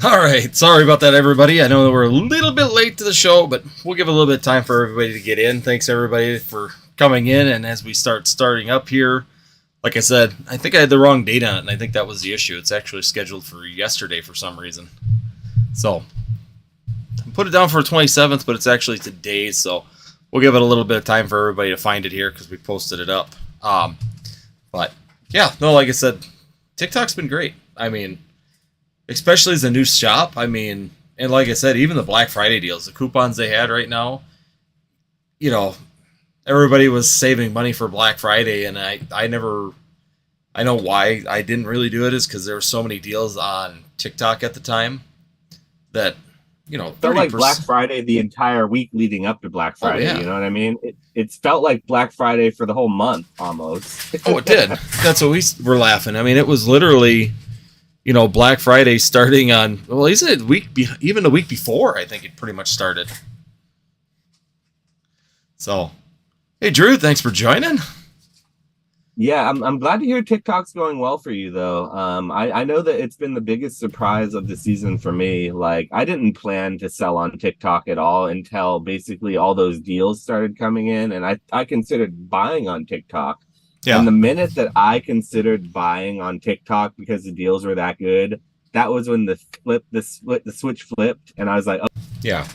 All right, sorry about that, everybody. I know that we're a little bit late to the show, but we'll give a little bit of time for everybody to get in. Thanks, everybody, for coming in. And as we starting up here, like I said, I think I had the wrong date on it, and I think that was the issue. It's actually scheduled for yesterday for some reason. So, I put it down for 27th, but it's actually today, so we'll give it a little bit of time for everybody to find it here because we posted it up. But, yeah, no, like I said, TikTok's been great. I mean, especially as a new shop. I mean, and like I said, even the Black Friday deals, the coupons they had right now, you know, everybody was saving money for Black Friday, and I know why I didn't really do it is because there were so many deals on TikTok at the time that, Felt like 30%. Black Friday the entire week leading up to Black Friday. Yeah. You know what I mean? It's felt like Black Friday for the whole month almost. Oh, it did. That's what we were laughing. I mean, it was literally, Black Friday starting on, well, isn't it even the week before, I think it pretty much started. So, hey, Drew, thanks for joining. Yeah, I'm glad to hear TikTok's going well for you though. I know that it's been the biggest surprise of the season for me. Like I didn't plan to sell on TikTok at all until basically all those deals started coming in, and I considered buying on TikTok. Yeah. And the minute that I considered buying on TikTok because the deals were that good, that was when the switch flipped, and I was like, oh. Yeah.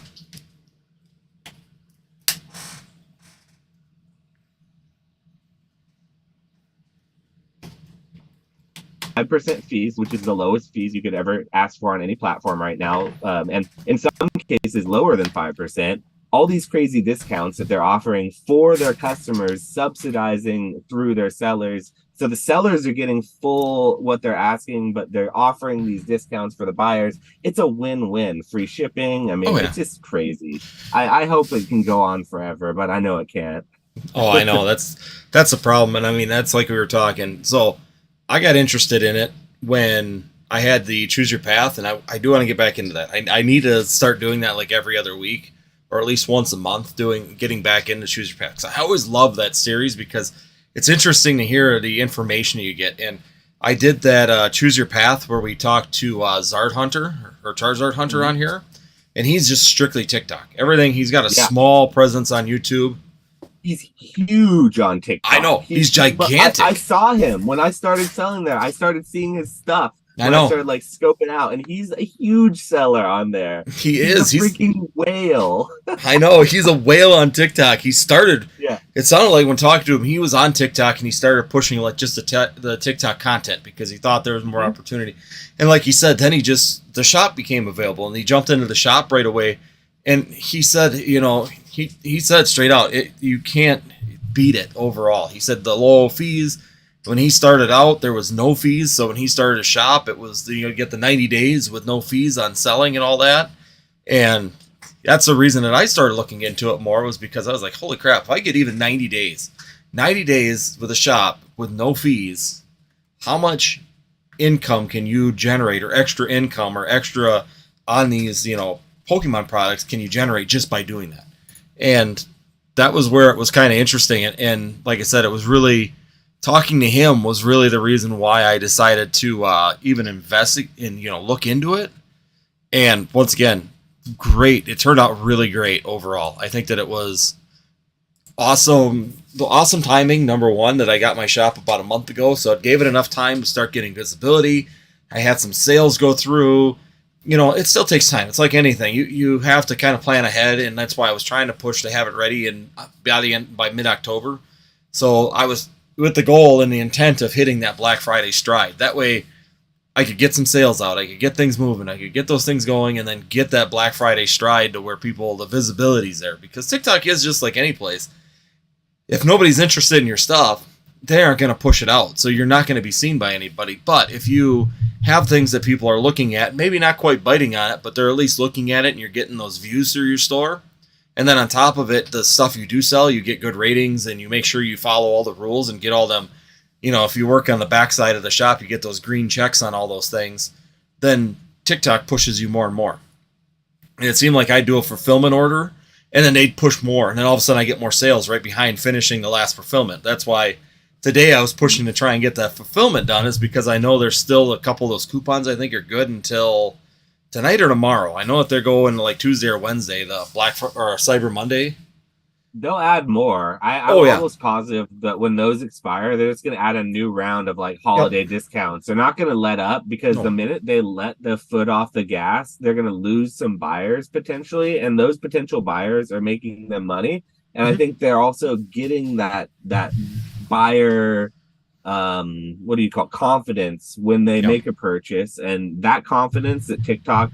5% fees, which is the lowest fees you could ever ask for on any platform right now, and in some cases lower than 5%. All these crazy discounts that they're offering for their customers, subsidizing through their sellers. So the sellers are getting full what they're asking, but they're offering these discounts for the buyers. It's a win-win. Free shipping. I mean, It's just crazy. I hope it can go on forever, but I know it can't. Oh, I know. That's the problem. And I mean, that's like we were talking. So I got interested in it when I had the Choose Your Path, and I do want to get back into that. I need to start doing that like every other week or at least once a month, getting back into Choose Your Path. I always love that series because it's interesting to hear the information you get. And I did that Choose Your Path where we talked to Zard Hunter or Charizard Hunter on here, and he's just strictly TikTok. Everything, he's got a small presence on YouTube. He's huge on TikTok. I know. He's gigantic. I saw him when I started selling there. I started seeing his stuff. I know. I started like scoping out, and he's a huge seller on there. He is. He's a freaking whale. I know. He's a whale on TikTok. He started. Yeah. It sounded like when talking to him, he was on TikTok and he started pushing like just the TikTok content because he thought there was more opportunity. And like he said, then the shop became available and he jumped into the shop right away. And he said, he said straight out, you can't beat it overall. He said the low fees. When he started out, there was no fees. So when he started a shop, it was you get the 90 days with no fees on selling and all that. And that's the reason that I started looking into it more was because I was like, holy crap, if I get even 90 days with a shop with no fees, how much income can you generate or extra income or extra on these, Pokemon products can you generate just by doing that? And that was where it was kind of interesting. And like I said, it was really talking to him was really the reason why I decided to even invest in, look into it. And once again, great. It turned out really great overall. I think that it was awesome. The awesome timing, number one, that I got my shop about a month ago. So it gave it enough time to start getting visibility. I had some sales go through. It still takes time. It's like anything. You have to kind of plan ahead, and that's why I was trying to push to have it ready by mid-October. So I was with the goal and the intent of hitting that Black Friday stride. That way I could get some sales out. I could get things moving. I could get those things going and then get that Black Friday stride to where the visibility's there. Because TikTok is just like any place. If nobody's interested in your stuff, they aren't going to push it out. So you're not going to be seen by anybody. But if you have things that people are looking at, maybe not quite biting on it, but they're at least looking at it and you're getting those views through your store. And then on top of it, the stuff you do sell, you get good ratings and you make sure you follow all the rules and get all them. If you work on the backside of the shop, you get those green checks on all those things. Then TikTok pushes you more and more. And it seemed like I'd do a fulfillment order and then they'd push more. And then all of a sudden I get more sales right behind finishing the last fulfillment. That's why today I was pushing to try and get that fulfillment done is because I know there's still a couple of those coupons I think are good until tonight or tomorrow. I know that they're going like Tuesday or Wednesday, the or Cyber Monday. They'll add more. I'm Oh yeah. almost positive that when those expire, they're just going to add a new round of like Yep. holiday discounts. They're not going to let up because the No. minute they let the foot off the gas, they're going to lose some buyers potentially, and those potential buyers are making them money. And I Mhm. think they're also getting that buyer what do you call it, confidence when they Yep. make a purchase, and that confidence that TikTok,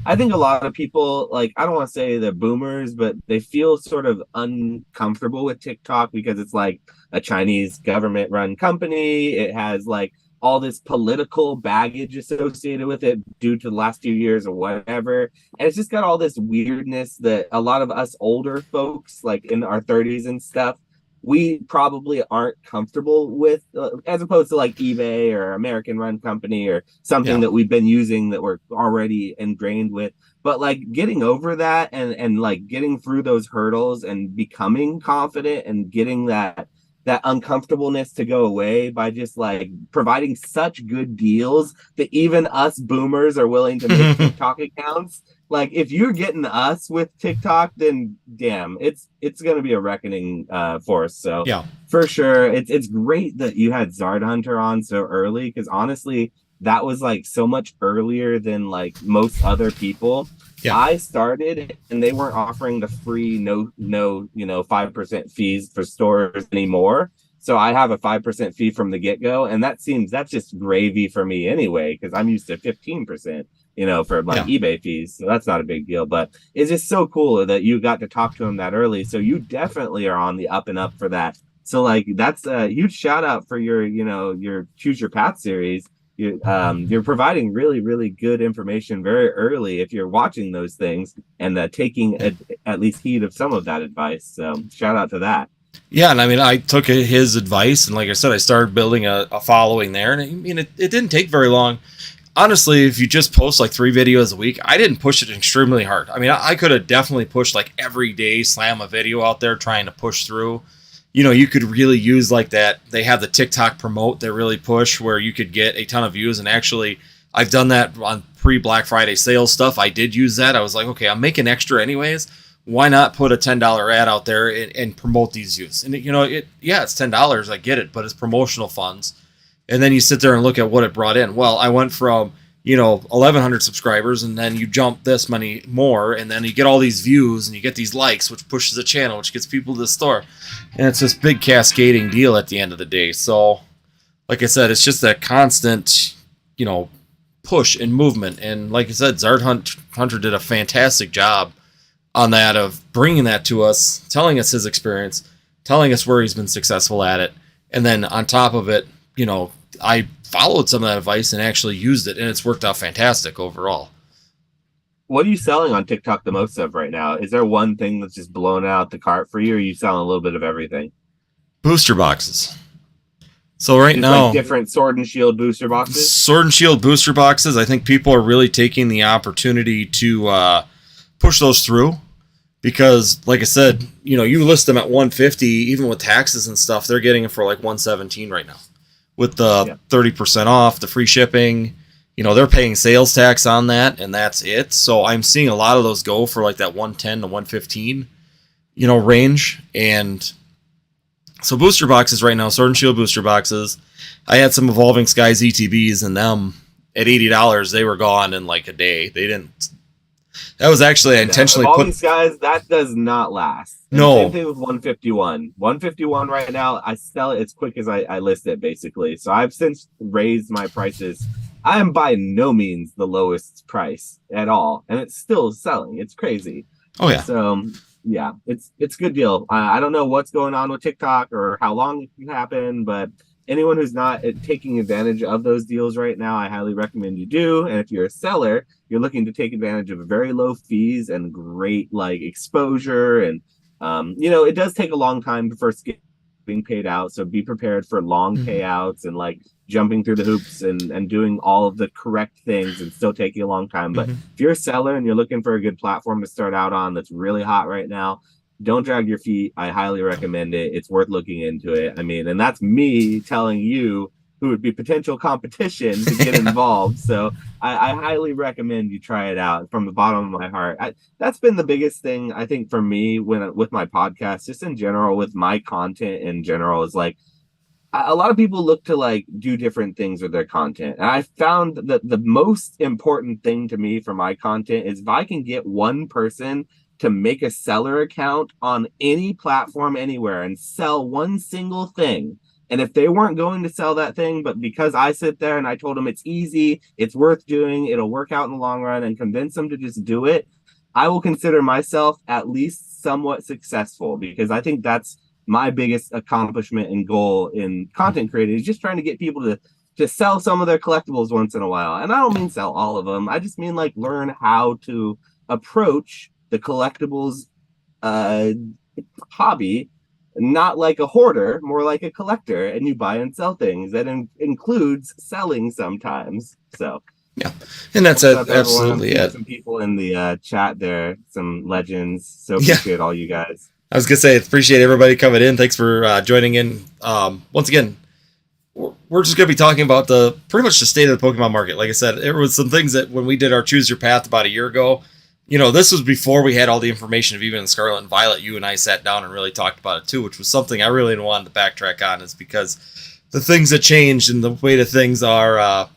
I think a lot of people, like, I don't want to say they're boomers, but they feel sort of uncomfortable with TikTok because it's like a Chinese government run company. It has like all this political baggage associated with it due to the last few years or whatever. And it's just got all this weirdness that a lot of us older folks, like in our 30s and stuff, we probably aren't comfortable with, as opposed to like eBay or American run company or something Yeah. that we've been using that we're already ingrained with. But like getting over that and like getting through those hurdles and becoming confident and getting that uncomfortableness to go away by just like providing such good deals that even us boomers are willing to make TikTok accounts. Like if you're getting us with TikTok, then damn, it's gonna be a reckoning for us. So Yeah. for sure, it's great that you had Zard Hunter on so early, because honestly, that was like so much earlier than like most other people. Yeah. I started and they weren't offering the free no 5% fees for stores anymore. So I have a 5% fee from the get-go, and that's just gravy for me anyway, because I'm used to 15%, for like Yeah. eBay fees. So that's not a big deal. But it's just so cool that you got to talk to him that early. So you definitely are on the up and up for that. So like that's a huge shout out for your Choose Your Path series. You're providing really, really good information very early if you're watching those things and taking at least heed of some of that advice. So shout out to that. Yeah, and I mean, I took his advice, and like I said, I started building a following there, and I mean, it didn't take very long. Honestly, if you just post like 3 videos a week, I didn't push it extremely hard. I mean, I could have definitely pushed like every day, slam a video out there trying to push through. You could really use like that. They have the TikTok promote that really push where you could get a ton of views. And actually, I've done that on pre-Black Friday sales stuff. I did use that. I was like, okay, I'm making extra anyways. Why not put a $10 ad out there and promote these views? And it's $10. I get it, but it's promotional funds. And then you sit there and look at what it brought in. Well, I went from 1,100 subscribers, and then you jump this many more, and then you get all these views, and you get these likes, which pushes the channel, which gets people to the store, and it's this big cascading deal at the end of the day. So, like I said, it's just that constant, push and movement. And like I said, Zard Hunter did a fantastic job on that, of bringing that to us, telling us his experience, telling us where he's been successful at it, and then on top of it, I followed some of that advice and actually used it, and it's worked out fantastic overall. What are you selling on TikTok the most of right now? Is there one thing that's just blown out the cart for you, or are you selling a little bit of everything? Booster boxes. So right Just now, like different Sword and Shield booster boxes? Sword and Shield booster boxes, I think people are really taking the opportunity to push those through, because like I said, you list them at 150, even with taxes and stuff, they're getting it for like 117 right now. With the 30% off, the free shipping, they're paying sales tax on that, and that's it. So I'm seeing a lot of those go for like that 110 to 115, range. And so booster boxes right now, Sword and Shield booster boxes, I had some Evolving Skies ETBs, and them at $80, they were gone in like a day. They didn't. That was actually I intentionally all put. These guys, that does not last. And No. Same thing with 151. 151 right now, I sell it as quick as I list it, basically. So I've since raised my prices. I am by no means the lowest price at all, and it's still selling. It's crazy. Oh yeah. So yeah, it's a good deal. I don't know what's going on with TikTok or how long it can happen, but anyone who's not taking advantage of those deals right now, I highly recommend you do. And if you're a seller, you're looking to take advantage of very low fees and great like exposure. And it does take a long time before being paid out. So be prepared for long payouts and like jumping through the hoops and doing all of the correct things and still taking a long time. But if you're a seller and you're looking for a good platform to start out on that's really hot right now, don't drag your feet. I highly recommend it. It's worth looking into it. I mean, and that's me telling you who would be potential competition to get involved. So I highly recommend you try it out from the bottom of my heart. That's been the biggest thing I think for me when with my podcast, just in general, with my content in general, is like a lot of people look to like do different things with their content. And I found that the most important thing to me for my content is if I can get one person to make a seller account on any platform anywhere and sell one single thing. And if they weren't going to sell that thing, but because I sit there and I told them it's easy, it's worth doing, it'll work out in the long run, and convince them to just do it, I will consider myself at least somewhat successful, because I think that's my biggest accomplishment and goal in content creating, is just trying to get people to sell some of their collectibles once in a while. And I don't mean sell all of them. I just mean like learn how to approach the collectibles hobby, not like a hoarder, more like a collector, and you buy and sell things. That includes selling sometimes. So yeah, and that's absolutely it. Some people in the chat there, some legends. So appreciate all you guys. I was gonna say, appreciate everybody coming in. Thanks for joining in. Once again, we're just gonna be talking about pretty much the state of the Pokemon market. Like I said, there was some things that when we did our Choose Your Path about a year ago, this was before we had all the information of even Scarlet and Violet. You and I sat down and really talked about it too, which was something I really wanted to backtrack on, is because the things that changed and the way that things are,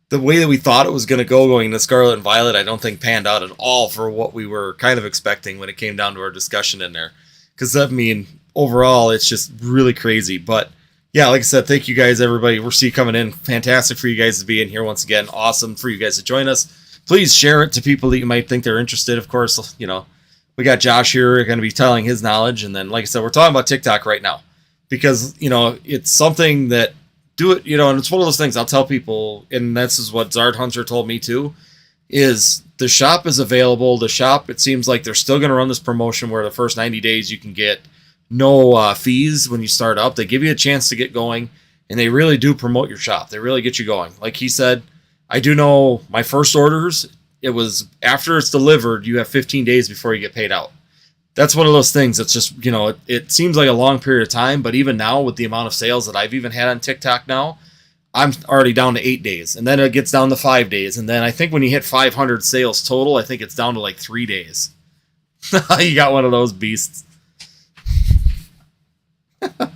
the way that we thought it was going to going to Scarlet and Violet, I don't think panned out at all for what we were kind of expecting when it came down to our discussion in there. Because, I mean, overall, it's just really crazy. But, yeah, like I said, thank you guys, everybody. We'll see you coming in. Fantastic for you guys to be in here once again. Awesome for you guys to join us. Please share it to people that you might think they're interested. Of course, we got Josh here going to be telling his knowledge. And then, like I said, we're talking about TikTok right now. Because, it's something that, and it's one of those things I'll tell people, and this is what Zard Hunter told me too, is the shop is available. The shop, it seems like they're still going to run this promotion where the first 90 days you can get no fees when you start up. They give you a chance to get going, and they really do promote your shop. They really get you going. Like he said, I do know my first orders, it was after it's delivered, you have 15 days before you get paid out. That's one of those things that's just, it seems like a long period of time, but even now with the amount of sales that I've even had on TikTok now, I'm already down to 8 days, and then it gets down to 5 days. And then I think when you hit 500 sales total, I think it's down to like 3 days. You got one of those beasts. I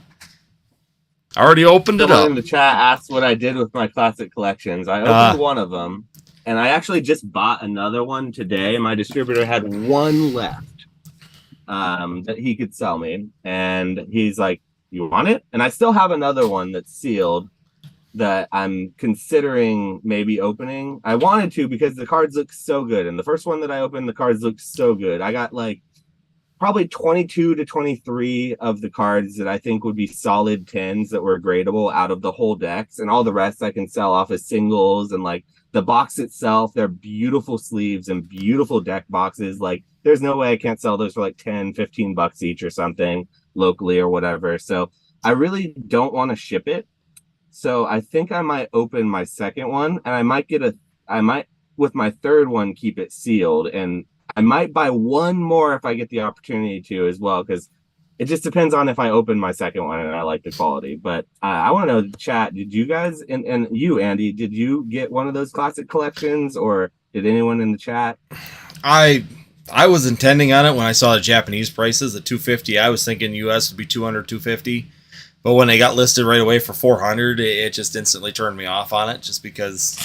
already opened it up. In the chat asked what I did with my classic collections. I opened one of them, and I actually just bought another one today. My distributor had one left that he could sell me, and he's like, "You want it?" And I still have another one that's sealed that I'm considering maybe opening. I wanted to because the cards look so good, and the first one that I opened, the cards look so good. I got like probably 22 to 23 of the cards that I think would be solid 10s that were gradable out of the whole decks, and all the rest I can sell off as singles. And like the box itself, they're beautiful sleeves and beautiful deck boxes. Like there's no way I can't sell those for like 10, 15 bucks each or something locally or whatever. So I really don't want to ship it. So I think I might open my second one, and I might with my third one keep it sealed, and I might buy one more if I get the opportunity to as well, because it just depends on if I open my second one and I like the quality. But I want to know, chat, did you guys, and you, Andy, did you get one of those classic collections, or did anyone in the chat? I was intending on it when I saw the Japanese prices at $250. I was thinking US would be $200, $250. But when they got listed right away for $400, it just instantly turned me off on it, just because,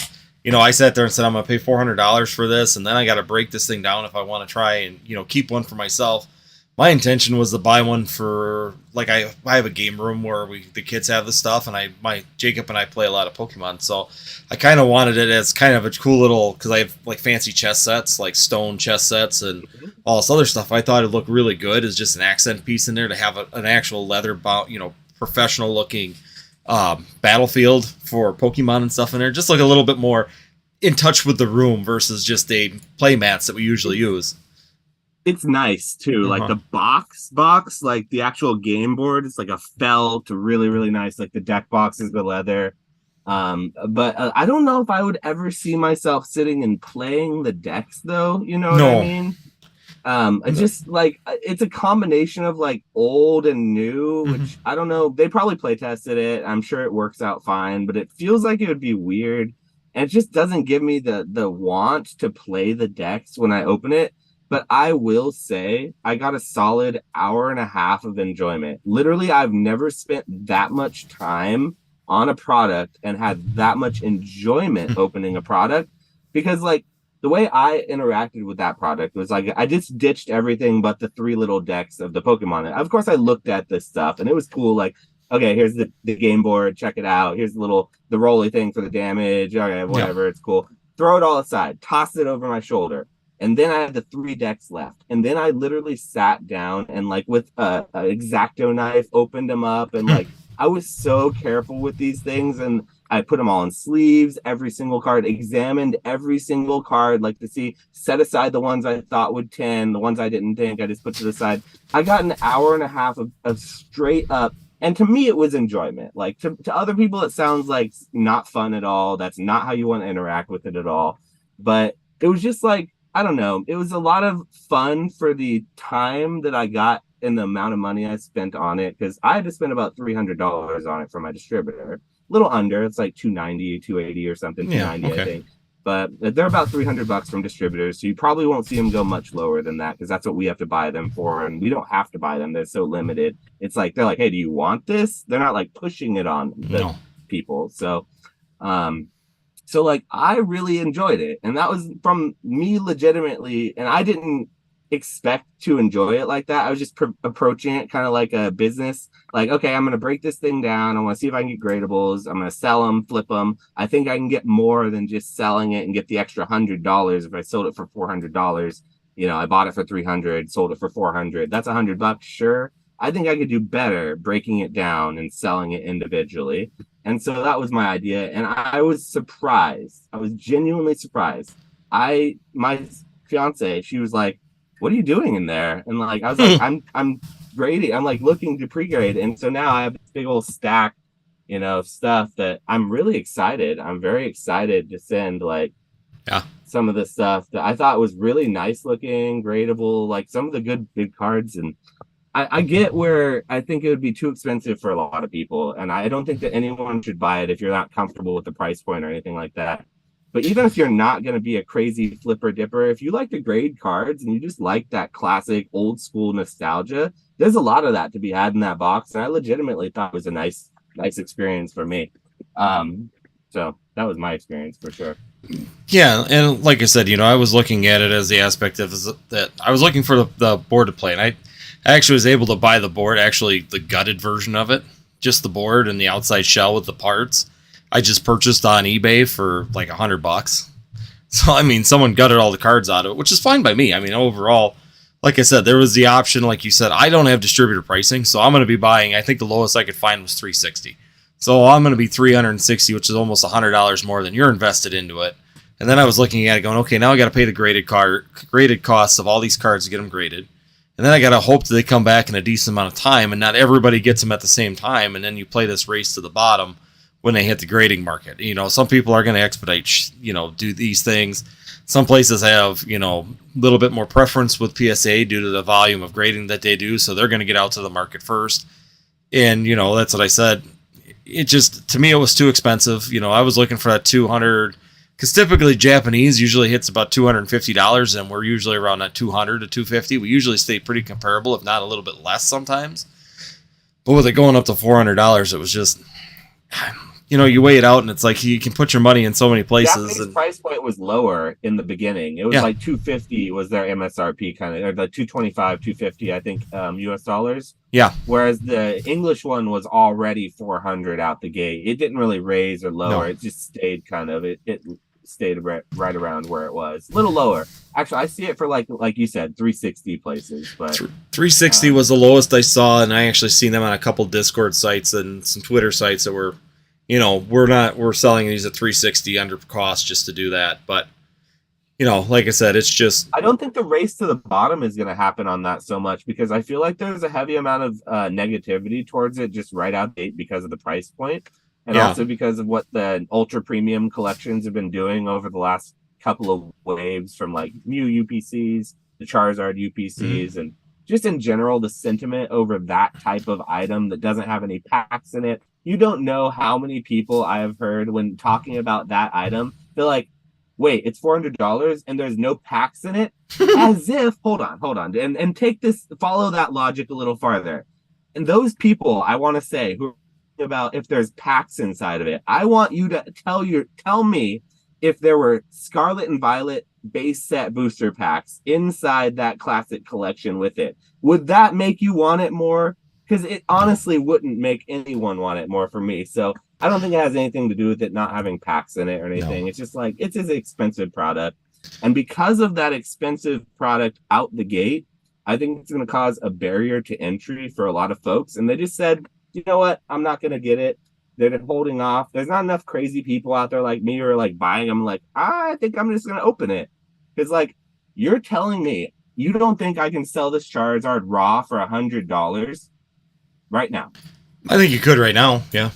I sat there and said, I'm going to pay $400 for this, and then I got to break this thing down if I want to try and, keep one for myself. My intention was to buy one for, like, I have a game room where the kids have the stuff, and Jacob and I play a lot of Pokemon, so I kind of wanted it as kind of a cool little, because I have, like, fancy chess sets, like stone chess sets and all this other stuff. I thought it'd look really good as just an accent piece in there to have an actual leather bound, professional looking battlefield for Pokemon and stuff in there. Just look a little bit more in touch with the room versus just a play mats that we usually use. It's nice too. Like the box, like the actual game board, it's like a felt, really, really nice. Like the deck box is the leather. But I don't know if I would ever see myself sitting and playing the decks though. You know what I mean? It's just like, it's a combination of like old and new, which I don't know. They probably play tested it. I'm sure it works out fine, but it feels like it would be weird and it just doesn't give me the want to play the decks when I open it. But I will say I got a solid hour and a half of enjoyment. Literally, I've never spent that much time on a product and had that much enjoyment opening a product, because like the way I interacted with that product was like I just ditched everything but the three little decks of the Pokemon. Of course, I looked at this stuff and it was cool. Like, okay, here's the game board, check it out. Here's the roly thing for the damage. Okay, whatever, it's cool. Throw it all aside, toss it over my shoulder. And then I had the three decks left. And then I literally sat down and like with a X-Acto knife, opened them up. And like, I was so careful with these things. And I put them all in sleeves, every single card, examined every single card, like to see, set aside the ones I thought would 10, the ones I didn't think, I just put to the side. I got an hour and a half of straight up. And to me, it was enjoyment. Like to other people, it sounds like not fun at all. That's not how you want to interact with it at all. But it was just like, I don't know. It was a lot of fun for the time that I got and the amount of money I spent on it, because I had to spend about $300 on it for my distributor. A little under. It's like 290, 280 or something. 290, I think. But they're about $300 from distributors, so you probably won't see them go much lower than that, because that's what we have to buy them for, and we don't have to buy them. They're so limited. It's like they're like, hey, do you want this? They're not like pushing it on the people. So, so like I really enjoyed it, and that was from me legitimately, and I didn't expect to enjoy it like that. I was just approaching it kind of like a business. Like, okay, I'm going to break this thing down. I want to see if I can get gradables. I'm going to sell them, flip them. I think I can get more than just selling it and get the extra $100 if I sold it for $400. You know, I bought it for $300, sold it for $400. That's $100, sure. I think I could do better breaking it down and selling it individually. And so that was my idea. And I was surprised. I was genuinely surprised. My fiance, she was like, what are you doing in there? And like, I was like, I'm grading. I'm like looking to pre-grade. And so now I have this big old stack, you know, of stuff that I'm really excited. I'm very excited to send like some of the stuff that I thought was really nice looking, gradable, like some of the good big cards. And I get where I think it would be too expensive for a lot of people. And I don't think that anyone should buy it if you're not comfortable with the price point or anything like that. But even if you're not going to be a crazy flipper dipper, if you like to grade cards and you just like that classic old school nostalgia, there's a lot of that to be had in that box. And I legitimately thought it was a nice experience for me. So that was my experience for sure. Yeah, and like I said, you know, I was looking at it as the aspect of that I was looking for the board to play, and I actually was able to buy the board, actually the gutted version of it, just the board and the outside shell with the parts. I just purchased on eBay for like $100. So, I mean, someone gutted all the cards out of it, which is fine by me. I mean, overall, like I said, there was the option, like you said, I don't have distributor pricing, so I'm going to be buying, I think the lowest I could find was $360. So I'm going to be $360, which is almost $100 more than you're invested into it. And then I was looking at it going, okay, now I got to pay the graded costs of all these cards to get them graded. And then I got to hope that they come back in a decent amount of time, and not everybody gets them at the same time. And then you play this race to the bottom when they hit the grading market. You know, some people are going to expedite, you know, do these things. Some places have, you know, a little bit more preference with PSA due to the volume of grading that they do. So they're going to get out to the market first. And, you know, that's what I said. It just, to me, it was too expensive. You know, I was looking for that 200, because typically Japanese usually hits about $250, and we're usually around that 200 to 250. We usually stay pretty comparable, if not a little bit less sometimes. But with it going up to $400, it was just, you know, you weigh it out, and it's like you can put your money in so many places. The price point was lower in the beginning. It was like $250 was their MSRP kind of, or the $225, $250, I think, US dollars. Yeah. Whereas the English one was already $400 out the gate. It didn't really raise or lower. No. It just stayed kind of, it stayed right around where it was. A little lower. Actually, I see it for like you said, 360 places. But 360 was the lowest I saw, and I actually seen them on a couple Discord sites and some Twitter sites that were, you know, we're selling these at 360 under cost just to do that. But, you know, like I said, it's just, I don't think the race to the bottom is going to happen on that so much, because I feel like there's a heavy amount of negativity towards it just right out the gate because of the price point, and also because of what the ultra premium collections have been doing over the last couple of waves, from like Mew UPCs, the Charizard UPCs, and just in general the sentiment over that type of item that doesn't have any packs in it. You don't know how many people I have heard when talking about that item, They're like, wait, it's $400 and there's no packs in it? As if, hold on, and take this, follow that logic a little farther. And those people, I want to say, who are about if there's packs inside of it, I want you to tell me if there were Scarlet and Violet base set booster packs inside that classic collection with it. Would that make you want it more? Because it honestly wouldn't make anyone want it more for me. So I don't think it has anything to do with it not having packs in it or anything. No. It's just like, it's an expensive product. And because of that expensive product out the gate, I think it's going to cause a barrier to entry for a lot of folks. And they just said, you know what? I'm not going to get it. They're holding off. There's not enough crazy people out there like me who are like buying them. Like, I think I'm just going to open it. Because like, you're telling me you don't think I can sell this Charizard raw for $100 right now? I think you could right now. Yeah.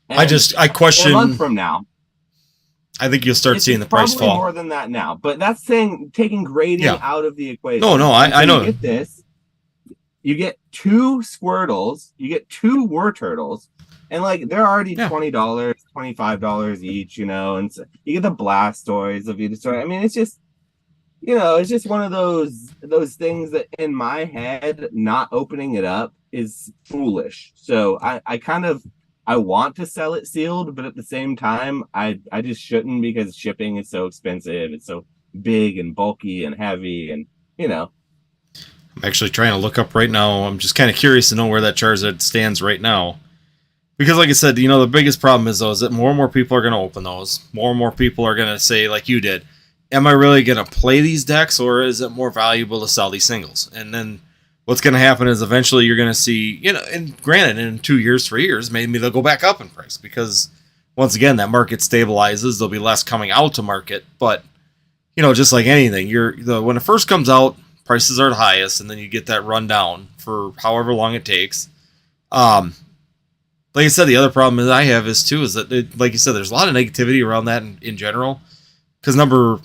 And I question. A month from now, I think you'll start seeing the price fall. More than that now, but that's taking grading out of the equation. No, I know. You get this. You get 2 Squirtles. You get 2 Warturtles, and like they're already $20, $25 each. You know, and so you get the Blastoise of each. I mean, it's just, it's just one of those things that in my head, not opening it up is foolish. So I want to sell it sealed, but at the same time, I just shouldn't, because shipping is so expensive. It's so big and bulky and heavy, and I'm actually trying to look up right now. I'm just kind of curious to know where that Charizard stands right now. Because like I said, the biggest problem is that more and more people are going to open those. More and more people are going to say, like you did, am I really going to play these decks, or is it more valuable to sell these singles? And then what's going to happen is eventually you're going to see, and granted, in 2 years, 3 years, maybe they'll go back up in price, because once again, that market stabilizes. There'll be less coming out to market. But, just like anything, when it first comes out, prices are the highest, and then you get that rundown for however long it takes. Like I said, the other problem that I have is that, like you said, there's a lot of negativity around that in general. Because number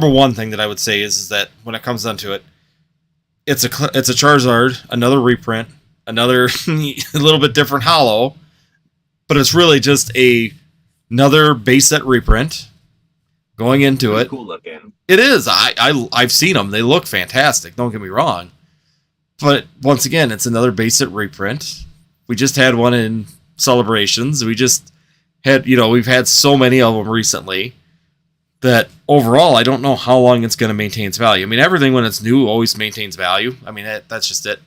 one thing that I would say is that when it comes down to it, it's a Charizard, another reprint, another a little bit different holo, but it's really just another base set reprint going into Pretty it. Cool looking. It is. I've seen them. They look fantastic. Don't get me wrong. But once again, it's another base set reprint. We just had one in Celebrations. We just had, we've had so many of them recently that overall, I don't know how long it's going to maintain its value. I mean, everything when it's new always maintains value. I mean, that's just it.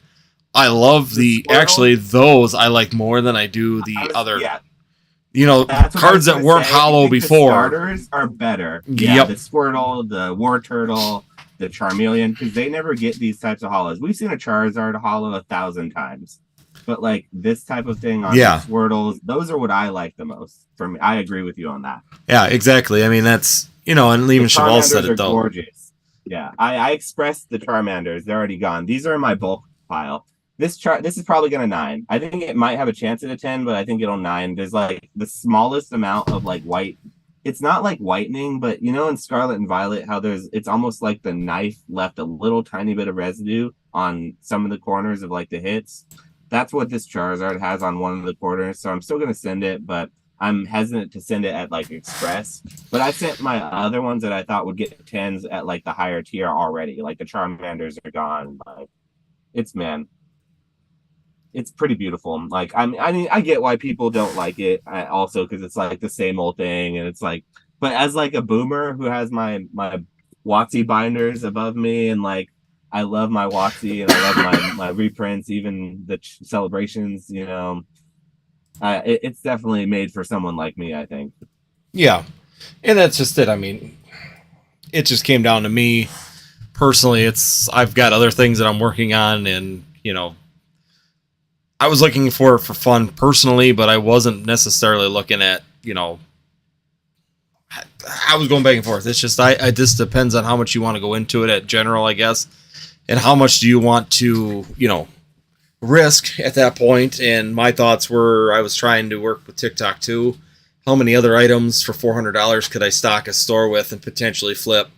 I love those I like more than I do the other. Yeah. Cards that weren't holo before. The starters are better. Yeah, the Squirtle, the Warturtle, the Charmeleon, because they never get these types of holos. We've seen a Charizard holo 1,000 times. But like this type of thing on Squirtles, those are what I like the most. For me, I agree with you on that. Yeah, exactly. I mean, that's, and even Cheval said it though. Gorgeous. Yeah, I expressed the Charmanders. They're already gone. These are in my bulk pile. This is probably going to 9. I think it might have a chance at a 10, but I think it'll 9. There's like the smallest amount of like white. It's not like whitening, but in Scarlet and Violet, how it's almost like the knife left a little tiny bit of residue on some of the corners of like the hits. That's what this Charizard has on one of the corners. So I'm still going to send it, but I'm hesitant to send it at like Express. But I sent my other ones that I thought would get 10s at like the higher tier already. Like the Charmanders are gone. Like it's pretty beautiful. Like I mean, I get why people don't like it. Also because it's like the same old thing, and it's like. But as like a boomer who has my WotC binders above me, and like I love my WotC and I love my reprints, even the Celebrations. It's definitely made for someone like me, I think. Yeah, and that's just it. I mean, it just came down to me personally. I've got other things that I'm working on, and I was looking for it for fun personally, but I wasn't necessarily looking at I was going back and forth. It's just it just depends on how much you want to go into it at general, I guess, and how much do you want to risk at that point. And my thoughts were, I was trying to work with TikTok too. How many other items for $400 could I stock a store with and potentially flip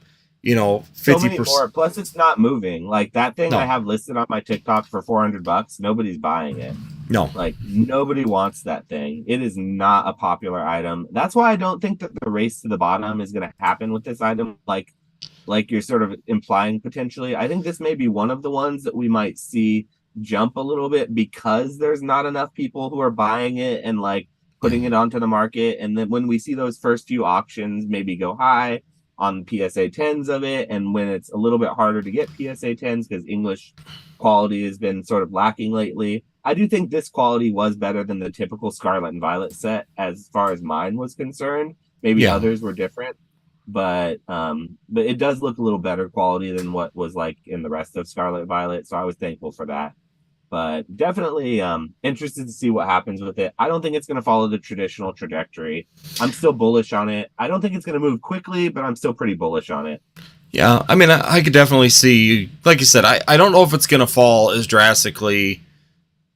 50%? More. Plus it's not moving. Like that thing I have listed on my TikTok for $400, nobody's buying it. No. Like nobody wants that thing. It is not a popular item. That's why I don't think that the race to the bottom is going to happen with this item. Like you're sort of implying potentially. I think this may be one of the ones that we might see jump a little bit because there's not enough people who are buying it and like putting it onto the market. And then when we see those first few auctions maybe go high on PSA 10s of it, and when it's a little bit harder to get PSA 10s because English quality has been sort of lacking lately. I do think this quality was better than the typical Scarlet and Violet set as far as mine was concerned. Maybe others were different, but it does look a little better quality than what was like in the rest of Scarlet Violet. So I was thankful for that. But definitely interested to see what happens with it. I don't think it's going to follow the traditional trajectory. I'm still bullish on it. I don't think it's going to move quickly, but I'm still pretty bullish on it. Yeah, I mean, I could definitely see, like you said, I don't know if it's going to fall as drastically.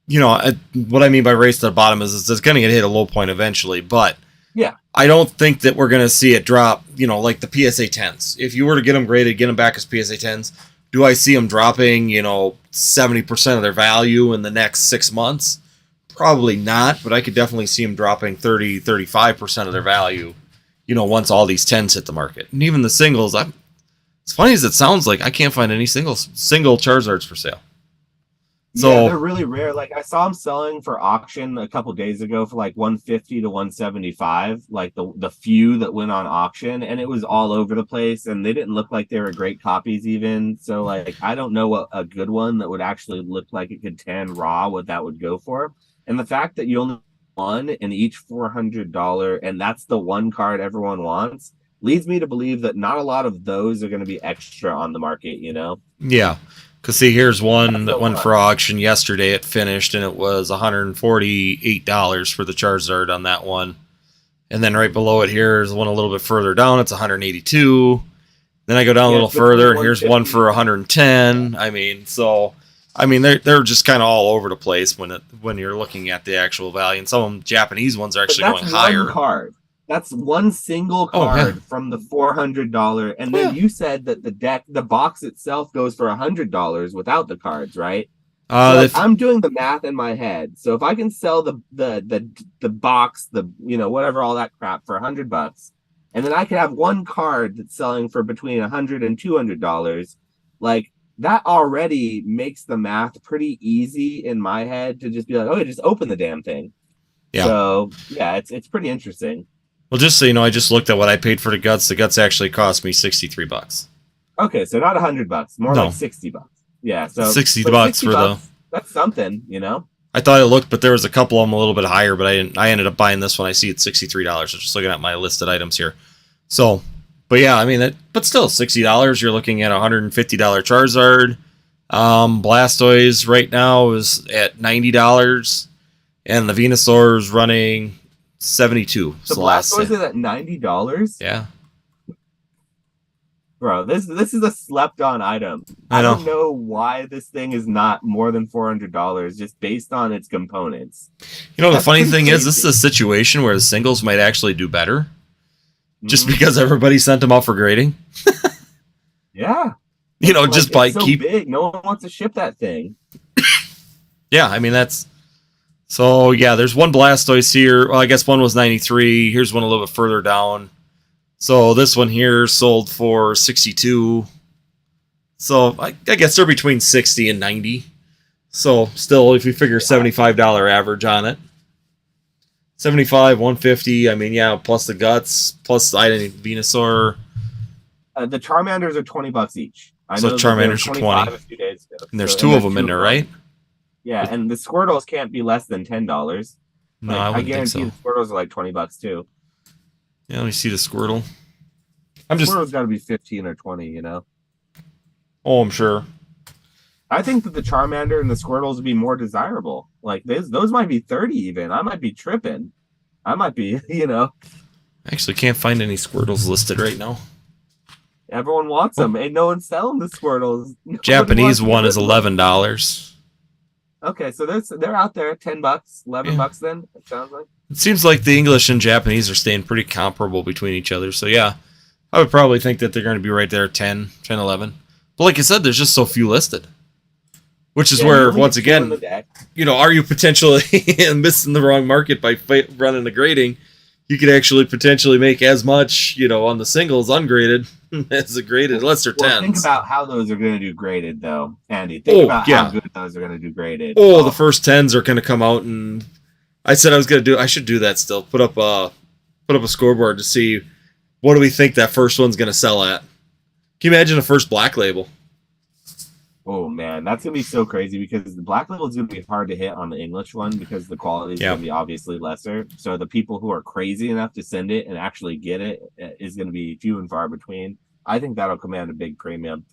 You know, what I mean by race to the bottom is it's going to get hit a low point eventually, but yeah, I don't think that we're going to see it drop, you know, like the PSA 10s. If you were to get them graded, get them back as PSA 10s, do I see them dropping, you know, 70% of their value in the next 6 months? Probably not, but I could definitely see them dropping 30, 35% of their value, you know, once all these 10s hit the market. And even the singles, as funny as it sounds, like I can't find any single Charizards for sale. So yeah, they're really rare. Like I saw them selling for auction a couple days ago for like 150 to 175, like the few that went on auction, and it was all over the place, and they didn't look like they were great copies even. So like I don't know what a good one that would actually look like it could tan raw what that would go for. And the fact that you only one in each $400, and that's the one card everyone wants, leads me to believe that not a lot of those are going to be extra on the market, you know? Yeah. Because, see, here's one that went for auction yesterday. It finished, and it was $148 for the Charizard on that one. And then right below it here is one a little bit further down. It's $182. Then I go down a little further, and here's one for $110. I mean, so, I mean, they're just kind of all over the place when you're looking at the actual value. And some of them Japanese ones are actually going higher. One card. That's one single card from the $400, and then you said that the box itself goes for $100 without the cards, right? So I'm doing the math in my head. So if I can sell the box, whatever all that crap for $100, and then I could have one card that's selling for between $100 and $200, like that already makes the math pretty easy in my head to just be like, okay, just open the damn thing. Yeah. So yeah, it's pretty interesting. Well, just so you know, I just looked at what I paid for the guts. The guts actually cost me $63. Okay, so not $100, more like $60. Yeah, so $60 for the. That's something, you know. I thought it looked, but there was a couple of them a little bit higher. But I ended up buying this one. I see it's $63. I'm just looking at my listed items here. So, but yeah, I mean, but still $60. You're looking at $150 Charizard. Blastoise right now is at $90, and the Venusaur is running $72. The Blastoise is at $90. Yeah, bro, this is a slept-on item. I don't know why this thing is not more than $400 just based on its components. You know, the funny thing is, this is a situation where the singles might actually do better, just because everybody sent them out for grading. Yeah, you know, just by big. No one wants to ship that thing. Yeah, I mean that's. So, yeah, there's one Blastoise here. Well, I guess one was 93. Here's one a little bit further down. So, this one here sold for 62. So, I guess they're between 60 and 90. So, still, if you figure $75 average on it. 75, 150. I mean, yeah, plus the guts, plus I didn't Venusaur. The Charmanders are $20 each. I know Charmanders are 20. A few days ago. And there's two of them in there, right? Yeah, and the Squirtles can't be less than $10. No, I think guarantee so. The Squirtles are like $20 too. Yeah, let me see the Squirtle. Squirtle's got to be 15 or 20, you know. Oh, I'm sure. I think that the Charmander and the Squirtles would be more desirable. Like those might be 30 even. I might be tripping. I might be, you know. I actually can't find any Squirtles listed right now. Everyone wants them. Ain't no one selling the Squirtles. Japanese one is $11. Okay, so they're out there, $10, $11 then, it sounds like. It seems like the English and Japanese are staying pretty comparable between each other. So, yeah, I would probably think that they're going to be right there, 10, 11. But like I said, there's just so few listed. Which is Yeah, you where, only once get two in the again, deck. are you potentially missing the wrong market by running the grading? You could actually potentially make as much, on the singles ungraded as the graded, unless they're Well, think tens. about how those are going to do graded, though, Andy. Think Oh, about how yeah. good those are going to do graded. Oh, the first tens are going to come out, and I said I should do that still. Put up a scoreboard to see what do we think that first one's going to sell at. Can you imagine the first black label? Oh man, that's gonna be so crazy because the black label is gonna be hard to hit on the English one because the quality is gonna be obviously lesser. So the people who are crazy enough to send it and actually get it is gonna be few and far between. I think that'll command a big premium.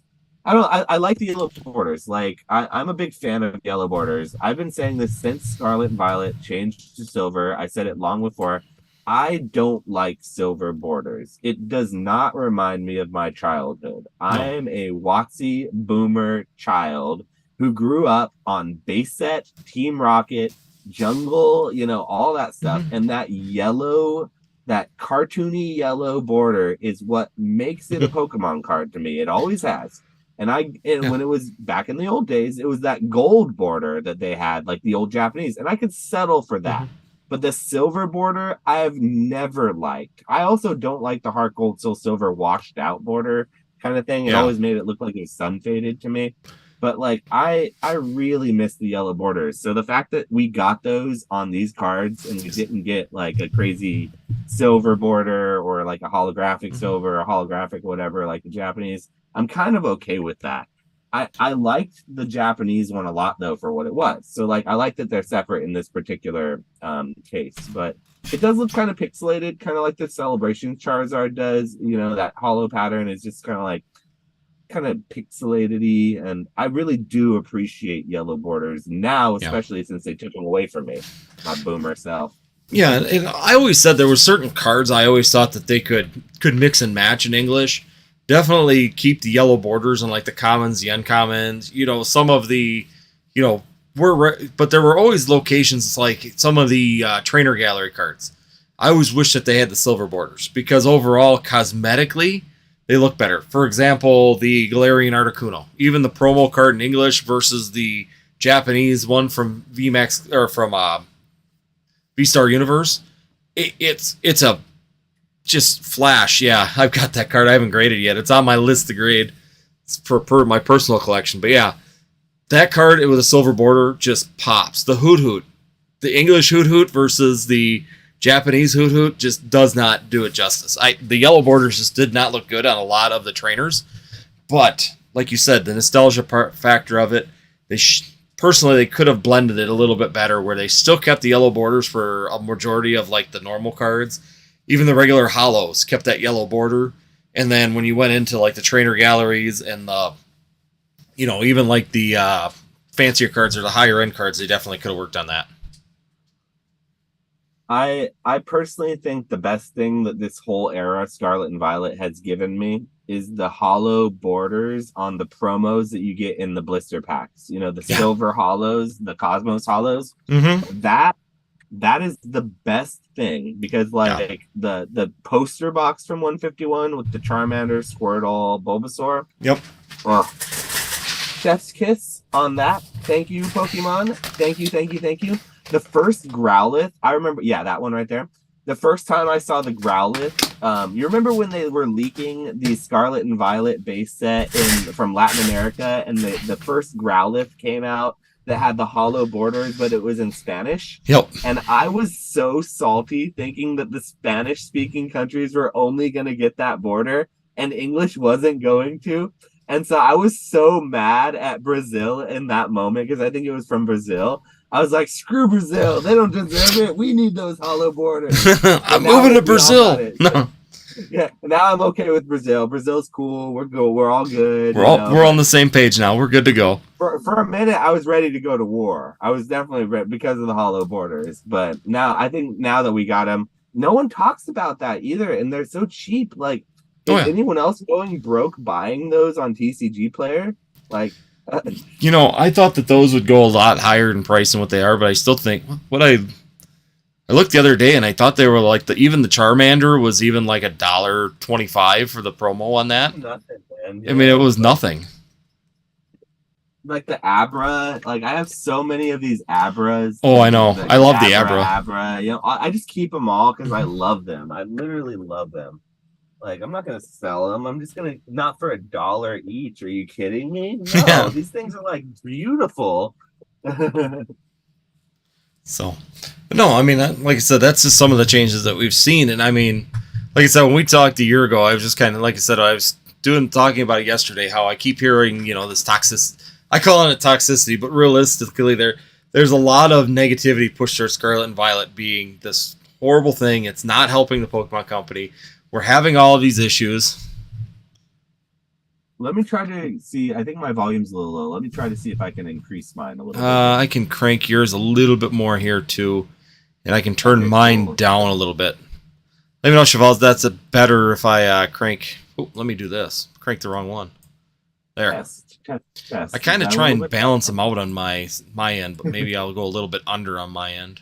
I like the yellow borders. Like I'm a big fan of yellow borders. I've been saying this since Scarlet and Violet changed to silver. I said it long before. I don't like silver borders. It does not remind me of my childhood. No. I am a WotC boomer child who grew up on base set, Team Rocket, Jungle, all that stuff. Mm-hmm. And that yellow, that cartoony yellow border is what makes it a Pokemon card to me. It always has. And when it was back in the old days, it was that gold border that they had, like the old Japanese. And I could settle for that. Mm-hmm. But the silver border, I've never liked. I also don't like the heart gold, soul silver washed out border kind of thing. It always made it look like it was sun faded to me. But like I really miss the yellow borders. So the fact that we got those on these cards and we didn't get like a crazy silver border or like a holographic silver or holographic whatever like the Japanese, I'm kind of okay with that. I liked the Japanese one a lot though for what it was. So like I like that they're separate in this particular case, but it does look kind of pixelated, kind of like the Celebration Charizard does. That hollow pattern is just kind of pixelated-y, and I really do appreciate yellow borders now, especially since they took them away from me, my boomer self. Yeah, and I always said there were certain cards I always thought that they could mix and match in English. Definitely keep the yellow borders on like the commons, the uncommons, some of the, but there were always locations like some of the trainer gallery cards. I always wish that they had the silver borders because overall, cosmetically, they look better. For example, the Galarian Articuno, even the promo card in English versus the Japanese one from VMAX or from V-Star Universe, it's a just flash. Yeah, I've got that card. I haven't graded yet. It's on my list to grade. It's for my personal collection. But yeah, that card with a silver border just pops. The Hoot Hoot, the English Hoot Hoot versus the Japanese Hoot Hoot just does not do it justice. The yellow borders just did not look good on a lot of the trainers. But like you said, the nostalgia factor of it, personally, they could have blended it a little bit better where they still kept the yellow borders for a majority of like the normal cards. Even the regular hollows kept that yellow border. And then when you went into like the trainer galleries and the, even like the fancier cards or the higher end cards, they definitely could have worked on that. I personally think the best thing that this whole era, Scarlet and Violet, has given me is the hollow borders on the promos that you get in the blister packs. The silver hollows, the Cosmos hollows. Mm-hmm. That is the best thing because the poster box from 151 with the Charmander, Squirtle, Bulbasaur. Yep. Chef's kiss on that. Thank you, Pokemon. Thank you. The first Growlithe, I remember, that one right there. The first time I saw the Growlithe, you remember when they were leaking the Scarlet and Violet base set from Latin America, and the first Growlithe came out that had the hollow borders, but it was in Spanish. Yep. And I was so salty thinking that the Spanish-speaking countries were only going to get that border, and English wasn't going to. And so I was so mad at Brazil in that moment, because I think it was from Brazil. I was like, screw Brazil. They don't deserve it. We need those hollow borders. I'm moving to Brazil. No. Yeah, now I'm okay with Brazil. Brazil's cool. We're good. We're all good. We're on the same page now. We're good to go. For a minute, I was ready to go to war. I was definitely ready because of the hollow borders. But now, I think now that we got them, no one talks about that either, and they're so cheap. Like, is anyone else going broke buying those on TCG Player? Like, I thought that those would go a lot higher in price than what they are, but I still think I looked the other day and I thought they were like even the Charmander was even like $1.25 for the promo on that. Nothing, man. I mean, it was nothing. like the Abra. Like I have so many of these Abras. Oh, I know. The I love the Abra. Abra. You know, I just keep them all because I love them. I literally love them. Like I'm not gonna sell them. I'm just gonna not for $1 each. Are you kidding me? No, Yeah. these things are like beautiful. So, but no, I mean, like I said, that's just some of the changes that we've seen. And I mean, like I said, when we talked a year ago, I was just kind of, like I said, I was talking about it yesterday, how I keep hearing, this I call it a toxicity, but realistically, there's a lot of negativity pushed towards Scarlet and Violet being this horrible thing. It's not helping the Pokemon Company. We're having all of these issues. Let me try to see. I think my volume's a little low. Let me try to see if I can increase mine a little bit. I can crank yours a little bit more here too, and I can turn mine down a little bit. Let me know, Chevals, that's better if I crank. Oh, let me do this. Crank the wrong one. There. Test. I kind of try and balance them out on my end, but maybe I'll go a little bit under on my end.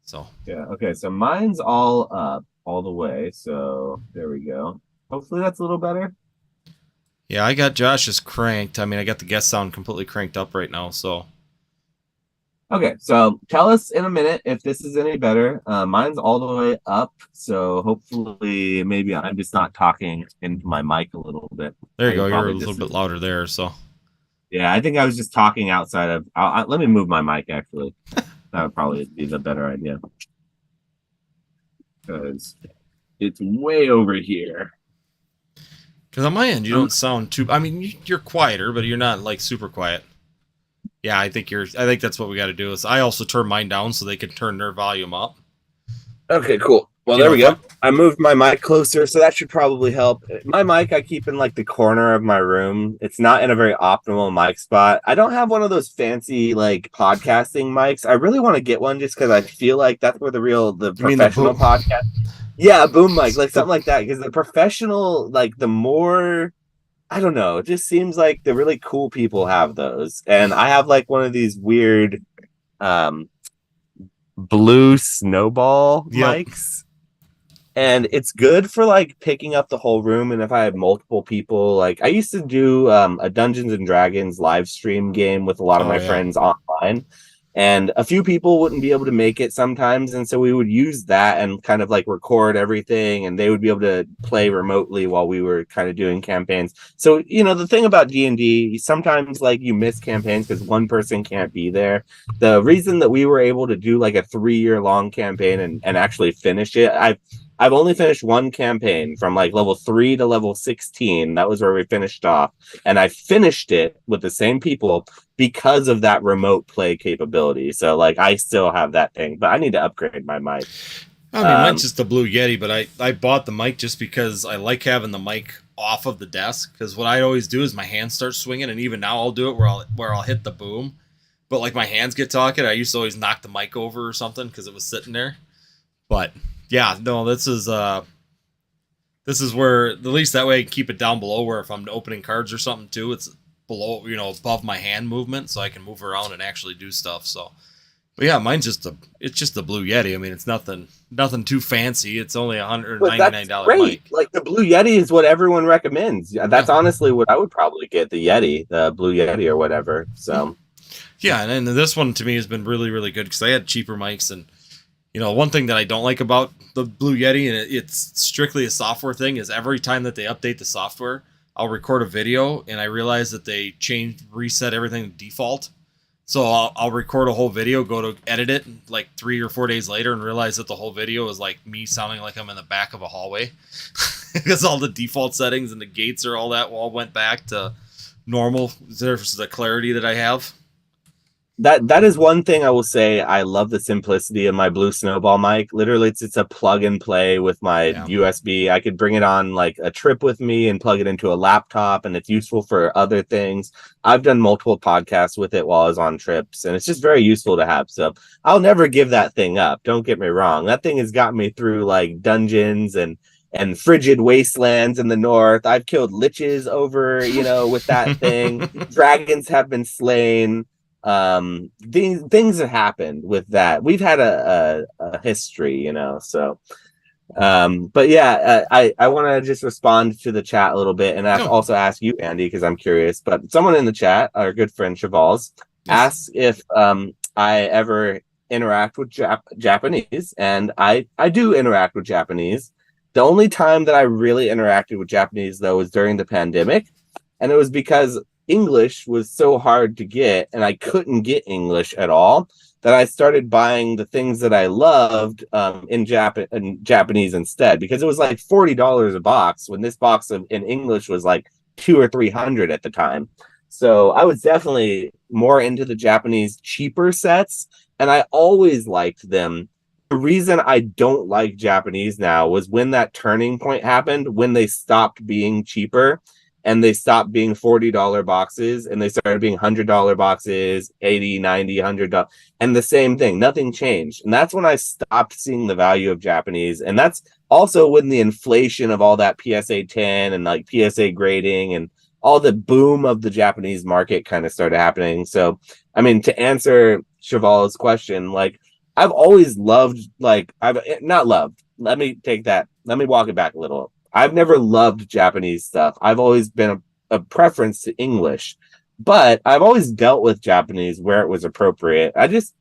So. Yeah. Okay. So mine's all up all the way. So there we go. Hopefully that's a little better. Yeah, I got Josh's cranked. I mean, I got the guest sound completely cranked up right now, so. Okay, so tell us in a minute if this is any better. Mine's all the way up, so hopefully maybe I'm just not talking into my mic a little bit. There you go. You're a little bit louder there, so. Yeah, I think I was just talking outside of. Let me move my mic, actually. That would probably be the better idea. Because it's way over here. Because on my end, you don't sound too. I mean, you're quieter, but you're not like super quiet. Yeah, I think that's what we got to do. Is I also turn mine down so they can turn their volume up. Okay, cool. Well, there we go. I moved my mic closer, so that should probably help. My mic I keep in like the corner of my room. It's not in a very optimal mic spot. I don't have one of those fancy like podcasting mics. I really want to get one just because I feel like that's where the professional podcast. Yeah, boom mic, like something like that. Because the professional, like the more, I don't know, it just seems like the really cool people have those. And I have like one of these weird blue snowball mics. And it's good for like picking up the whole room. And if I have multiple people, like I used to do a Dungeons and Dragons live stream game with a lot of my friends online. And a few people wouldn't be able to make it sometimes. And so we would use that and kind of like record everything. And they would be able to play remotely while we were kind of doing campaigns. So, the thing about D&D, sometimes like you miss campaigns because one person can't be there. The reason that we were able to do like a 3-year long campaign and actually finish it, I've only finished one campaign from like level 3 to level 16. That was where we finished off. And I finished it with the same people because of that remote play capability. So like I still have that thing, but I need to upgrade my mic. I mean, mine's just a Blue Yeti, but I bought the mic just because I like having the mic off of the desk. Because what I always do is my hands start swinging, and even now I'll do it where I'll hit the boom, but like my hands get talking. I used to always knock the mic over or something because it was sitting there. But yeah, no, this is where at least that way I can keep it down below where if I'm opening cards or something too, it's below, above my hand movement, so I can move around and actually do stuff. So, but yeah, mine's just the Blue Yeti. I mean, it's nothing too fancy. It's only $199 mic. Like the Blue Yeti is what everyone recommends. That's honestly what I would probably get, the Yeti, the Blue Yeti or whatever. So, yeah, and this one to me has been really, really good because I had cheaper mics and. One thing that I don't like about the Blue Yeti, and it's strictly a software thing, is every time that they update the software, I'll record a video, and I realize that they reset everything to default. So I'll record a whole video, go to edit it like 3 or 4 days later, and realize that the whole video is like me sounding like I'm in the back of a hallway. Because all the default settings and the gates or all went back to normal versus the clarity that I have. That is one thing I will say. I love the simplicity of my Blue Snowball mic. Literally, it's a plug and play with my USB. I could bring it on like a trip with me and plug it into a laptop, and it's useful for other things. I've done multiple podcasts with it while I was on trips, and it's just very useful to have. So I'll never give that thing up. Don't get me wrong. That thing has got me through like dungeons and frigid wastelands in the north. I've killed liches over, with that thing. Dragons have been slain. Things have happened with that. We've had a history, so But yeah, I want to just respond to the chat a little bit and No. also ask you, Andy, because I'm curious. But someone in the chat, our good friend Chavals, Yes. asks if I ever interact with Japanese, and I do interact with Japanese. The only time that I really interacted with Japanese though was during the pandemic, and it was because English was so hard to get, and I couldn't get English at all that I started buying the things that I loved in Japanese instead, because it was like $40 a box when this box in English was like 200 or 300 at the time. So I was definitely more into the Japanese cheaper sets, and I always liked them. The reason I don't like Japanese now was when that turning point happened, when they stopped being cheaper and they stopped being $40 boxes and they started being $100 boxes, 80, 90, $100. And the same thing, nothing changed. And that's when I stopped seeing the value of Japanese. And that's also when the inflation of all that PSA 10 and like PSA grading and all the boom of the Japanese market kind of started happening. So, I mean, to answer Cheval's question, like I've always loved, like I've not loved. Let me take that. Let me walk it back a little. I've never loved Japanese stuff. I've always been a preference to English, but I've always dealt with Japanese where it was appropriate. I just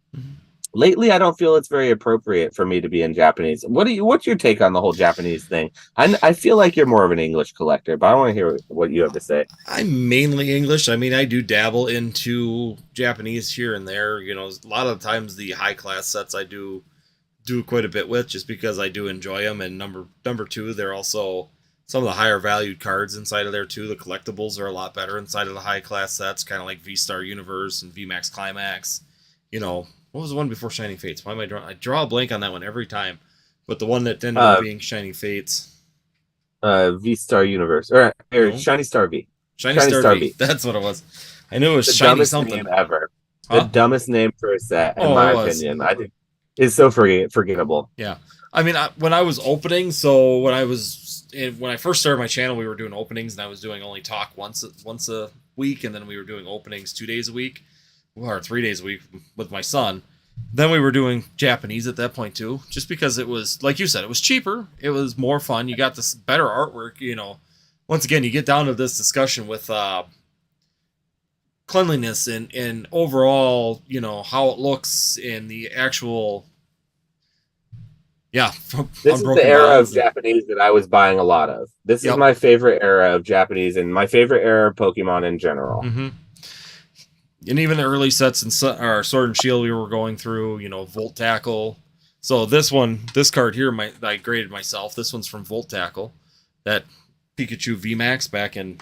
lately I don't feel it's very appropriate for me to be in Japanese. What's your take on the whole Japanese thing? I feel like you're more of an English collector, but I want to hear what you have to say. I'm mainly English. I mean, I do dabble into Japanese here and there. You know, a lot of times the high class sets I do quite a bit with, just because I do enjoy them. And number two, they're also some of the higher valued cards inside of there too. The collectibles are a lot better inside of the high class sets, kind of like V Star Universe and VMAX Climax. You know, what was the one before Shining Fates? Why am I drawing? I draw a blank on that one every time. But the one that ended up being Shining Fates. V Star Universe or No. Shiny Star V. Shiny Star V. That's what it was. I knew it was The Shiny dumbest something. name ever. Huh? The dumbest name for a set, in Oh, my it was. opinion. I think it's so forgettable. Yeah. I mean, when I was opening, so when I first started my channel, we were doing openings, and I was doing only talk once a week, and then we were doing openings 2 days a week, or 3 days a week with my son. Then we were doing Japanese at that point too, just because it was, like you said, it was cheaper, it was more fun. You got this better artwork. You know, once again, you get down to this discussion with cleanliness and overall, you know, how it looks in the actual. Yeah, This is the era of Japanese that I was buying a lot of. This is my favorite era of Japanese and my favorite era of Pokemon in general. Mm-hmm. And even the early sets in our Sword and Shield we were going through, you know, Volt Tackle. So this card here, I graded myself. This one's from Volt Tackle, that Pikachu VMAX back in.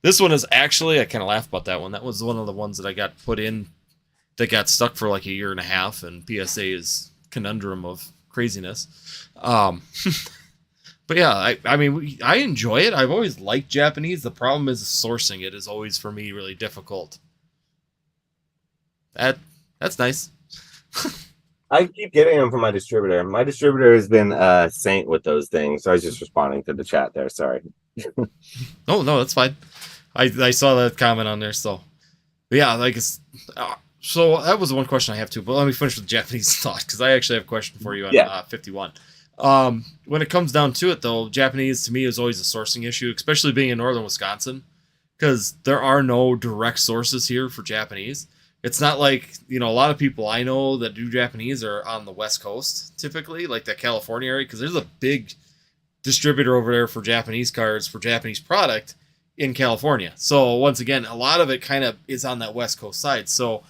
This one is actually, I kind of laugh about that one. That was one of the ones that I got put in that got stuck for like a year and a half, and PSA is conundrum of craziness. But yeah, I mean, I enjoy it. I've always liked Japanese. The problem is sourcing it is always for me really difficult. That's nice. I keep getting them from my distributor. My distributor has been a saint with those things. So I was just responding to the chat there. Sorry. No, that's fine. I saw that comment on there. So, but yeah, like it's. So that was one question I have too. But let me finish with Japanese thought, because I actually have a question for you on 51. When it comes down to it, though, Japanese to me is always a sourcing issue, especially being in northern Wisconsin, because there are no direct sources here for Japanese. It's not like, you know, a lot of people I know that do Japanese are on the West Coast, typically, like that California area, because there's a big distributor over there for Japanese cards, for Japanese product in California. So once again, a lot of it kind of is on that West Coast side. So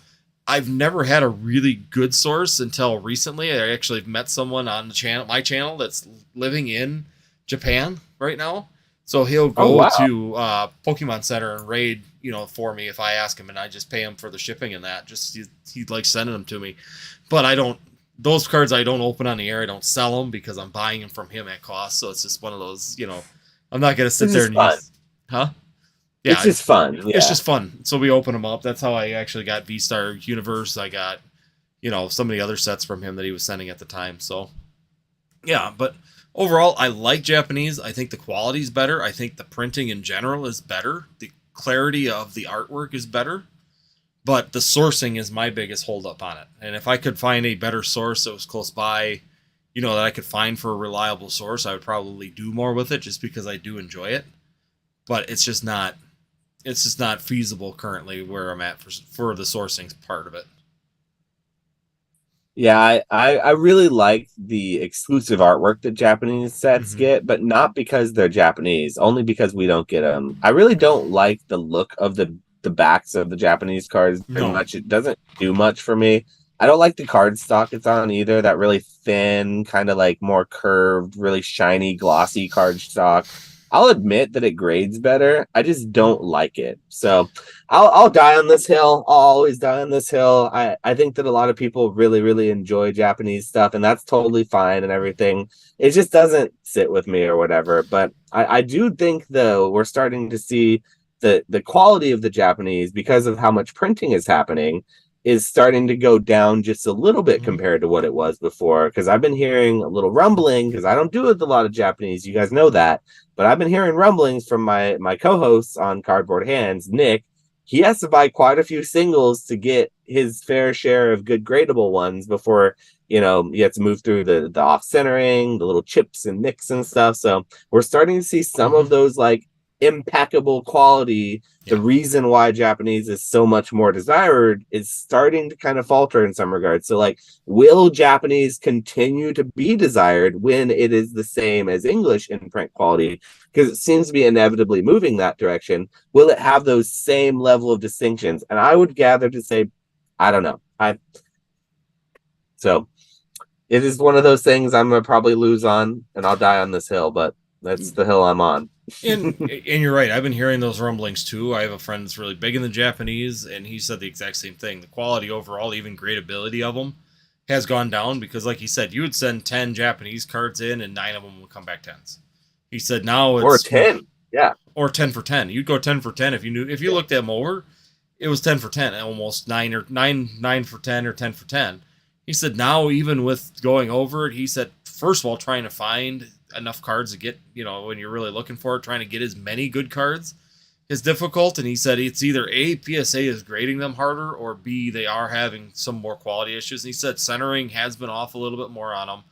I've never had a really good source until recently. I actually met someone on the channel, my channel, that's living in Japan right now. So he'll go to Pokemon Center and raid, you know, for me if I ask him, and I just pay him for the shipping and that. Just he likes sending them to me, but I don't. Those cards I don't open on the air. I don't sell them because I'm buying them from him at cost. So it's just one of those, you know, I'm not gonna sit there and use, huh? Yeah, it's just fun. Yeah. It's just fun. So we open them up. That's how I actually got V Star Universe. I got, you know, some of the other sets from him that he was sending at the time. So yeah, but overall, I like Japanese. I think the quality's better. I think the printing in general is better. The clarity of the artwork is better. But the sourcing is my biggest holdup on it. And if I could find a better source that was close by, that I could find for a reliable source, I would probably do more with it just because I do enjoy it. But it's just not feasible currently where I'm at for the sourcing part of it. Yeah, I really like the exclusive artwork that Japanese sets Mm-hmm. get, but not because they're Japanese, only because we don't get them. I really don't like the look of the backs of the Japanese cards very No. much. It doesn't do much for me. I don't like the card stock it's on either. That really thin, kind of like more curved, really shiny, glossy card stock. I'll admit that it grades better. I just don't like it. So I'll die on this hill. I'll always die on this hill. I think that a lot of people really, really enjoy Japanese stuff, and that's totally fine and everything. It just doesn't sit with me or whatever. But I do think though we're starting to see the quality of the Japanese because of how much printing is happening is starting to go down just a little bit Mm-hmm. compared to what it was before. Because I've been hearing a little rumbling because I don't do it with a lot of Japanese. You guys know that. But I've been hearing rumblings from my co-hosts on Cardboard Hands, Nick. He has to buy quite a few singles to get his fair share of good gradable ones before he has to move through the off centering, the little chips and nicks and stuff. So we're starting to see some Mm-hmm. of those like impeccable quality. The Yeah. reason why Japanese is so much more desired is starting to kind of falter in some regards. So like, will Japanese continue to be desired when it is the same as English in print quality? Because it seems to be inevitably moving that direction. Will it have those same level of distinctions? And I would gather to say, I don't know. So it is one of those things I'm gonna probably lose on, and I'll die on this hill. But that's the hill I'm on. And you're right. I've been hearing those rumblings too. I have a friend that's really big in the Japanese, and he said the exact same thing. The quality overall, even gradability of them, has gone down because, like he said, you would send 10 Japanese cards in, and 9 of them would come back tens. He said now Or it's 10. Yeah. or 10 for 10. You'd go 10 for 10 if you looked at them over. It was 10 for 10, almost 9 for 10 or 10 for 10. He said now even with going over it, he said first of all trying to find enough cards to get, when you're really looking for it, trying to get as many good cards is difficult. And he said it's either A, PSA is grading them harder, or B, they are having some more quality issues. And he said centering has been off a little bit more on them.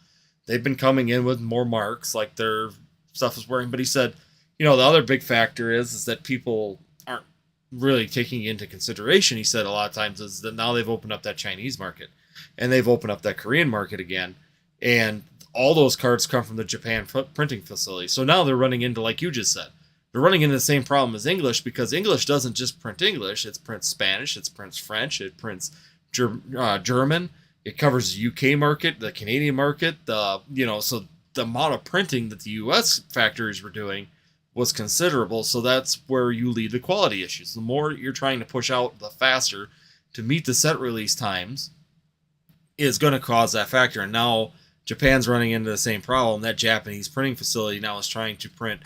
They've been coming in with more marks, like their stuff is wearing. But he said, the other big factor is that people aren't really taking into consideration. He said a lot of times is that now they've opened up that Chinese market, and they've opened up that Korean market again, and all those cards come from the Japan printing facility. So now they're running into, like you just said, they're running into the same problem as English, because English doesn't just print English. It prints Spanish, it prints French, it prints German. It covers the UK market, the Canadian market. So the amount of printing that the US factories were doing was considerable. So that's where you lead to quality issues. The more you're trying to push out, the faster to meet the set release times is going to cause that factor. And now Japan's running into the same problem. That Japanese printing facility now is trying to print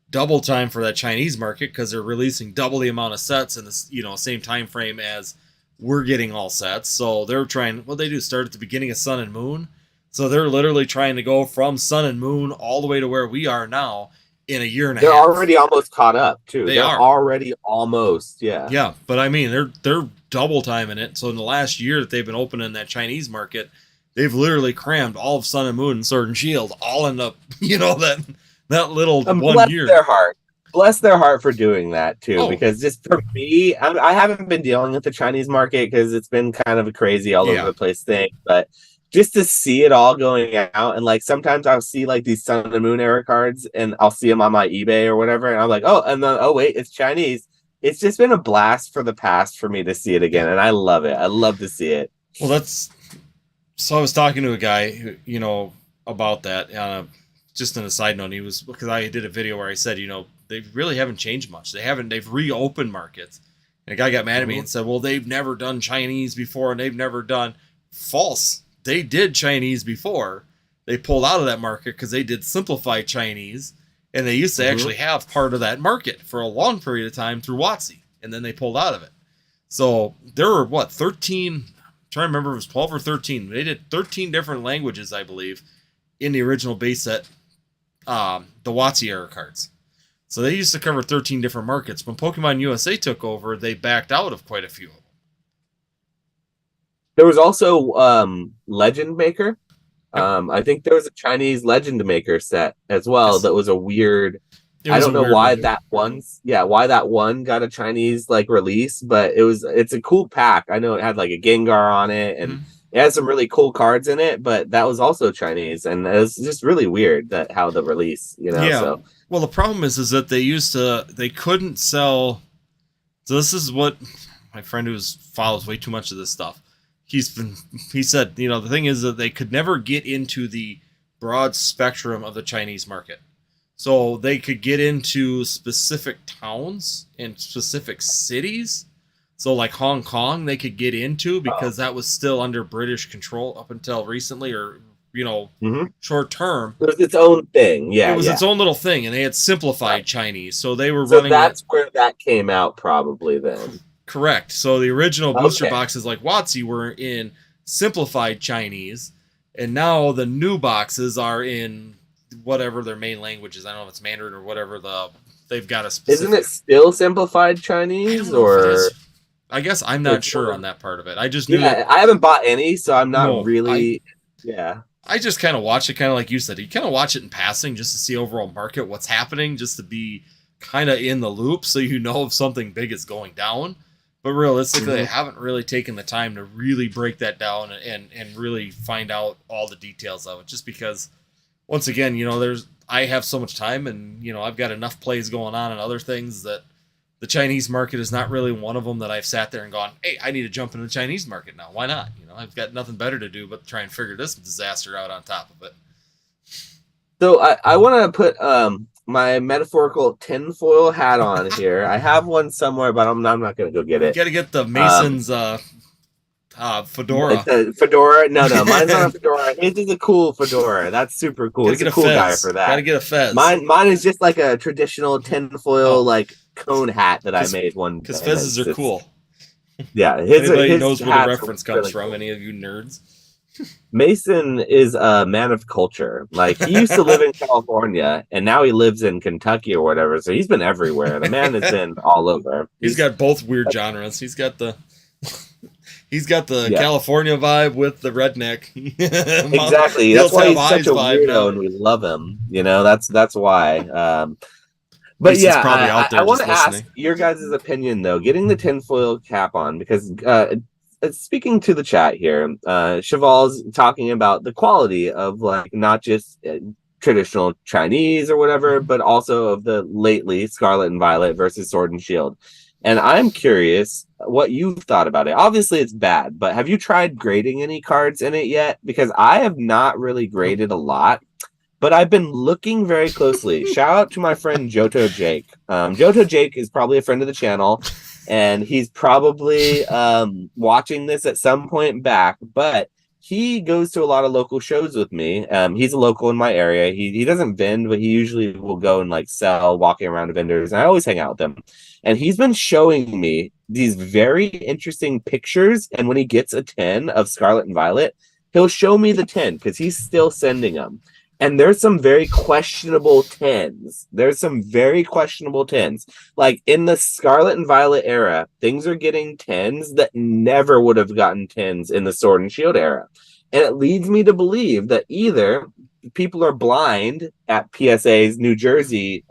double time for that Chinese market because they're releasing double the amount of sets in the same time frame as we're getting all sets. So they're trying. What they do start at the beginning of Sun and Moon. So they're literally trying to go from Sun and Moon all the way to where we are now in a year and a They're half. already almost caught up too. They They're are already almost, yeah. Yeah, but I mean they're double timing it. So in the last year that they've been opening that Chinese market, they've literally crammed all of Sun and Moon and Sword and Shield all in the that little And 1 year. their heart. Bless their heart for doing that too. Oh. Because just for me, I haven't been dealing with the Chinese market because it's been kind of a crazy all over the place thing. But just to see it all going out, and like sometimes I'll see like these Sun and Moon era cards, and I'll see them on my eBay or whatever, and I'm like, oh, and then wait, it's Chinese. It's just been a blast for the past for me to see it again, and I love it. I love to see it. Well, so I was talking to a guy who, about that. Just on a side note, because I did a video where I said, they really haven't changed much. They've reopened markets. And a guy got mad at me and said, well, they've never done Chinese before, and they've never done. False. They did Chinese before. They pulled out of that market because they did simplified Chinese, and they used to actually have part of that market for a long period of time through WotC, and then they pulled out of it. So there were 13, I'm trying to remember if it was 12 or 13. They did 13 different languages, I believe, in the original base set, the WotC era cards. So they used to cover 13 different markets. When Pokemon USA took over, they backed out of quite a few of them. There was also Legend Maker. Yep. I think there was a Chinese Legend Maker set as well Yes. that was a weird. It I was a don't know weird why one. that one's why that one got a Chinese like release, but it's a cool pack. I know it had like a Gengar on it and Mhm. it had some really cool cards in it, but that was also Chinese, and it was just really weird that how the release, Yeah. So Well, the problem is that they couldn't sell. So this is what my friend who follows way too much of this stuff. He said, the thing is that they could never get into the broad spectrum of the Chinese market. So they could get into specific towns and specific cities. So like Hong Kong, they could get into because that was still under British control up until recently, or Mhm. short term. It was its own thing. It Yeah, was yeah. its own little thing, and they had Right. simplified Chinese, so they were So running it that's where that came out, probably then. correct. So the original booster Okay. boxes like WotC were in simplified Chinese, and now the new boxes are in whatever their main language is. I don't know if it's Mandarin or whatever they've got a Isn't specific. it still simplified I Chinese don't know if it is. or I guess I'm not it's sure on that part of it. I just knew that yeah, I haven't bought any, so I'm not no, really yeah. I just kind of watch it, kind of like you said. You kind of watch it in passing just to see overall market, what's happening, just to be kind of in the loop, so you know if something big is going down. But realistically, I haven't really taken the time to really break that down and really find out all the details of it. Just because, once again, I have so much time, and I've got enough plays going on and other things that the Chinese market is not really one of them that I've sat there and gone, hey, I need to jump into the Chinese market now. Why not? I've got nothing better to do but try and figure this disaster out on top of it. So I want to put my metaphorical tinfoil hat on here. I have one somewhere, but I'm not going to go get You it. got to get the Mason's fedora. It's a fedora. No, mine's not a fedora. His is a cool fedora. That's super cool. He's a cool guy for that. Got to get a fez. Mine is just like a traditional tinfoil like cone hat that I made one. Because fezzes are cool. Yeah, Anybody knows where the reference comes from? Cool. Any of you nerds? Mason is a man of culture. Like he used to live in California, and now he lives in Kentucky or whatever. So he's been everywhere. The man has been all over. He's got both weird genres. He's got the California vibe with the redneck. Exactly. That's why he's such a weirdo, and we love him. That's why. But yeah, I want to ask your guys' opinion though. Getting the tinfoil cap on because. Speaking to the chat here, Cheval's talking about the quality of like not just traditional Chinese or whatever, but also of the lately Scarlet and Violet versus Sword and Shield. And I'm curious what you've thought about it. Obviously, it's bad, but have you tried grading any cards in it yet? Because I have not really graded a lot, but I've been looking very closely. Shout out to my friend Johto Jake. Johto Jake is probably a friend of the channel. And he's probably watching this at some point back, but he goes to a lot of local shows with me. He's a local in my area. He doesn't vend, but he usually will go and like sell, walking around to vendors. And I always hang out with him. And he's been showing me these very interesting pictures. And when he gets a 10 of Scarlet and Violet, he'll show me the 10 because he's still sending them. And there's some very questionable 10s. Like in the Scarlet and Violet era, things are getting 10s that never would have gotten 10s in the Sword and Shield era. And it leads me to believe that either people are blind at PSA's New Jersey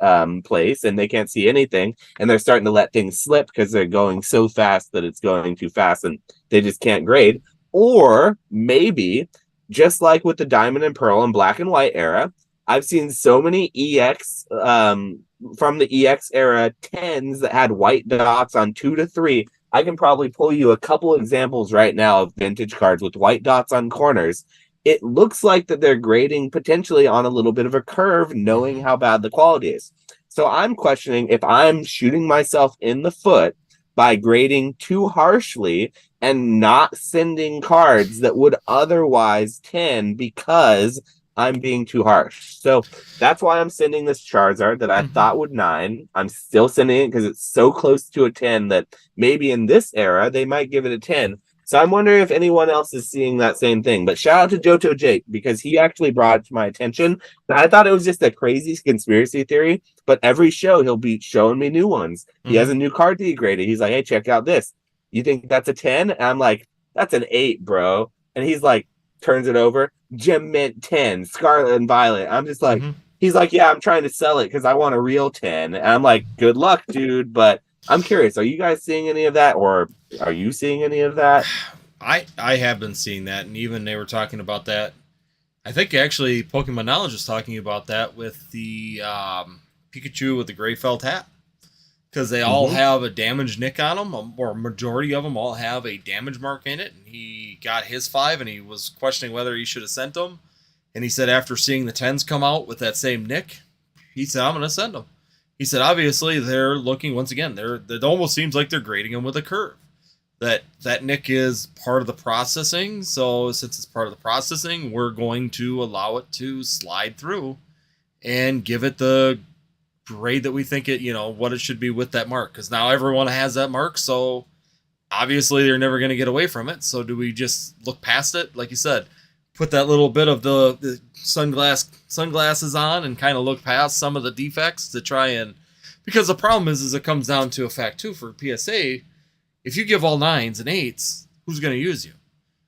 place and they can't see anything, and they're starting to let things slip because they're going so fast that it's going too fast and they just can't grade. Or maybe just like with the Diamond and Pearl and Black and White era, I've seen so many EX from the EX era 10s that had white dots on 2 to 3. I can probably pull you a couple examples right now of vintage cards with white dots on corners. It looks like that they're grading potentially on a little bit of a curve, knowing how bad the quality is. So I'm questioning if I'm shooting myself in the foot by grading too harshly and not sending cards that would otherwise 10 because I'm being too harsh. So that's why I'm sending this Charizard that I thought would 9. I'm still sending it because it's so close to a 10 that maybe in this era they might give it a 10. So I'm wondering if anyone else is seeing that same thing. But shout out to Johto Jake because he actually brought it to my attention. I thought it was just a crazy conspiracy theory, but every show he'll be showing me new ones. He has a new card that he graded. He's like, hey, check out this. You think that's a 10? And I'm like, that's an 8, bro. And he's like, turns it over. Gem Mint 10, Scarlet and Violet. I'm just like, Mm-hmm. he's like, yeah, I'm trying to sell it because I want a real 10. And I'm like, good luck, dude. But I'm curious, are you guys seeing any of that, or are you seeing any of that? I have been seeing that, and even they were talking about that. I think actually Pokemon Knowledge was talking about that with the Pikachu with the gray felt hat, because they all have a damaged nick on them, or a majority of them all have a damage mark in it. And he got his 5, and he was questioning whether he should have sent them. And he said after seeing the 10s come out with that same nick, he said, I'm going to send them. He said, obviously, they're looking, once again, it almost seems like they're grading them with a curve. That nick is part of the processing, so since it's part of the processing, we're going to allow it to slide through and give it the grade that we think it, what it should be with that mark. Because now everyone has that mark, so obviously they're never going to get away from it. So do we just look past it? Like you said, put that little bit of the sunglasses on and kind of look past some of the defects to try and, because the problem is it comes down to a fact too for PSA. If you give all 9s and 8s, who's going to use you?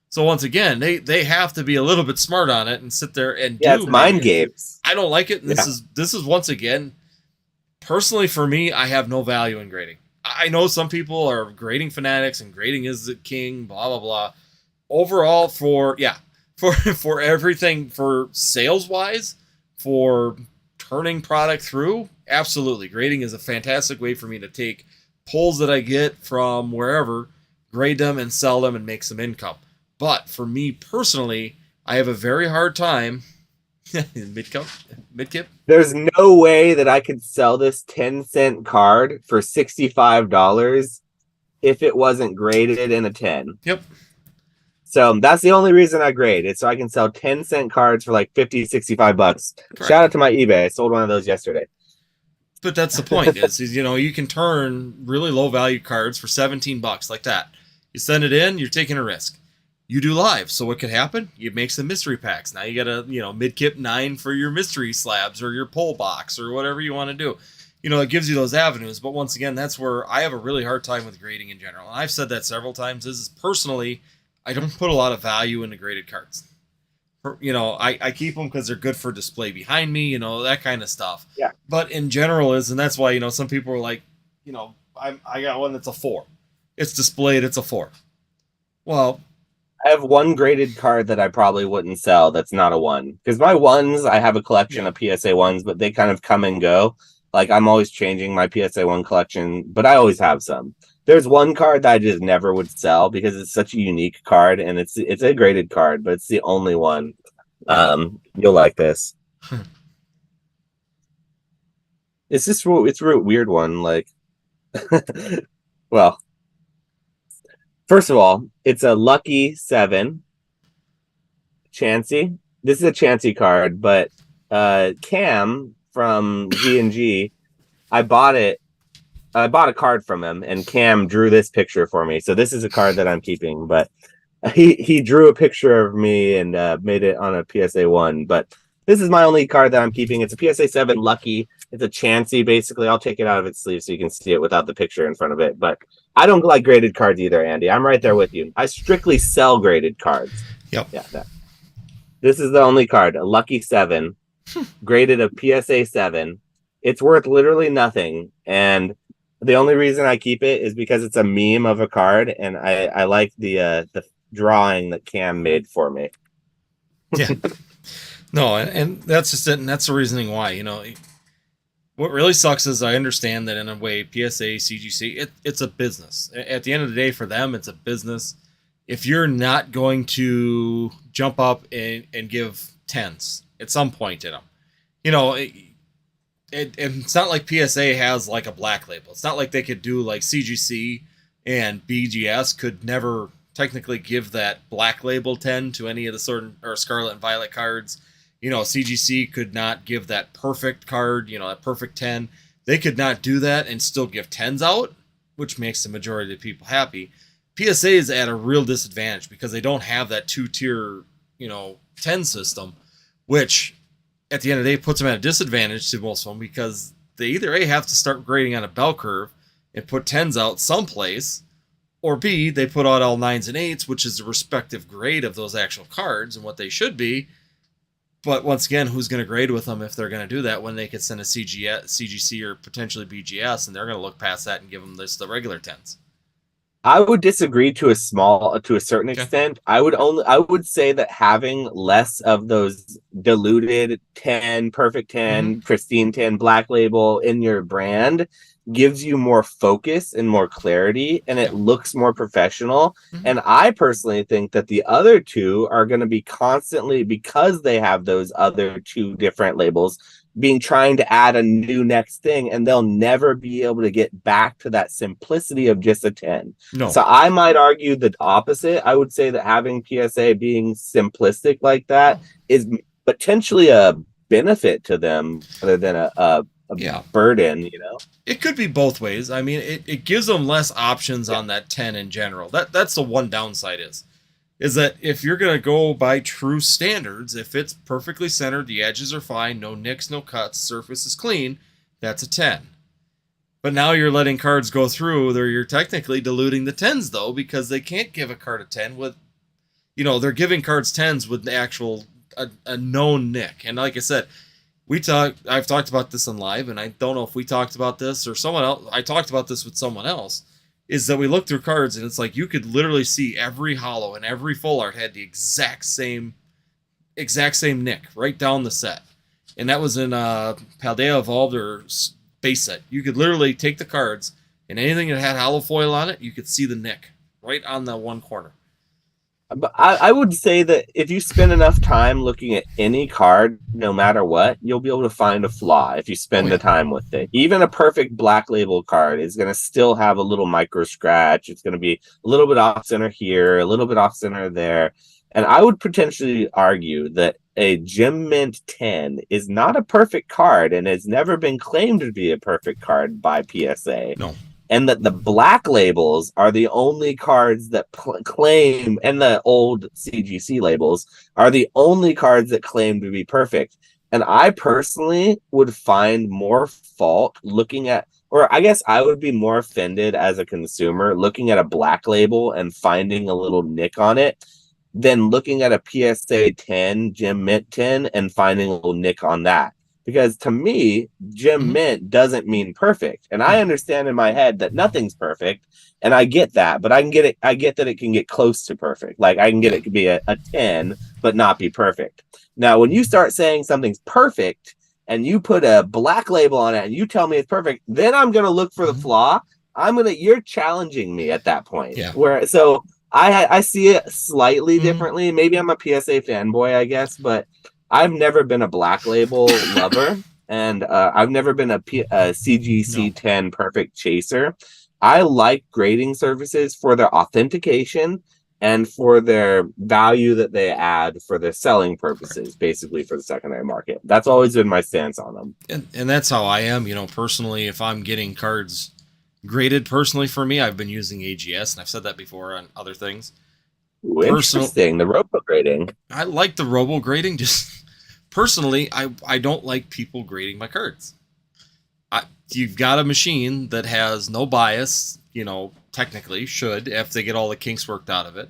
So once again, they have to be a little bit smart on it and sit there and do it's mind games. I don't like it. And this is once again, personally for me, I have no value in grading. I know some people are grading fanatics and grading is the king, blah blah blah. Overall, for everything, for sales wise, for turning product through, absolutely, grading is a fantastic way for me to take pulls that I get from wherever, grade them and sell them and make some income. But for me personally, I have a very hard time. Midkip? There's no way that I could sell this 10-cent card for $65 if it wasn't graded in a 10. Yep. So that's the only reason I grade it, so I can sell 10-cent cards for like $50, $65. Correct. Shout out to my eBay. I sold one of those yesterday. But that's the point is you can turn really low value cards for $17 like that. You send it in, you're taking a risk. You do live, so what could happen? You make some mystery packs. Now you got a Midkip 9 for your mystery slabs or your pull box or whatever you want to do. It gives you those avenues. But once again, that's where I have a really hard time with grading in general. And I've said that several times. Is personally, I don't put a lot of value into graded cards. I keep them because they're good for display behind me, that kind of stuff. Yeah. But in general and that's why, some people are like, I got one that's a 4. It's displayed, it's a 4. Well, I have one graded card that I probably wouldn't sell that's not a 1. Because my 1s, I have a collection of PSA 1s, but they kind of come and go. Like, I'm always changing my PSA 1 collection, but I always have some. There's one card that I just never would sell because it's such a unique card, and it's a graded card, but it's the only one. You'll like this. It's just it's a weird one. Like, well, first of all, it's a Lucky 7 Chansey. This is a Chansey card, but Cam from G&G, I bought a card from him, and Cam drew this picture for me. So this is a card that I'm keeping, but he drew a picture of me and made it on a PSA 1. But this is my only card that I'm keeping. It's a PSA 7 Lucky. It's a Chansey, basically. I'll take it out of its sleeve so you can see it without the picture in front of it. But I don't like graded cards either, Andy. I'm right there with you. I strictly sell graded cards. Yep. Yeah. This is the only card, a Lucky 7, graded a PSA 7. It's worth literally nothing, and the only reason I keep it is because it's a meme of a card, and I like the drawing that Cam made for me. Yeah. No, and that's just it, and that's the reasoning why. What really sucks is I understand that in a way, PSA, CGC, it's a business. At the end of the day, for them, it's a business. If you're not going to jump up and give 10s at some point in them, it's not like PSA has like a black label. It's not like they could do like CGC and BGS could never technically give that black label 10 to any of the certain or Scarlet and Violet cards. CGC could not give that perfect card, that perfect 10. They could not do that and still give 10s out, which makes the majority of the people happy. PSA is at a real disadvantage because they don't have that 2-tier, 10 system, which at the end of the day puts them at a disadvantage to most of them because they either have to start grading on a bell curve and put 10s out someplace, Or B, they put out all 9s and 8s, which is the respective grade of those actual cards and what they should be. But once again, who's going to grade with them if they're going to do that when they could send a CGC or potentially BGS, and they're going to look past that and give them the regular 10s? I would disagree to a certain extent. I would say that having less of those diluted 10, perfect 10, pristine 10, black label in your brand gives you more focus and more clarity, and it looks more professional. And I personally think that the other two are going to be constantly, because they have those other two different labels, trying to add a new next thing, and they'll never be able to get back to that simplicity of just a 10. No. So I might argue the opposite. I would say that having PSA being simplistic like that is potentially a benefit to them rather than a burden, you know? It could be both ways. I mean, it gives them less options on that 10 in general. That's the one downside is that if you're going to go by true standards, if it's perfectly centered, the edges are fine, no nicks, no cuts, surface is clean, that's a 10. But now you're letting cards go through, you're technically diluting the 10s, though, because they can't give a card a 10 with, they're giving cards 10s with the actual, a known nick. And like I said, I've talked about this on live, and I don't know if we talked about this or someone else. I talked about this with someone else, is that we look through cards, and it's like you could literally see every holo and every full art had the exact same nick right down the set. And that was in Paldea Evolved or base set. You could literally take the cards, and anything that had holo foil on it, you could see the nick right on the one corner. But I would say that if you spend enough time looking at any card, no matter what, you'll be able to find a flaw if you spend the time with it. Even a perfect black label card is going to still have a little micro scratch. It's going to be a little bit off center here, a little bit off center there. And I would potentially argue that a Gem Mint 10 is not a perfect card and has never been claimed to be a perfect card by PSA. No. And that the black labels are the only cards that claim, and the old CGC labels are the only cards that claim to be perfect. And I personally would find more fault looking at, or I guess I would be more offended as a consumer looking at a black label and finding a little nick on it than looking at a PSA 10, Gem Mint 10, and finding a little nick on that. Because to me, Gem Mint doesn't mean perfect. And I understand in my head that nothing's perfect. And I get that. But I get that it can get close to perfect. Like I can get it to be a 10, but not be perfect. Now, when you start saying something's perfect and you put a black label on it and you tell me it's perfect, then I'm going to look for the flaw. You're challenging me at that point. Yeah. So I see it slightly differently. Maybe I'm a PSA fanboy, I guess, but I've never been a black label lover, and I've never been a CGC 10 perfect chaser. I like grading services for their authentication and for their value that they add for their selling purposes, basically for the secondary market. That's always been my stance on them. And that's how I am, personally. If I'm getting cards graded personally for me, I've been using AGS, and I've said that before on other things. Ooh, interesting. The robo grading. I like the robo grading. Just personally, I don't like people grading my cards. You've got a machine that has no bias, technically should, if they get all the kinks worked out of it.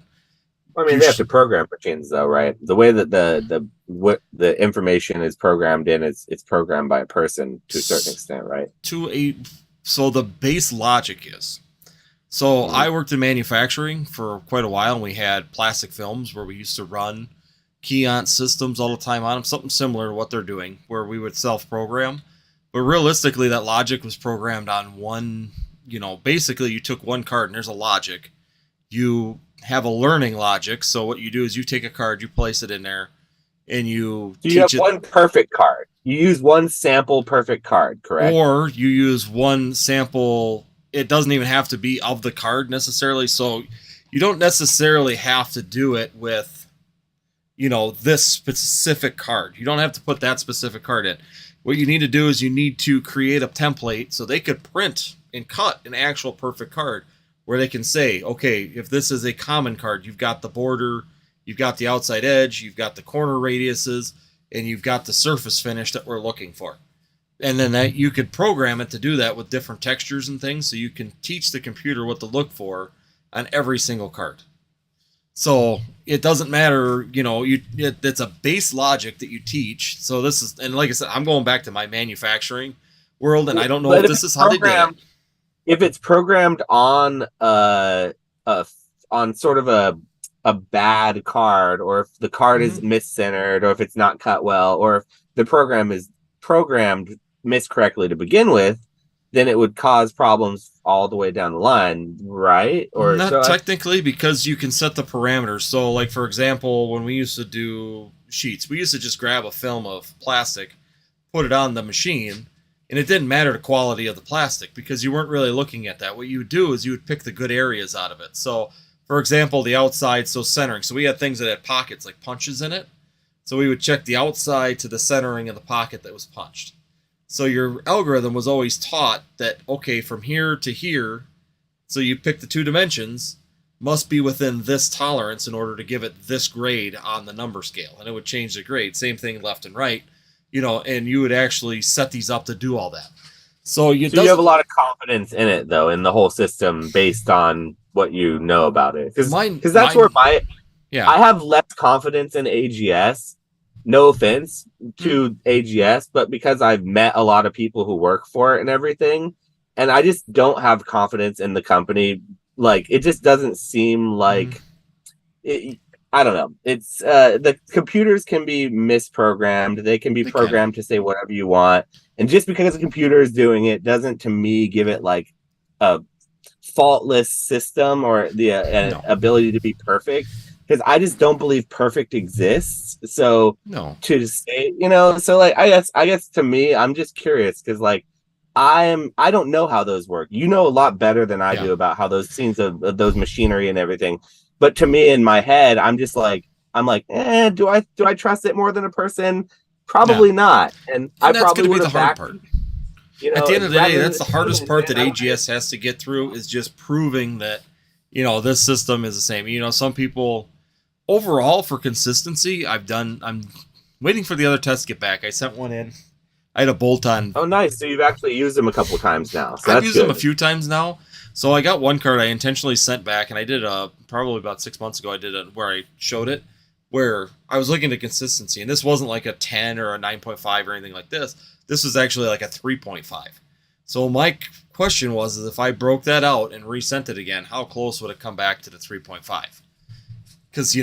I mean, they have to program machines, though, right? The way that the information is programmed in, it's programmed by a person to a certain extent, right? So the base logic is. So I worked in manufacturing for quite a while, and we had plastic films where we used to run Keyont systems all the time on them, something similar to what they're doing, where we would self-program. But realistically, that logic was programmed on one, basically you took one card and there's a logic. You have a learning logic. So what you do is you take a card, you place it in there, and you have one perfect card. You use one sample perfect card, correct? Or you use one sample. It doesn't even have to be of the card necessarily. So you don't necessarily have to do it with this specific card. You don't have to put that specific card in. What you need to do is you need to create a template so they could print and cut an actual perfect card where they can say, okay, if this is a common card, you've got the border, you've got the outside edge, you've got the corner radiuses, and you've got the surface finish that we're looking for. And then that you could program it to do that with different textures and things, so you can teach the computer what to look for on every single card. So it doesn't matter, it's a base logic that you teach. So this is, and like I said, I'm going back to my manufacturing world, and I don't know But if this is how they did it. If it's programmed on on sort of a bad card, or if the card is miscentered, or if it's not cut well, or if the program is programmed miscorrectly to begin with, then it would cause problems all the way down the line, right? Or not technically, because you can set the parameters. So, like for example, when we used to do sheets, we used to just grab a film of plastic, put it on the machine, and it didn't matter the quality of the plastic because you weren't really looking at that. What you would do is you would pick the good areas out of it. So, for example, the outside, so centering. So we had things that had pockets, like punches in it. So we would check the outside to the centering of the pocket that was punched. So your algorithm was always taught that, okay, from here to here, so you pick the 2 dimensions, must be within this tolerance in order to give it this grade on the number scale. And it would change the grade. Same thing left and right, and you would actually set these up to do all that. So you have a lot of confidence in it, though, in the whole system based on what you know about it. Because that's where I have less confidence in AGS. No offense to AGS, but because I've met a lot of people who work for it and everything, and I just don't have confidence in the company. Like, it just doesn't seem like I don't know. It's the computers can be misprogrammed. They can be programmed to say whatever you want. And just because a computer is doing it doesn't, to me, give it like a faultless system or the ability to be perfect. Because I just don't believe perfect exists. So to say, so like I guess to me, I'm just curious because like I don't know how those work. You know a lot better than I do about how those scenes of those machinery and everything. But to me, in my head, I'm like, do I trust it more than a person? Probably not. And I probably would have backed. Part. At the end of the day, that's the hardest part that AGS has to get through, is just proving that this system is the same. Some people. Overall, for consistency, I'm waiting for the other test to get back. I sent one in. I had a bolt-on. Oh, nice. So you've actually used them a couple times now. So I've used them a few times now. So I got one card I intentionally sent back, and I did probably about 6 months ago, I did it where I showed it, where I was looking at consistency. And this wasn't like a 10 or a 9.5 or anything like this. This was actually like a 3.5. So my question was, if I broke that out and resent it again, how close would it come back to the 3.5? Because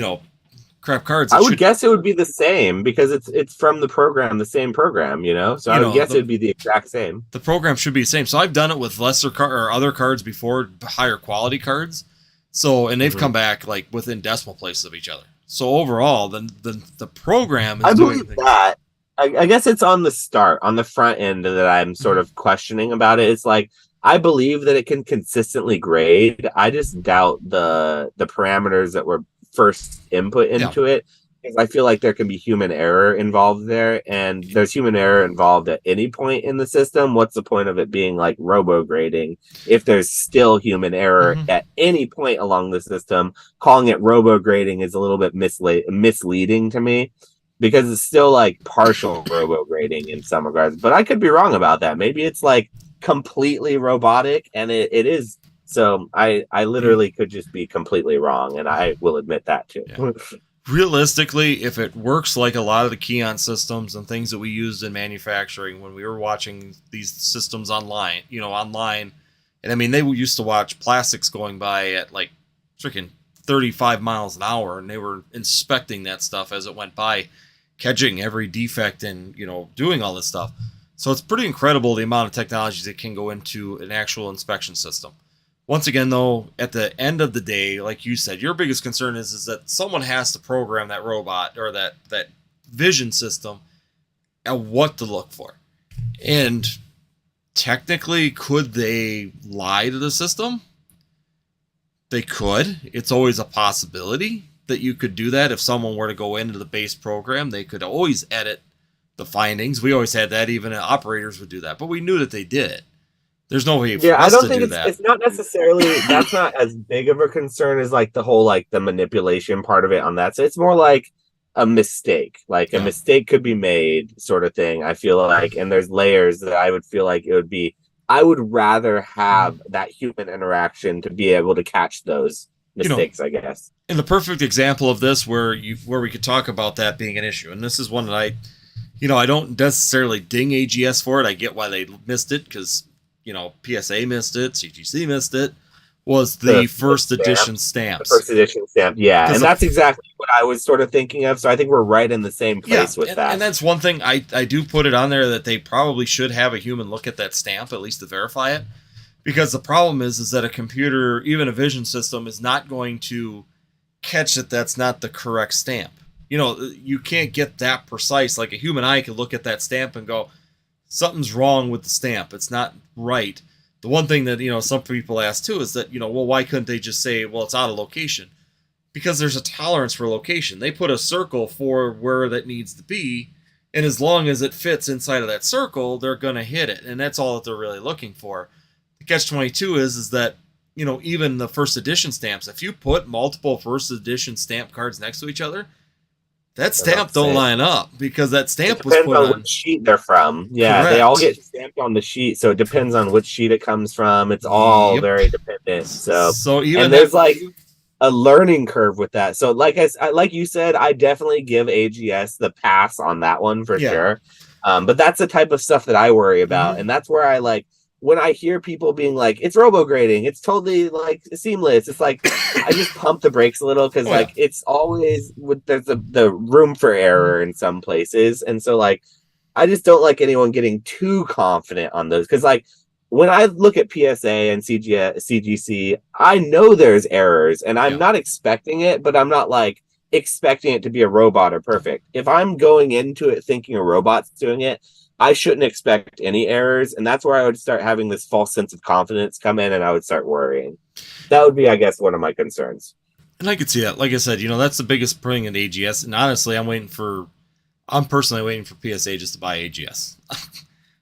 crap cards. I would guess it would be the same because it's from the program, the same program. So I would guess it would be the exact same. The program should be the same. So I've done it with lesser or other cards before, higher quality cards. So and they've come back like within decimal places of each other. So overall, the program. I believe that. I guess it's on the front end that I'm sort of questioning about it. It's like, I believe that it can consistently grade. I just doubt the parameters that were first input into it, because I feel like there can be human error involved there, and there's human error involved at any point in the system. What's the point of it being like robo grading if there's still human error at any point along the system? Calling it robo grading is a little bit misleading to me, because it's still like partial robo grading in some regards, but I could be wrong about that. Maybe it's like completely robotic, and it is. So I literally could just be completely wrong, and I will admit that too. Realistically, if it works like a lot of the Keon systems and things that we used in manufacturing when we were watching these systems online, and I mean, they used to watch plastics going by at like freaking 35 miles an hour, and they were inspecting that stuff as it went by, catching every defect and, doing all this stuff. So it's pretty incredible the amount of technologies that can go into an actual inspection system. Once again, though, at the end of the day, like you said, your biggest concern is that someone has to program that robot or that vision system and what to look for. And technically, could they lie to the system? They could. It's always a possibility that you could do that. If someone were to go into the base program, they could always edit the findings. We always had that. Even operators would do that. But we knew that they did it. There's no way for us to do that. It's not necessarily, that's not as big of a concern as like the whole, like the manipulation part of it on that. So it's more like a mistake. Like a mistake could be made sort of thing, I feel like. And there's layers that I would feel like it would be I would rather have that human interaction to be able to catch those You know, mistakes, I guess. in the perfect example of this, where we could talk about that being an issue, and this is one that I don't necessarily ding AGS for it. I get why they missed it because PSA missed it, CGC missed it. Was the first edition stamps. The first edition stamp, yeah. And that's exactly what I was sort of thinking of. So I think we're right in the same place with that. And that's one thing I do put it on there that they probably should have a human look at that stamp, at least to verify it. Because the problem is that a computer, even a vision system, is not going to catch that that's not the correct stamp. You can't get that precise. Like a human eye can look at that stamp and go, something's wrong with the stamp. It's not right. The one thing that, some people ask too is that, well, why couldn't they just say, well, it's out of location? Because there's a tolerance for location. They put a circle for where that needs to be, and as long as it fits inside of that circle, they're going to hit it, and that's all that they're really looking for. The catch-22 is that, even the first edition stamps, if you put multiple first edition stamp cards next to each other, that stamp don't line up because that stamp was put on which sheet they're from. Yeah, correct. They all get stamped on the sheet, so it depends on which sheet it comes from. It's all very dependent. So even there's like a learning curve with that. So like you said, I definitely give AGS the pass on that one for sure. But that's the type of stuff that I worry about, and that's where I like. When I hear people being like, it's robo-grading, it's totally like seamless, it's like I just pump the brakes a little because like it's always there's the room for error in some places, and so like I just don't like anyone getting too confident on those because like when I look at PSA and CGC, I know there's errors and I'm not expecting it, but I'm not like expecting it to be a robot or perfect. If I'm going into it thinking a robot's doing it, I shouldn't expect any errors, and that's where I would start having this false sense of confidence come in, and I would start worrying. That would be, I guess, one of my concerns. And I could see that. Like I said, that's the biggest thing at AGS, and honestly, I'm personally waiting for PSA just to buy AGS.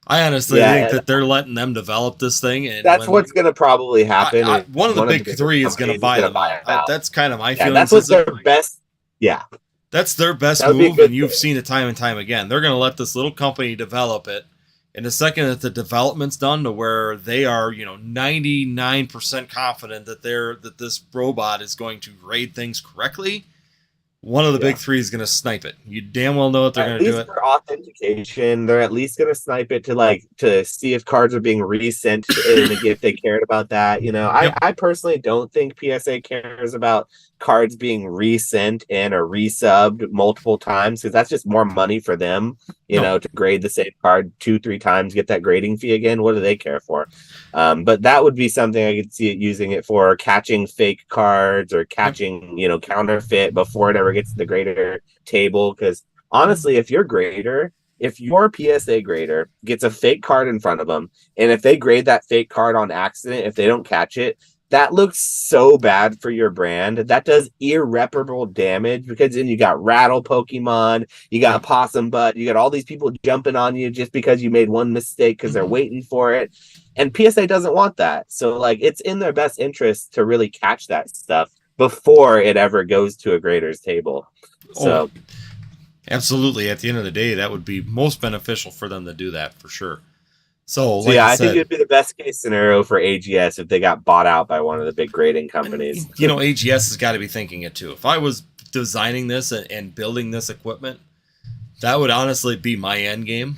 I honestly think that they're letting them develop this thing, and that's what's going to probably happen. One of the big three is going to buy them out. That's kind of my feeling. That's what's their best. Yeah. That's their best move, and you've seen it time and time again. They're going to let this little company develop it, and the second that the development's done to where they are, 99% confident that this robot is going to grade things correctly, one of the big three is going to snipe it. You damn well know that they're going to do it. For authentication, they're at least going to snipe it to see if cards are being resent and if they cared about that. I personally don't think PSA cares about cards being resent in or resubbed multiple times because that's just more money for them, to grade the same card 2-3 times, get that grading fee again. What do they care for? But that would be something I could see it using it for, catching fake cards or catching, counterfeit before it ever gets to the grader table. Because honestly, if your PSA grader gets a fake card in front of them, and if they grade that fake card on accident, if they don't catch it, that looks so bad for your brand. That does irreparable damage because then you got rattle Pokemon, you got Possum Butt, you got all these people jumping on you just because you made one mistake because they're waiting for it. And PSA doesn't want that. So like it's in their best interest to really catch that stuff before it ever goes to a grader's table. So absolutely. At the end of the day, that would be most beneficial for them to do that for sure. So I think it'd be the best case scenario for AGS if they got bought out by one of the big grading companies. AGS has got to be thinking it too. If I was designing this and building this equipment, that would honestly be my end game.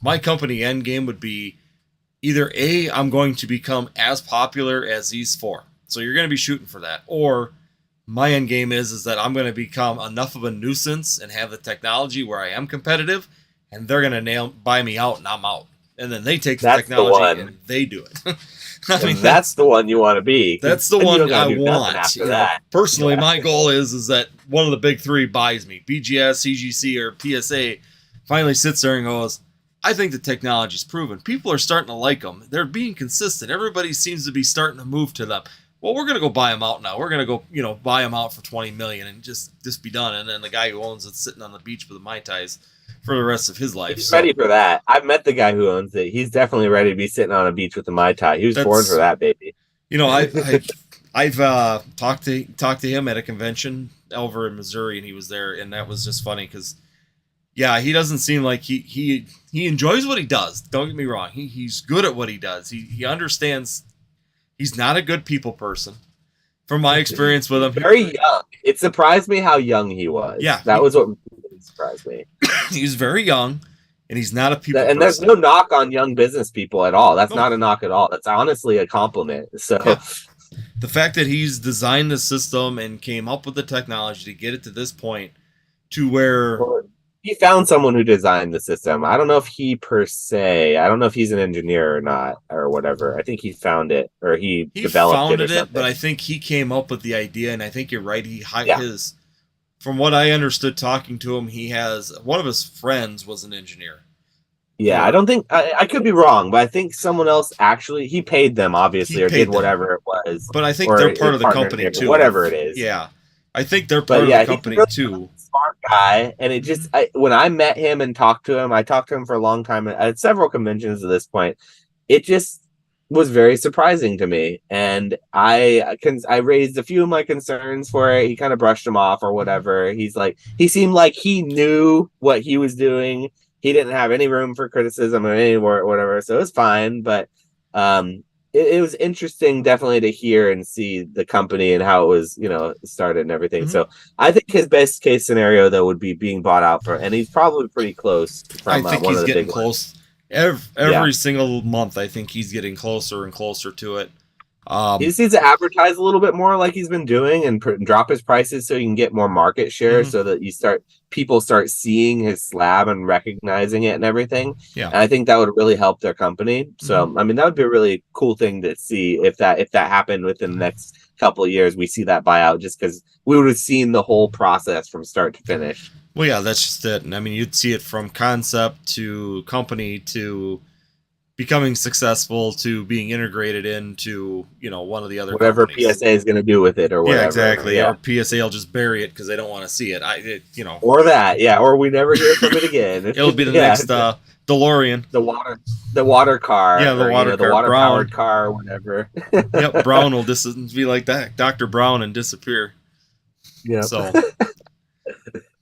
My company end game would be either A, I'm going to become as popular as these four. So you're going to be shooting for that. Or my end game is that I'm going to become enough of a nuisance and have the technology where I am competitive, and they're going to buy me out and I'm out. And then they take the technology and they do it. That's the one you want to be. That's the one I want. Personally, my goal is that one of the big three buys me. BGS, CGC, or PSA finally sits there and goes, I think the technology's proven. People are starting to like them. They're being consistent. Everybody seems to be starting to move to them. Well, we're going to go buy them out now. We're going to go, buy them out for $20 million and just be done. And then the guy who owns it's sitting on the beach with the Mai Tais for the rest of his life. He's ready for that. I've met the guy who owns it. He's definitely ready to be sitting on a beach with a Mai Tai. He was born for that, baby. I've talked to him at a convention over in Missouri, and he was there, and that was just funny because Yeah, he doesn't seem like he enjoys what he does. Don't get me wrong. He's good at what he does. He understands. He's not a good people person. From my experience with him, Very young. It surprised me how young he was. Yeah, that was what really surprised me. He's very young, and he's not a people And person. there's no knock on young business people at all. That's No. not a knock at all. That's honestly a compliment. So Yeah. The fact that he's designed the system and came up with the technology to get it to this point, to where he found someone who designed the system. I don't know if he per se. I don't know if he's an engineer or not or whatever. I think he found it or he developed it. But I think he came up with the idea, and I think you're right. His, from what I understood talking to him, he has one of his friends was an engineer. Yeah, I don't think I could be wrong, but I think someone else actually he paid them obviously or did whatever it was. But I think they're part of the company too. Whatever it is. Yeah, I think they're part of the company too. Smart guy, and it just when I met him and talked to him, I talked to him for a long time at several conventions at this point. It just was very surprising to me, and I raised a few of my concerns for it. He kind of brushed them off or whatever. He seemed like he knew what he was doing. He didn't have any room for criticism or any whatever, so it was fine. But it was interesting, definitely, to hear and see the company and how it was, started and everything. Mm-hmm. So I think his best case scenario, though, would be being bought out and he's probably pretty close. I think he's getting close. Every single month, I think he's getting closer and closer to it. He just needs to advertise a little bit more like he's been doing and drop his prices so he can get more market share so that people start seeing his slab and recognizing it and everything. Yeah. And I think that would really help their company. So, I mean, that would be a really cool thing to see if that happened within the next couple of years, we see that buyout just because we would have seen the whole process from start to finish. Well, yeah, that's just it. And I mean, you'd see it from concept to company to becoming successful to being integrated into, one of the other whatever companies. PSA is going to do with it or whatever. Yeah, exactly. Yeah. Or PSA will just bury it because they don't want to see it. Or that, yeah. Or we never hear from it again. It'll be the next DeLorean. The water car. Yeah, the water powered car, or whatever. Yep, Brown will be like that, Dr. Brown, and disappear. Yeah. So,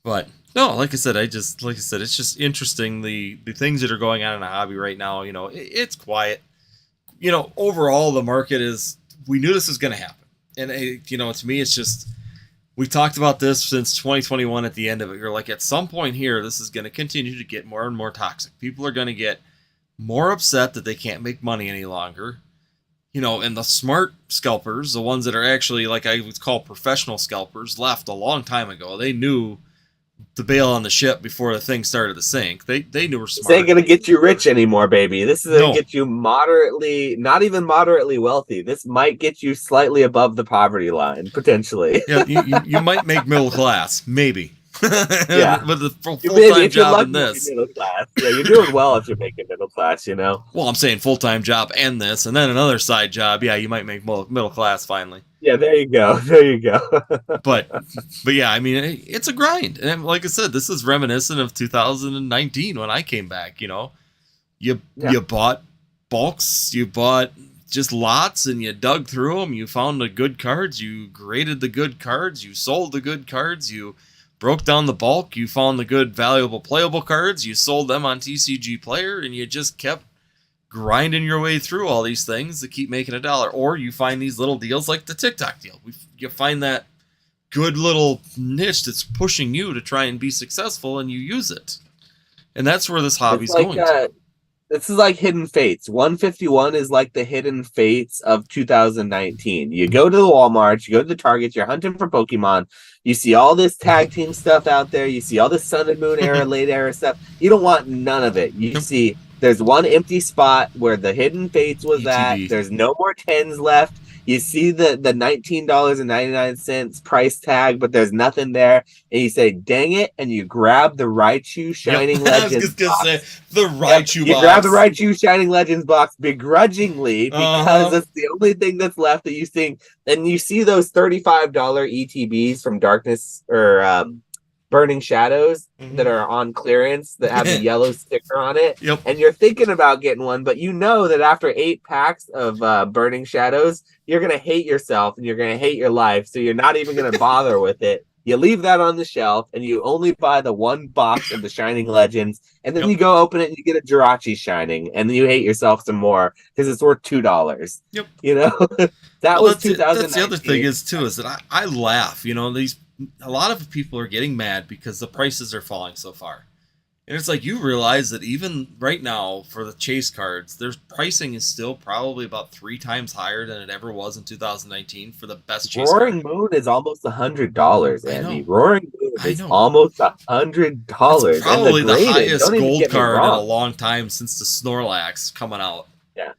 but. No, like I said, it's just interesting the things that are going on in the hobby right now. It's quiet. Overall, the market we knew this was going to happen. And, to me, it's just, we talked about this since 2021 at the end of it. You're like, at some point here, this is going to continue to get more and more toxic. People are going to get more upset that they can't make money any longer. And the smart scalpers, the ones that are actually, like I would call professional scalpers, left a long time ago. They knew to bail on the ship before the thing started to sink. They knew were smart. This ain't gonna get you rich anymore, baby. This is gonna get you not even moderately wealthy. This might get you slightly above the poverty line, potentially. Yeah, you might make middle class, maybe. Yeah, with a full-time job in this. Middle class. Yeah, you're doing well if you're making middle class. Well, I'm saying full-time job and this, and then another side job. Yeah, you might make middle class finally. Yeah, there you go. but yeah, I mean, it's a grind, and like I said, this is reminiscent of 2019 when I came back. You bought bulks, you bought just lots, and you dug through them. You found the good cards, you graded the good cards, you sold the good cards, you broke down the bulk, you found the good valuable playable cards, you sold them on TCG Player, and you just kept grinding your way through all these things to keep making $1. Or you find these little deals like the TikTok deal. You find that good little niche that's pushing you to try and be successful, and you use it. And that's where this hobby's going to. This is like Hidden Fates. 151 is like the Hidden Fates of 2019. You go to the Walmart, you go to the Target, you're hunting for Pokemon. You see all this tag team stuff out there. You see all this Sun and Moon era, late era stuff. You don't want none of it. You see there's one empty spot where the Hidden Fates was at. There's no more 10s left. You see the $19.99 price tag, but there's nothing there. And you say, dang it. And you grab the Raichu Shining Legends I was just going to say, the Raichu box. You grab the Raichu Shining Legends box begrudgingly because that's the only thing that's left that you see. And you see those $35 ETBs from Darkness or Burning Shadows that are on clearance that have the yellow sticker on it. Yep. And you're thinking about getting one, but you know that after 8 packs of Burning Shadows, you're going to hate yourself and you're going to hate your life. So you're not even going to bother with it. You leave that on the shelf, and you only buy the one box of the Shining Legends, and then you go open it and you get a Jirachi Shining, and then you hate yourself some more because it's worth $2. Yep. You know, that was 2019. That's the other thing is that I laugh. You know, a lot of people are getting mad because the prices are falling so far. And it's like you realize that even right now for the chase cards, their pricing is still probably about 3 times higher than it ever was in 2019 for the best chase Roaring card. Moon is almost $100, Andy. Roaring Moon is know. almost $100. It's probably and the highest don't gold get me card in a wrong. long time since the Snorlax coming out. Yeah.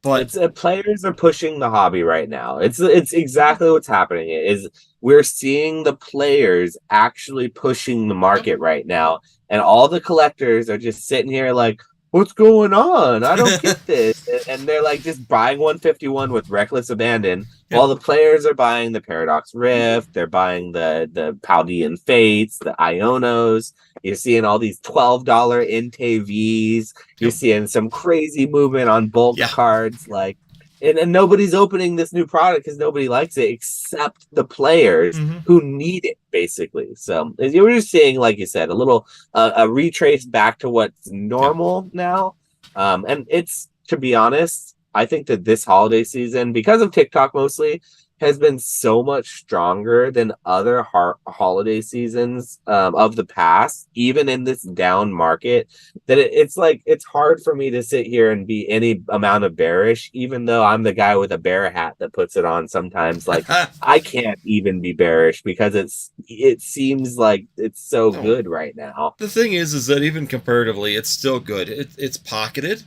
But it's players are pushing the hobby right now. It's exactly what's happening. Is we're seeing the players actually pushing the market right now, and all the collectors are just sitting here like, what's going on? I don't get this. And they're like just buying 151 with reckless abandon, while the players are buying the Paradox Rift, they're buying the Paldean Fates, the Ionos. You're seeing all these $12 Inte Vs. You're seeing some crazy movement on bulk cards. Like, and nobody's opening this new product because nobody likes it except the players who need it, basically. So you were just seeing, like you said, a little a retrace back to what's normal now. And it's, to be honest, I think that this holiday season, because of TikTok mostly, has been so much stronger than other holiday seasons of the past, even in this down market, that it's like it's hard for me to sit here and be any amount of bearish, even though I'm the guy with a bear hat that puts it on sometimes. Like I can't even be bearish because it seems like it's so good right now. The thing is that even comparatively, it's still good. It's pocketed.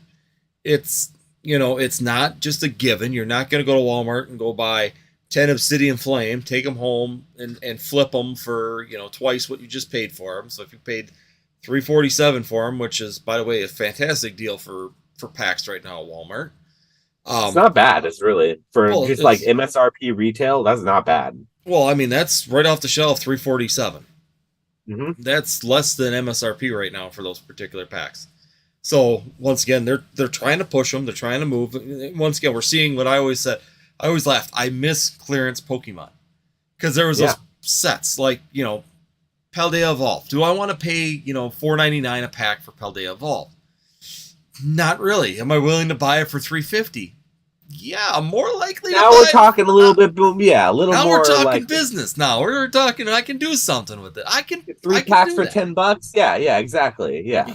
It's, you know, it's not just a given. You're not going to go to Walmart and go buy 10 Obsidian Flame, take them home and flip them for, you know, twice what you just paid for them. So if you paid $347 for them, which is, by the way, a fantastic deal for packs right now at Walmart. It's not bad. It's really just like MSRP retail. That's not bad. Well, I mean, that's right off the shelf, $347. That's less than MSRP right now for those particular packs. So once again, they're trying to push them. They're trying to move. Once again, we're seeing what I always said. I always laughed. I miss clearance Pokemon because there was those sets like, you know, Paldea Evolved. Do I want to pay, you know, $4.99 a pack for Paldea Evolved? Not really. Am I willing to buy it for $3.50? Yeah, I'm more likely. Now we're talking a little bit. A little now more. Now we're talking like business. Now we're talking. I can do something with it. I can 3 packs for $10. Yeah, exactly. Yeah.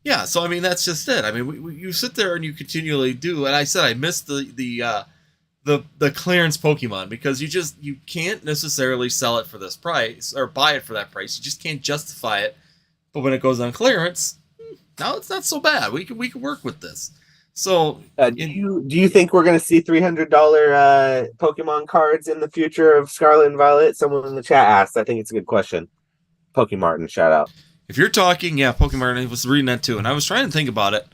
Yeah. So I mean, that's just it. I mean, you sit there and you continually do. And I said I missed the clearance Pokemon because you can't necessarily sell it for this price or buy it for that price. You just can't justify it. But when it goes on clearance, now it's not so bad. We can work with this. So do you think we're going to see $300 Pokemon cards in the future of Scarlet and Violet? Someone in the chat asked. I think it's a good question. Pokemartin, shout out. If you're talking, Pokemartin, I was reading that too, and I was trying to think about it.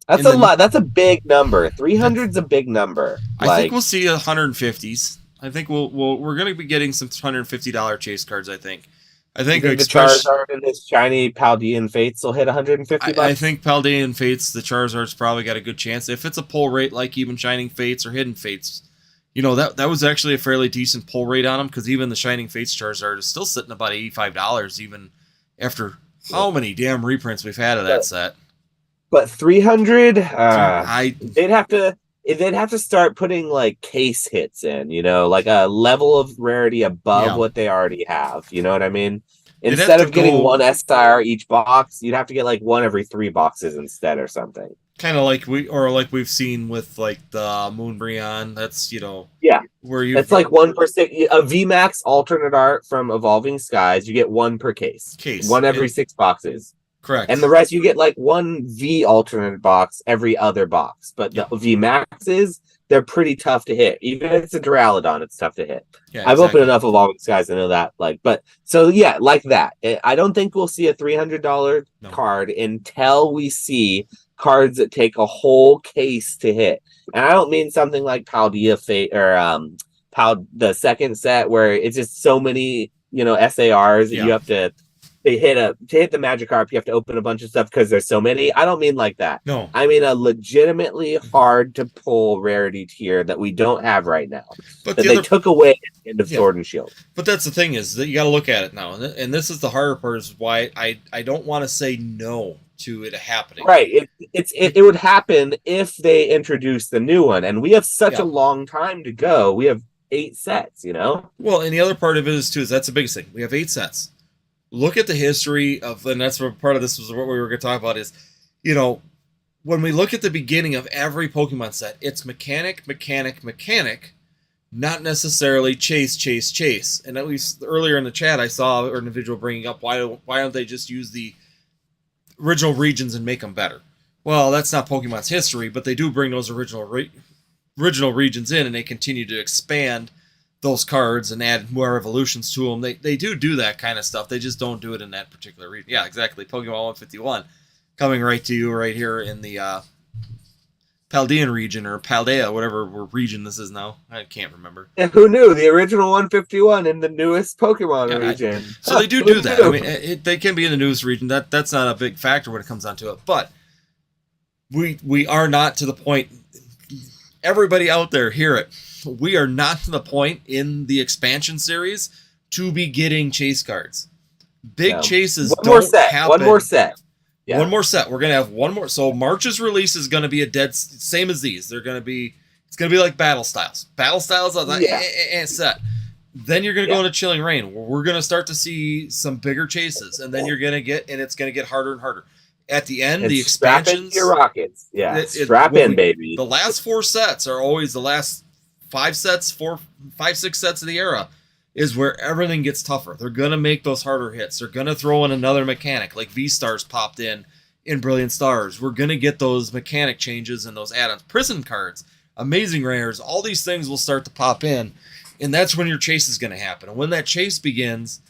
That's a lot. That's a big number. 300's a big number. I think we'll see 150s. I think we're going to be getting some $150 chase cards. I think the Charizard and his shiny Paldean Fates will hit $150. I think Paldean Fates, the Charizard's probably got a good chance. If it's a pull rate like even Shining Fates or Hidden Fates, you know, that was actually a fairly decent pull rate on them because even the Shining Fates Charizard is still sitting about $85 even after how many damn reprints we've had of that set. But 300, they'd have to start putting like case hits in, you know, like a level of rarity above what they already have. You know what I mean? Instead of getting one SIR each box, you'd have to get like one every 3 boxes instead or something. Kind of like we've seen with like the Moonbreon. That's, you know, where you it's like 1%. A VMAX alternate art from Evolving Skies, you get 1 per case. One every 6 boxes. Correct. And the rest you get like 1 V alternate box every other box. But the V Maxes, they're pretty tough to hit. Even if it's a Duraludon, it's tough to hit. Yeah, I've opened enough Evolving Skies to know that. Like that. I don't think we'll see a $300 card until we see cards that take a whole case to hit. And I don't mean something like Paldea Fate or the second set where it's just so many, you know, SARs that you have to to hit the Magikarp, you have to open a bunch of stuff because there's so many. I don't mean like that. No. I mean a legitimately hard to pull rarity tier that we don't have right now. But that they took away at the end of Sword and Shield. But that's the thing, is that you got to look at it now, and this is the harder part, is why I don't want to say no to it happening. Right. It would happen if they introduce the new one, and we have such a long time to go. We have 8 sets, you know? Well, and the other part of it is, too, is that's the biggest thing. We have 8 sets. Look at the history of, and that's what part of this was what we were going to talk about is, you know, when we look at the beginning of every Pokemon set, it's mechanic, not necessarily chase. And at least earlier in the chat, I saw an individual bringing up, why don't they just use the original regions and make them better? Well, that's not Pokemon's history, but they do bring those original regions in, and they continue to expand those cards and add more evolutions to them. They do that kind of stuff. They just don't do it in that particular region. Yeah, exactly. Pokemon 151 coming right to you right here in the Paldean region, or Paldea, whatever region this is now. I can't remember. And who knew? The original 151 in the newest Pokemon region. So they do that. I mean, they can be in the newest region. That's not a big factor when it comes down to it. But we are not to the point. Everybody out there, hear it. We are not to the point in the expansion series to be getting chase cards. Big chases don't happen. One more set. Yeah. One more set. We're gonna have one more. So March's release is gonna be a dead same as these. It's gonna be like Battle Styles. Battle Styles set. Then you're gonna go into Chilling Reign. We're gonna start to see some bigger chases, and then it's gonna get harder and harder. At the end, the expansions. Strap in your rockets. Yeah, strap in, baby. The last 4 sets are always the last 5 sets, 6 sets of the era is where everything gets tougher. They're going to make those harder hits. They're going to throw in another mechanic, like V-Stars popped in Brilliant Stars. We're going to get those mechanic changes and those add-ons. Prison cards, Amazing Rares, all these things will start to pop in, and that's when your chase is going to happen. And when that chase begins,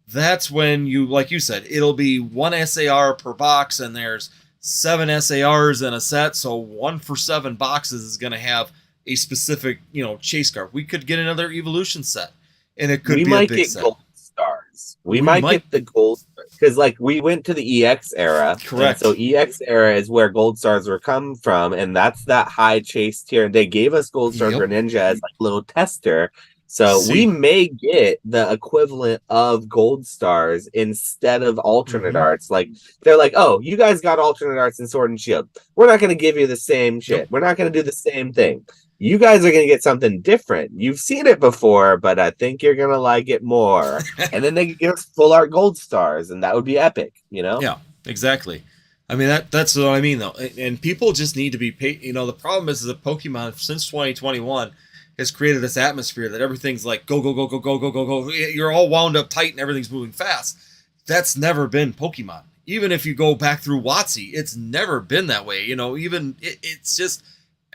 that's when like you said, it'll be 1 SAR per box, and there's 7 SARs in a set, so 1 for 7 boxes is going to have a specific, chase card. We could get another evolution set, and it could be a big set. Gold stars. We might get the gold stars, because we went to the EX era. Correct. So EX era is where gold stars were come from, and that's that high chase tier. They gave us gold stars for Ninja as a little tester. So we may get the equivalent of gold stars instead of alternate arts. Like, they're like, oh, you guys got alternate arts in Sword and Shield. We're not going to give you the same shit. Nope. We're not going to do the same thing. You guys are going to get something different. You've seen it before, but I think you're going to like it more. And then they give us full art gold stars, and that would be epic, Yeah, exactly. I mean, that's what I mean, though. And people just need to be paid. The problem is that Pokemon, since 2021, has created this atmosphere that everything's like go, go, go, go, go, go, go, go. You're all wound up tight and everything's moving fast. That's never been Pokemon. Even if you go back through WotC, it's never been that way. It's just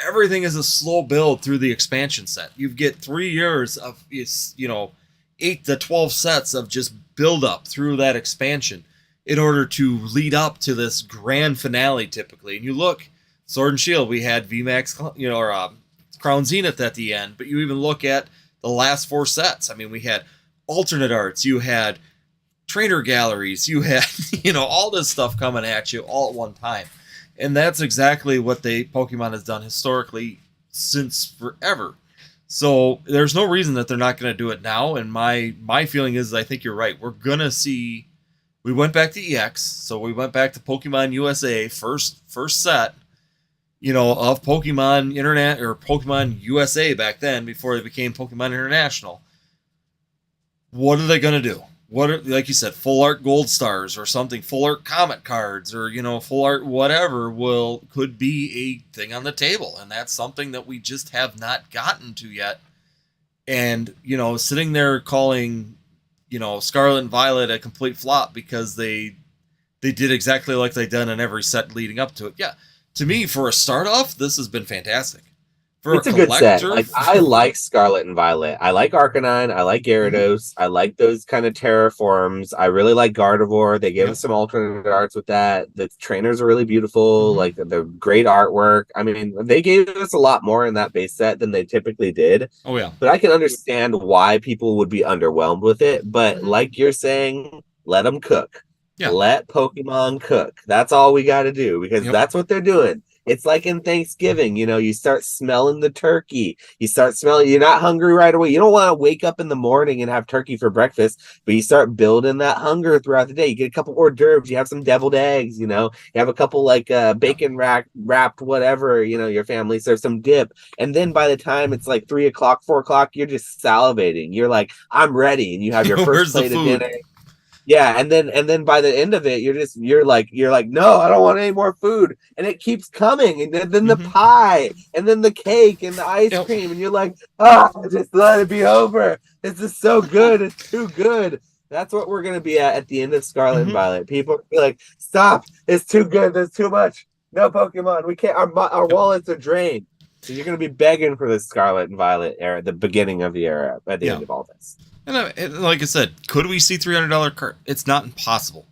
everything is a slow build through the expansion set. You get 3 years of 8 to 12 sets of just build up through that expansion in order to lead up to this grand finale typically. And you look, Sword and Shield, we had VMAX, Crown Zenith at the end, but you even look at the last 4 sets. I mean, we had alternate arts, you had trainer galleries, you had all this stuff coming at you all at one time, and that's exactly what Pokemon has done historically since forever. So there's no reason that they're not going to do it now. And my feeling is, I think you're right. We're gonna see. We went back to EX, so we went back to Pokemon USA first set. Of Pokemon Internet or Pokemon USA back then, before they became Pokemon International. What are they going to do? Like you said, full art gold stars or something, full art comet cards, or full art whatever could be a thing on the table, and that's something that we just have not gotten to yet. And sitting there calling Scarlet and Violet a complete flop because they did exactly like they done in every set leading up to it. Yeah. To me, for a start off, this has been fantastic. It's a good set. I like Scarlet and Violet. I like Arcanine. I like Gyarados. I like those kind of terraforms. I really like Gardevoir. They gave us some alternate arts with that. The trainers are really beautiful. Like, they're great artwork. I mean, they gave us a lot more in that base set than they typically did. Oh, yeah. But I can understand why people would be underwhelmed with it. But like you're saying, let them cook. Yeah. Let Pokemon cook. That's all we got to do because Yep. that's what they're doing. It's like in Thanksgiving, you start smelling the turkey. You start smelling, you're not hungry right away. You don't want to wake up in the morning and have turkey for breakfast, but you start building that hunger throughout the day. You get a couple hors d'oeuvres, you have some deviled eggs, you have a couple like bacon wrapped whatever, your family serves some dip. And then by the time it's like 3 o'clock, 4 o'clock, you're just salivating. You're like, I'm ready. And you have your first Where's the plate of food? dinner. Yeah, and then by the end of it, you're like, no, I don't want any more food, and it keeps coming, and then the pie, and then the cake, and the ice cream, and you're like, just let it be over. This is so good, it's too good. That's what we're gonna be at the end of Scarlet and Violet. People be like, stop, it's too good, there's too much. No Pokemon, we can't. Our wallets are drained. So you're gonna be begging for the Scarlet and Violet era, the beginning of the era, at the end of all this. And like I said, could we see $300 cart? It's not impossible.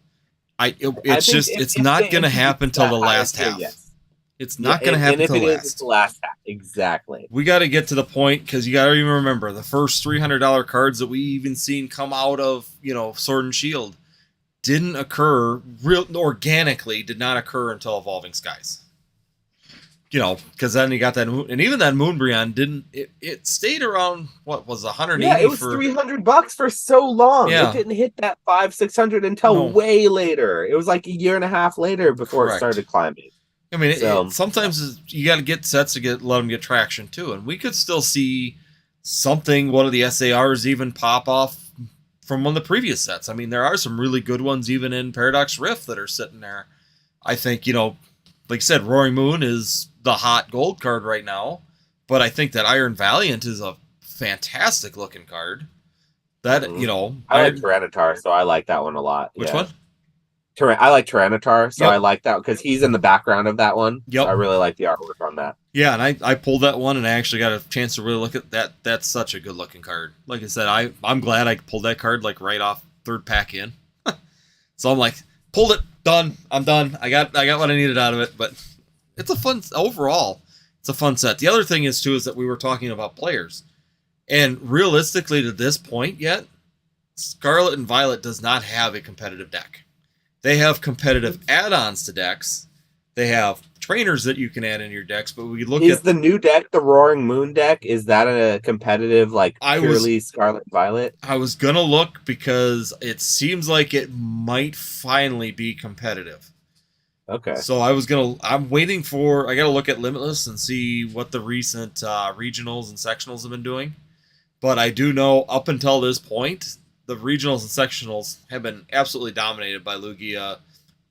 It's not going to happen till the last half. Yes. It's not going to happen till it's the last half. Exactly. We got to get to the point because you got to even remember the first $300 cards that we even seen come out of Sword and Shield didn't occur organically. Did not occur until Evolving Skies. Because then you got that, and even that Moonbreon didn't. It stayed around what was 180. Yeah, it was $300 for so long. Yeah. It didn't hit that 500-600 until way later. It was like a year and a half later before it started climbing. I mean, sometimes you got to get sets to let them get traction too, and we could still see one of the SARs even pop off from one of the previous sets. I mean, there are some really good ones even in Paradox Rift that are sitting there. I think like you said, Roaring Moon is the hot gold card right now, but I think that Iron Valiant is a fantastic looking card. That I like Tyranitar, so I like that one a lot. Which one? I like Tyranitar, so I like that because he's in the background of that one. Yep. So I really like the artwork on that. Yeah, and I pulled that one, and I actually got a chance to really look at that. That's such a good looking card. Like I said, I'm glad I pulled that card like right off third pack in. So I'm like, pulled it, done. I'm done. I got what I needed out of it, but it's a fun overall. It's a fun set. The other thing is that we were talking about players, and realistically, to this point yet, Scarlet and Violet does not have a competitive deck. They have competitive add-ons to decks. They have trainers that you can add in your decks, but we look at the new deck, the Roaring Moon deck. Is that a competitive, purely Scarlet and Violet? I was gonna look because it seems like it might finally be competitive. Okay. So I'm waiting I gotta look at Limitless and see what the recent regionals and sectionals have been doing. But I do know up until this point, the regionals and sectionals have been absolutely dominated by Lugia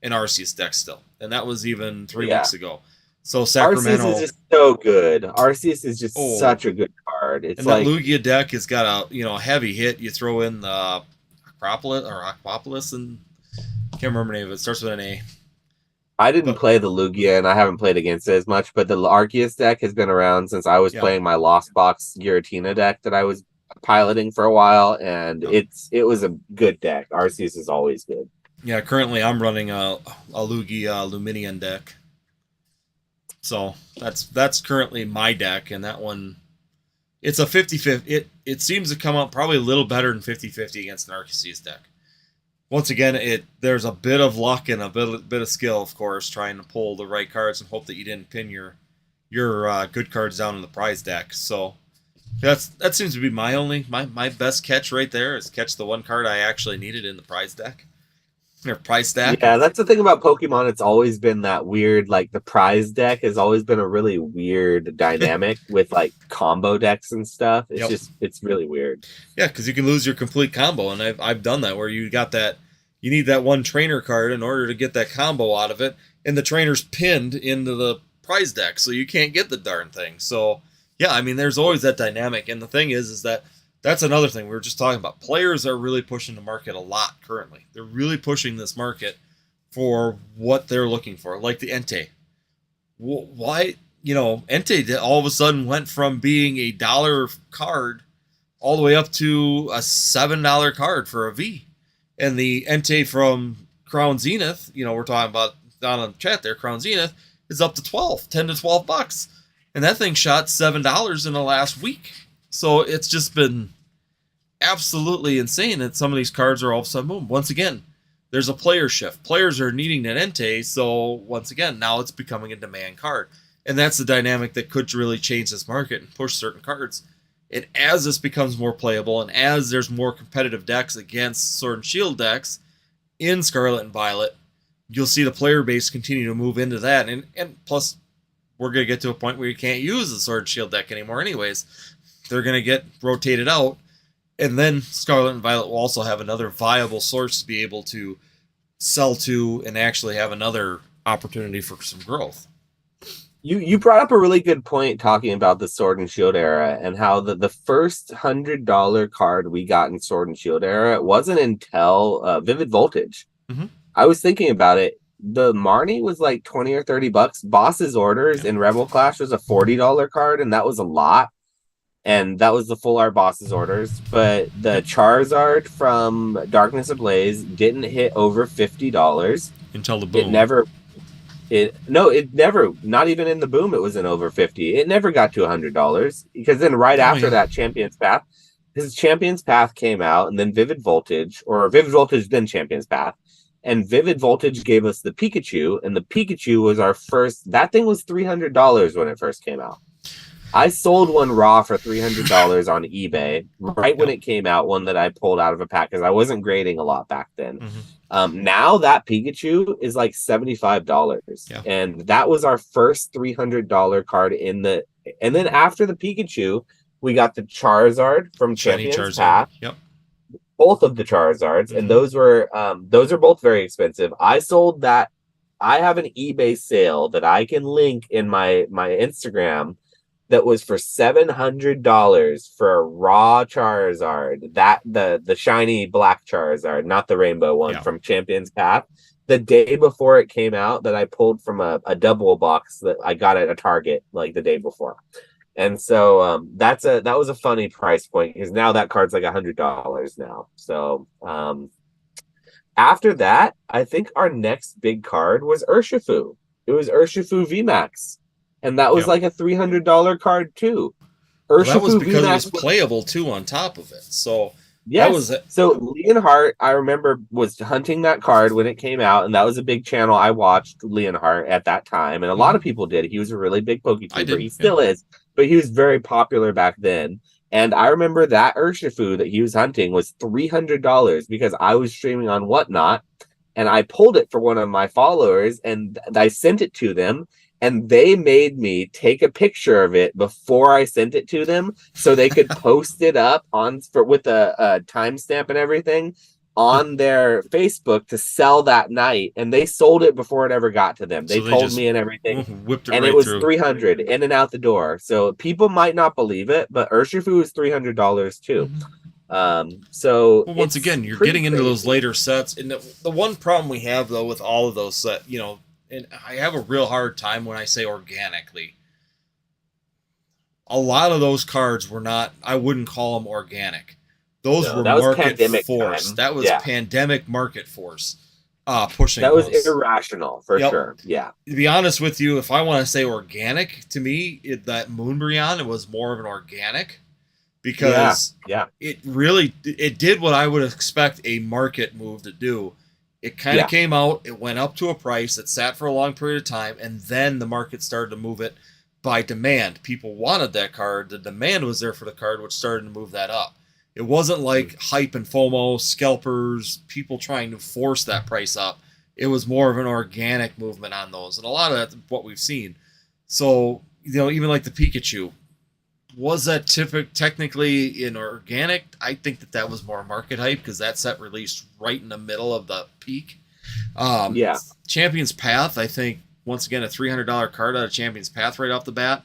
and Arceus decks still. And that was even 3 weeks ago. So Sacramento Arceus is just so good. Arceus is just such a good card. It's that Lugia deck has got a heavy hit. You throw in the Aquapolis and can't remember the name of it. It starts with an A. I didn't play the Lugia, and I haven't played against it as much, but the Arceus deck has been around since I was playing my Lost Box Giratina deck that I was piloting for a while, and it was a good deck. Arceus is always good. Yeah, currently I'm running a Lugia Luminion deck. So that's currently my deck, and that one, it's a 50-50. It seems to come out probably a little better than 50-50 against an Arceus deck. Once again, there's a bit of luck and a bit of skill, of course, trying to pull the right cards and hope that you didn't pin your good cards down in the prize deck. So that seems to be my best catch right there is catch the one card I actually needed in the prize deck. Or prize stack. Yeah, that's the thing about Pokemon. It's always been that weird, the prize deck has always been a really weird dynamic with combo decks and stuff. It's it's really weird. Yeah, because you can lose your complete combo, and I've done that where you need that one trainer card in order to get that combo out of it, and the trainer's pinned into the prize deck, so you can't get the darn thing. So yeah, I mean, there's always that dynamic, and the thing is that that's another thing we were just talking about. Players are really pushing the market a lot currently. They're really pushing this market for what they're looking for, like the Entei. Why, Entei all of a sudden went from being a $1 card all the way up to a $7 card for a V. And the Entei from Crown Zenith, we're talking about down in the chat there, Crown Zenith, is up to $10 to $12. And that thing shot $7 in the last week. So it's just been absolutely insane that some of these cards are all of a sudden boom. Once again, there's a player shift. Players are needing that Entei, so once again, now it's becoming a demand card. And that's the dynamic that could really change this market and push certain cards. And as this becomes more playable, and as there's more competitive decks against Sword and Shield decks in Scarlet and Violet, you'll see the player base continue to move into that. And plus, we're going to get to a point where you can't use the Sword and Shield deck anymore anyways. They're going to get rotated out. And then Scarlet and Violet will also have another viable source to be able to sell to and actually have another opportunity for some growth. You brought up a really good point talking about the Sword and Shield era and how the first $100 card we got in Sword and Shield era wasn't until Vivid Voltage. Mm-hmm. I was thinking about it. The Marnie was like 20 or 30 bucks. Boss's Orders in Rebel Clash was a $40 card, and that was a lot. And that was the full art Boss's Orders. But the Charizard from Darkness Ablaze didn't hit over $50 until the boom. It never, not even in the boom, it wasn't over 50. It never got to $100 because then after that Champion's Path, his Champion's Path came out, and then Vivid Voltage, then Champion's Path. And Vivid Voltage gave us the Pikachu, and the Pikachu was our first. That thing was $300 when it first came out. I sold one raw for $300 on eBay when it came out, one that I pulled out of a pack because I wasn't grading a lot back then. Mm-hmm. Now that Pikachu is like $75. Yeah. And that was our first $300 card and then after the Pikachu, we got the Charizard from Champion's Path. Yep. Both of the Charizards, mm-hmm. and those are both very expensive. I sold that. I have an eBay sale that I can link in my Instagram that was for $700 for a raw Charizard. That the shiny black Charizard, not the rainbow one from Champion's Path. The day before it came out, that I pulled from a double box that I got at a Target like the day before. And so that was a funny price point because now that card's like $100 now. So after that, I think our next big card was Urshifu. It was Urshifu VMAX. And that was like a $300 card too. That was because it was playable too on top of it. So yes. So Leonhardt, I remember, was hunting that card when it came out, and that was a big channel I watched Leonhardt at that time, and a lot of people did. He was a really big PokeTuber. He still is, but he was very popular back then. And I remember that Urshifu that he was hunting was $300 because I was streaming on Whatnot, and I pulled it for one of my followers, and I sent it to them. And they made me take a picture of it before I sent it to them, so they could post it up with a timestamp and everything on their Facebook to sell that night. And they sold it before it ever got to them. They told me and everything, and it was $300 in and out the door. So people might not believe it, but Urshifu is $300 too. So once again, you're getting into those later sets, and the one problem we have though with all of those sets, and I have a real hard time when I say organically. A lot of those cards were not, I wouldn't call them organic. Those were market force. That was pandemic market force pushing that was those. Irrational for sure. Yeah. To be honest with you, if I want to say organic, to me, that Moonbryon, it was more of an organic because it did what I would expect a market move to do. It kind of came out, it went up to a price, it sat for a long period of time, and then the market started to move it by demand. People wanted that card, the demand was there for the card, which started to move that up. It wasn't like hype and FOMO, scalpers, people trying to force that price up. It was more of an organic movement on those, and a lot of that's what we've seen. So, even like the Pikachu, was that technically inorganic? I think that was more market hype because that set released right in the middle of the peak. Champion's Path, I think, once again, a $300 card out of Champion's Path right off the bat.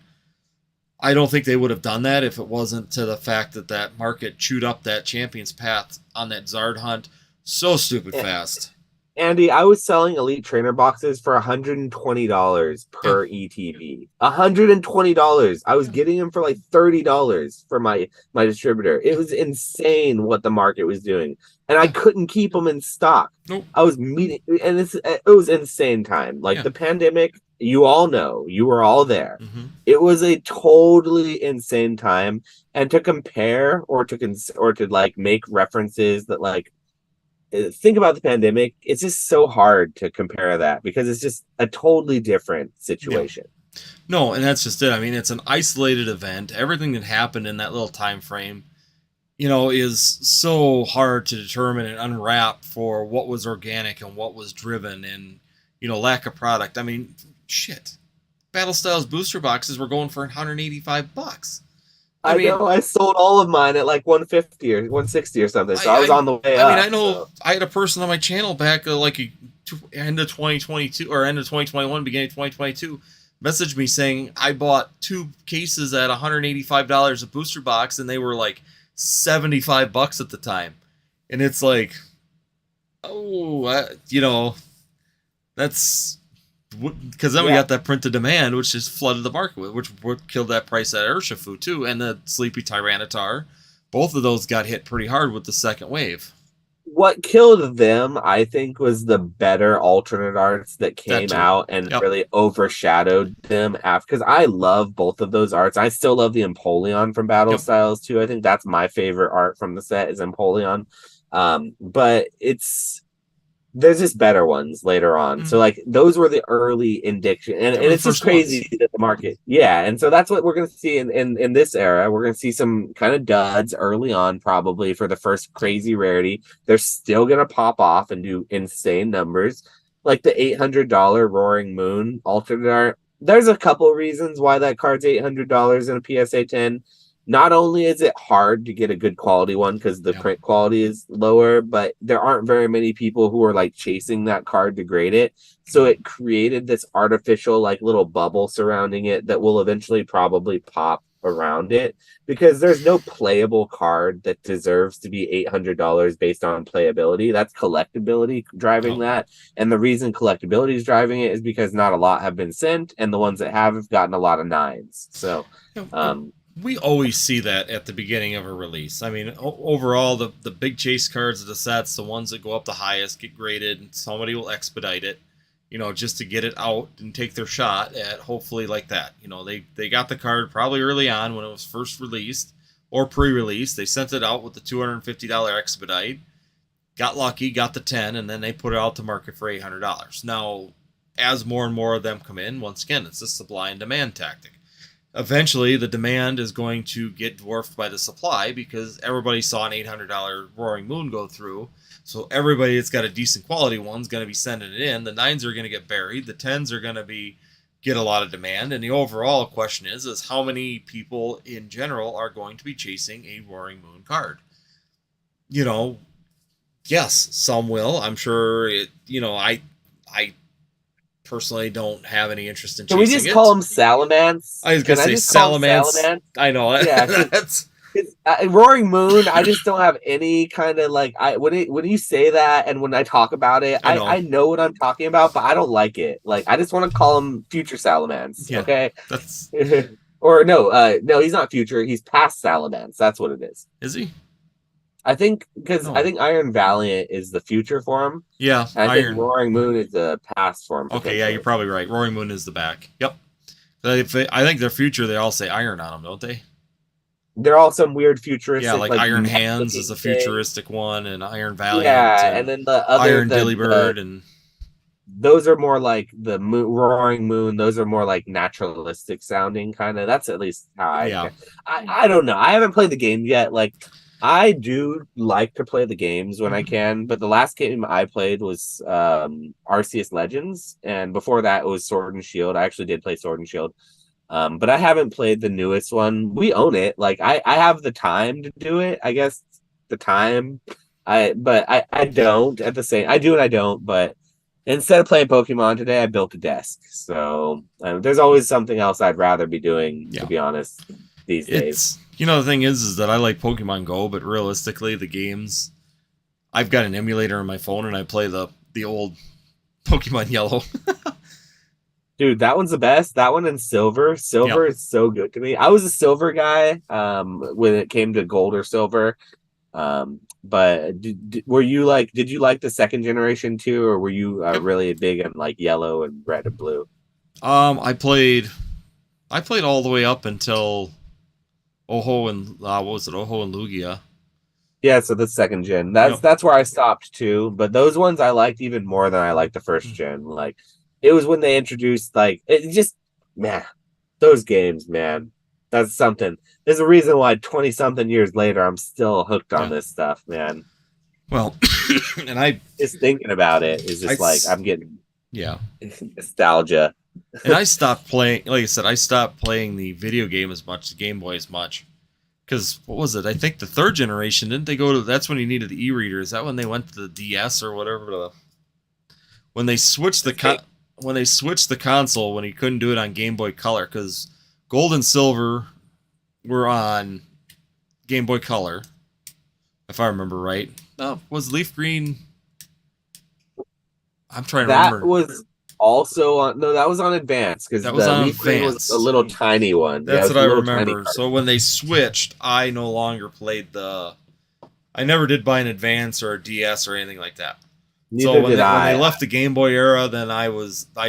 I don't think they would have done that if it wasn't to the fact that market chewed up that Champion's Path on that Zard hunt so stupid fast. Andy, I was selling Elite Trainer boxes for $120 per ETB. $120. I was getting them for like $30 for my distributor. It was insane what the market was doing, and I couldn't keep them in stock. Nope. I was meeting, and it was insane time. Like the pandemic, you all know, you were all there. Mm-hmm. It was a totally insane time, and to compare or to like make references that like. think about the pandemic. It's just so hard to compare that because it's just a totally different Yeah. situation. No, and that's just it. I mean, it's an isolated event. Everything that happened in that little time frame, is so hard to determine and unwrap for what was organic and what was driven and, lack of product. I mean, shit. Battle Styles booster boxes were going for $185. I I mean, know I sold all of mine at like 150 or 160 or something, so I was on the way I mean, up. I know So. I had a person on my channel back end of 2022 or end of 2021, beginning of 2022, messaged me saying I bought 2 cases at $185 a booster box, and they were like $75 at the time, and it's like, that's because then we got that print to demand, which just flooded the market with, which would kill that price at Urshifu too, and the Sleepy Tyranitar. Both of those got hit pretty hard with the second wave. What killed them, I think, was the better alternate arts that came out and really overshadowed them after. Because I love both of those arts. I still love the Empoleon from Battle Styles too. I think that's my favorite art from the set is Empoleon. But there's just better ones later on. Mm-hmm. So like those were the early indication, and it's just crazy that the market. Yeah, and so that's what we're gonna see in this era. We're gonna see some kind of duds early on, probably for the first crazy rarity. They're still gonna pop off and do insane numbers. Like the $800 Roaring Moon alternate art. There's a couple reasons why that card's $800 in a PSA 10. Not only is it hard to get a good quality one because the print quality is lower, but there aren't very many people who are like chasing that card to grade it. So it created this artificial like little bubble surrounding it that will eventually probably pop around it because there's no playable card that deserves to be $800 based on playability. That's collectability driving that. And the reason collectability is driving it is because not a lot have been sent, and the ones that have gotten a lot of 9s. So, we always see that at the beginning of a release. I mean, overall, the big chase cards of the sets, the ones that go up the highest, get graded, and somebody will expedite it, just to get it out and take their shot at hopefully like that. They got the card probably early on when it was first released or pre-release. They sent it out with the $250 expedite, got lucky, got the 10, and then they put it out to market for $800. Now, as more and more of them come in, once again, it's a supply and demand tactic. Eventually, the demand is going to get dwarfed by the supply because everybody saw an $800 Roaring Moon go through. So everybody that's got a decent quality one is going to be sending it in. The 9s are going to get buried. The 10s are going to get a lot of demand. And the overall question is how many people in general are going to be chasing a Roaring Moon card? Yes, some will. I'm sure I personally don't have any interest in chasing it. Can we just call them Salamence? I was going to say Salamence. I know. Yeah. That's... Roaring Moon, I just don't have any kind of like when you say that and when I talk about it, I know what I'm talking about, but I don't like it. Like I just want to call him Future Salamence. Yeah, okay. That's or no, he's not future, he's past Salamence. That's what it is. Is he? I think because I think Iron Valiant is the future for him. Yeah, I think Roaring Moon is the past for him. Okay, yeah, you're probably right. Roaring Moon is the back. Yep. I think their future, they all say Iron on them, don't they? They're all some weird futuristic. Yeah, like Iron Hands is a futuristic one, and Iron Valiant. Yeah, and then the other Iron Dillybird, and those are more like the Roaring Moon. Those are more like naturalistic sounding kind of. That's at least how I don't know. I haven't played the game yet. Like I do like to play the games when I can, but the last game I played was Arceus Legends, and before that it was Sword and Shield. I actually did play Sword and Shield. But I haven't played the newest one. We own it. Like I have the time to do it. I guess the time. I don't at the same. I do and I don't. But instead of playing Pokemon today, I built a desk. So there's always something else I'd rather be doing. To be honest, these days. The thing is that I like Pokemon Go, but realistically, the games. I've got an emulator on my phone, and I play the old Pokemon Yellow. Dude, that one's the best. That one and Silver. Silver is so good to me. I was a Silver guy when it came to Gold or Silver. But were you like? Did you like the second generation too, or were you really big in like Yellow and Red and Blue? I played all the way up until Oho and what was it? Oho and Lugia. Yeah, so the second gen. Yep. That's where I stopped too. But those ones I liked even more than I liked the first gen. Like it was when they introduced like it just man, those games, man. That's something. There's a reason why 20 something years later I'm still hooked on Yeah. this stuff, man. Well, and I Just thinking about it is just like I'm getting nostalgia. And I stopped playing. Like I said, I stopped playing the video game as much, the Game Boy as much. Because what was it? I think the third generation, didn't they go to? That's when you needed the e-reader. Is that when they went to the DS or whatever? When they switched when they switched the console, when you couldn't do it on Game Boy Color, because Gold and Silver were on Game Boy Color, if I remember right. No, was Leaf Green? I'm trying to remember. That was also on. No, that was on Advance because that was on Leaf Green was a little tiny one. That's what I remember. So when they switched, I no longer played the. I never did buy an Advance or a DS or anything like that. Neither when did I. When they left the Game Boy era, then I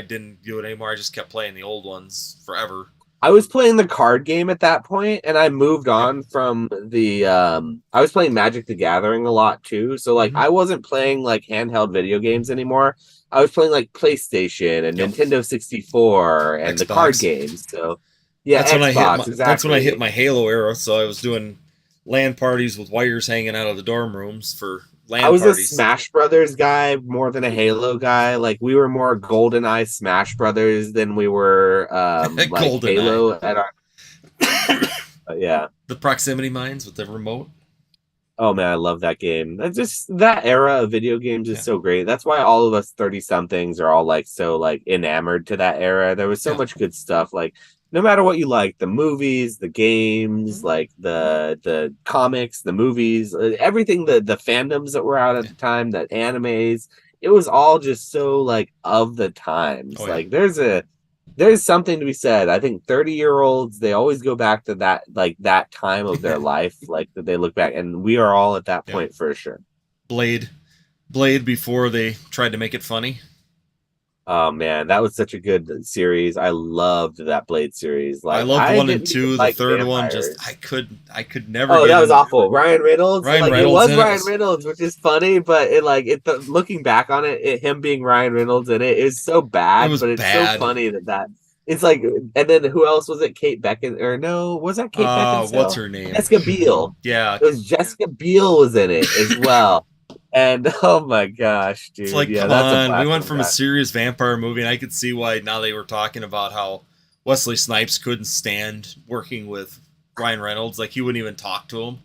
didn't do it anymore. I just kept playing the old ones forever. I was playing the card game at that point, and I moved on from the. I was playing Magic the Gathering a lot too, so like I wasn't playing like handheld video games anymore. I was playing like PlayStation and Nintendo 64 and Xbox. The card games. So yeah, that's Xbox, that's when I hit my Halo era. So I was doing LAN parties with wires hanging out of the dorm rooms for LAN parties. I was a Smash Brothers guy more than a Halo guy. Like we were more GoldenEye Smash Brothers than we were like Halo at our. Yeah, the proximity mines with the remote. Oh man, I love that game. That era of video games is so great. That's why all of us 30 somethings are all like so like enamored to that era. There was so much good stuff. Like no matter what you like, the movies, the games, like the comics, the movies, everything, the fandoms that were out at the time, the animes, it was all just so like of the times. Like there's something to be said. I think 30-year-olds, they always go back to that time of their life, like that they look back, and we are all at that point for sure. Blade before they tried to make it funny. Oh man, that was such a good series. I loved that Blade series. Like I loved 1 and 2. The third one, just I could never. Oh, that was awful. Ryan Reynolds. It was Ryan Reynolds, which is funny, but looking back on it, him being Ryan Reynolds in it is so bad. But it's so funny that it's like. And then who else was it? Kate Beckinsale, or no? Was that Kate Beckinsale? What's her name? Jessica Biel. Yeah, it was Jessica Biel was in it as well. And oh my gosh, dude! It's like, come on, we went from a serious vampire movie, and I could see why now they were talking about how Wesley Snipes couldn't stand working with Ryan Reynolds. Like he wouldn't even talk to him.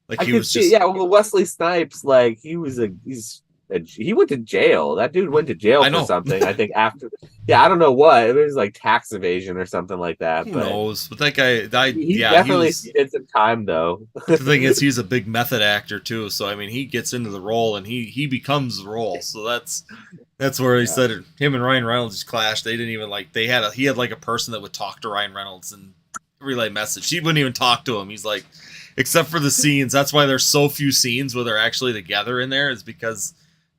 Like well, Wesley Snipes, like he went to jail. That dude went to jail for something. I think after, I don't know what. It was like tax evasion or something like that. Who knows? But that guy, he definitely did some time though. The thing is, he's a big method actor too. So I mean, he gets into the role and he becomes the role. So that's where he said him and Ryan Reynolds just clashed. They didn't even like he had like a person that would talk to Ryan Reynolds and relay message. He wouldn't even talk to him. He's like, except for the scenes. That's why there's so few scenes where they're actually together in there. Is because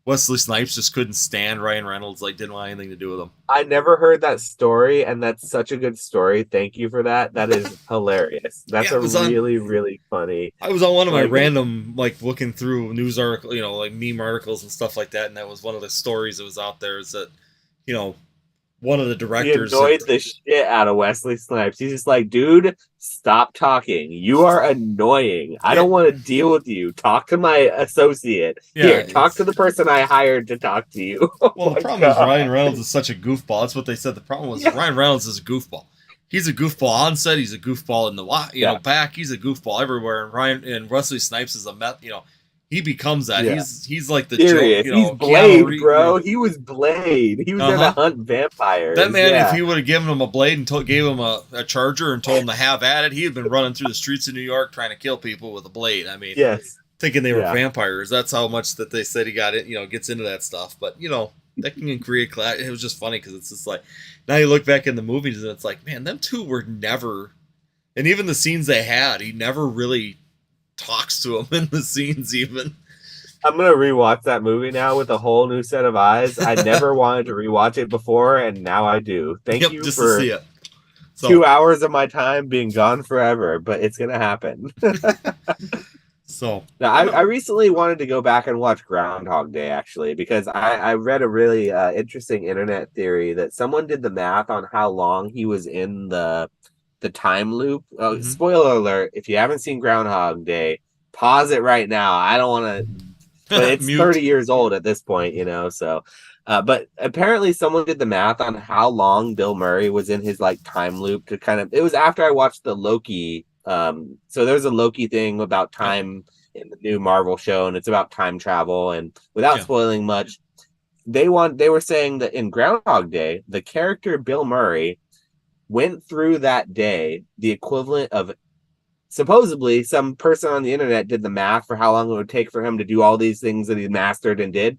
Wesley Snipes just couldn't stand Ryan Reynolds, like didn't want anything to do with him. I never heard that story, and that's such a good story. Thank you for that. That is hilarious. That's really, really funny. I was on one of my random, like looking through news article, like meme articles and stuff like that, and that was one of the stories that was out there is that, one of the directors annoyed the shit out of Wesley Snipes. He's just like, dude, stop talking. You are annoying. I don't want to deal with you. Talk to my associate. Here, talk to the person I hired to talk to you. Well, the problem is Ryan Reynolds is such a goofball. That's what they said. The problem was Ryan Reynolds is a goofball. He's a goofball on set. He's a goofball in the back. He's a goofball everywhere. And Wesley Snipes is he becomes that. Yeah. He's like the joke, he's Blade, bro. He was Blade. He was there to hunt vampires. That man, if he would have given him a blade and gave him a charger and told him to have at it, he had been running through the streets of New York trying to kill people with a blade. I mean, thinking they were vampires. That's how much that they said he got it. Gets into that stuff. But that can create class. It was just funny because it's just like now you look back in the movies and it's like, man, them two were never, and even the scenes they had, he never really talks to him in the scenes even. I'm gonna rewatch that movie now with a whole new set of eyes. I never wanted to rewatch it before, and now I do. Thank you just for to see it. 2 hours of my time being gone forever, but it's gonna happen. So Now, I recently wanted to go back and watch Groundhog Day, actually, because I read a really interesting internet theory that someone did the math on how long he was in the time loop. Oh, mhm. spoiler alert, if you haven't seen Groundhog Day, pause it right now. I don't want to, but it's Mute. 30 years old at this point, so but apparently someone did the math on how long Bill Murray was in his like time loop to kind of, it was after I watched the Loki, so there's a Loki thing about Yep. time in the new Marvel show, and it's about time travel, and without Yeah. spoiling much, they were saying that in Groundhog Day, the character Bill Murray went through that day the equivalent of, supposedly some person on the internet did the math for how long it would take for him to do all these things that he mastered and did.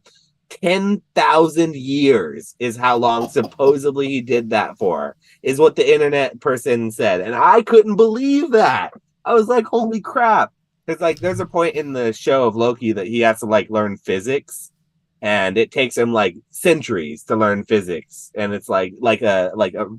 10,000 years is how long supposedly he did that for, is what the internet person said. And I couldn't believe that. I was like, holy crap. It's like there's a point in the show of Loki that he has to like learn physics, and it takes him like centuries to learn physics, and it's like a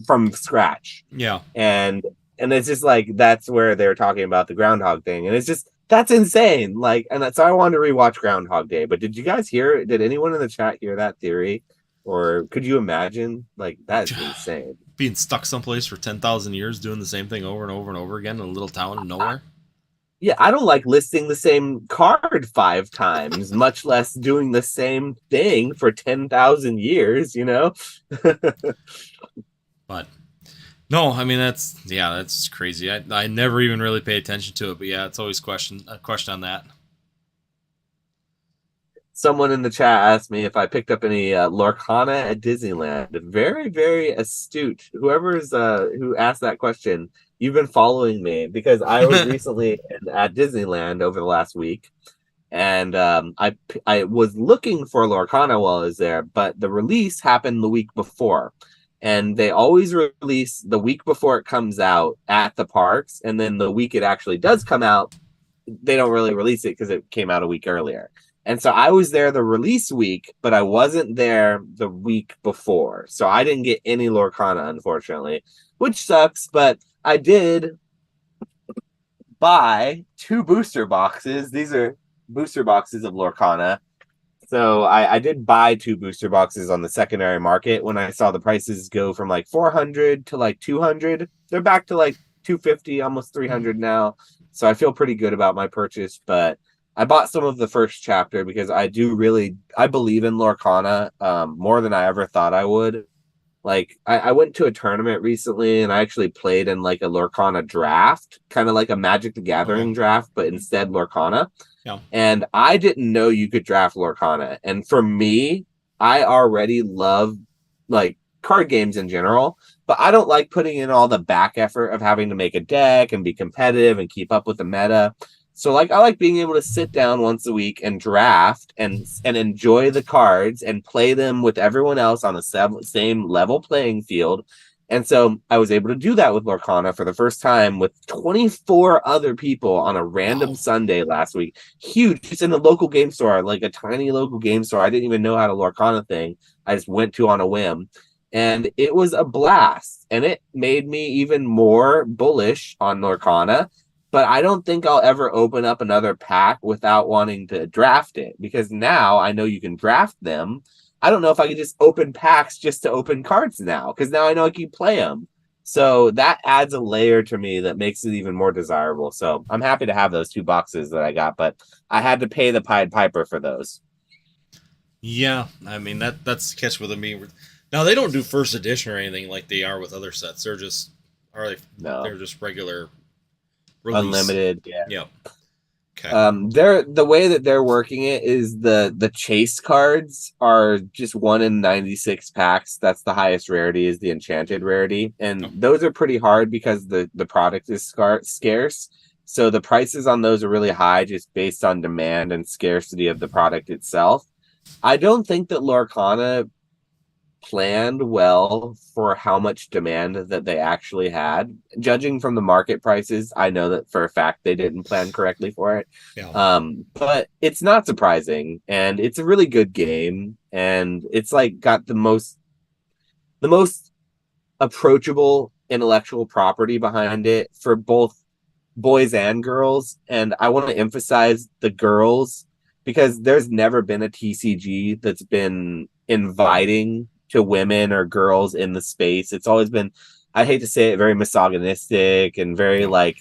from scratch. Yeah. And it's just like that's where they're talking about the Groundhog thing, and it's just that's insane. Like, and that's so I wanted to rewatch Groundhog Day. But did you guys hear? Did anyone in the chat hear that theory, or could you imagine? Like, that is insane. Being stuck someplace for 10,000 years doing the same thing over and over and over again in a little town of nowhere. Yeah, I don't like listing the same card 5 times, much less doing the same thing for 10,000 years. But no, I mean that's crazy. I never even really pay attention to it, but yeah, it's always a question on that. Someone in the chat asked me if I picked up any Lorcana at Disneyland. Very, very astute. Whoever's who asked that question, you've been following me, because I was recently at Disneyland over the last week, and I was looking for Lorcana while I was there, but the release happened the week before. And they always release the week before it comes out at the parks, and then the week it actually does come out, they don't really release it because it came out a week earlier. And so I was there the release week, but I wasn't there the week before. So I didn't get any Lorcana, unfortunately, which sucks. But I did buy 2 booster boxes. These are booster boxes of Lorcana. So I did buy 2 booster boxes on the secondary market when I saw the prices go from like 400 to like 200. They're back to like 250, almost 300 now. So I feel pretty good about my purchase, but I bought some of the first chapter because I believe in Lorcana more than I ever thought I would. Like, I went to a tournament recently, and I actually played in like a Lorcana draft, kind of like a Magic the Gathering draft, but instead Lorcana. Yeah. And I didn't know you could draft Lorcana. And for me, I already love like card games in general, but I don't like putting in all the back effort of having to make a deck and be competitive and keep up with the meta. So like I like being able to sit down once a week and draft and enjoy the cards and play them with everyone else on the same level playing field. And so I was able to do that with Lorcana for the first time with 24 other people on a random Sunday last week. Huge. Just in a local game store, like a tiny local game store. I didn't even know how to Lorcana thing. I just went to on a whim. And it was a blast. And it made me even more bullish on Lorcana. But I don't think I'll ever open up another pack without wanting to draft it, because now I know you can draft them. I don't know if I can just open packs just to open cards now, because now I know I can play them. So that adds a layer to me that makes it even more desirable. So I'm happy to have those 2 boxes that I got, but I had to pay the Pied Piper for those. Yeah, I mean that's the catch with them. Now they don't do first edition or anything like they are with other sets. They're just they're just regular release. Unlimited. Yeah. Okay. The way that they're working it is the chase cards are just 1 in 96 packs. That's the highest rarity, is the enchanted rarity, and those are pretty hard because the product is scarce. So the prices on those are really high, just based on demand and scarcity of the product itself. I don't think that Lorcana planned well for how much demand that they actually had. Judging from the market prices, I know that for a fact they didn't plan correctly for it. Yeah. But it's not surprising, and it's a really good game, and it's like got the most approachable intellectual property behind it for both boys and girls, and I want to emphasize the girls because there's never been a TCG that's been inviting to women or girls in the space. It's always been, I hate to say it, very misogynistic and very Yeah. like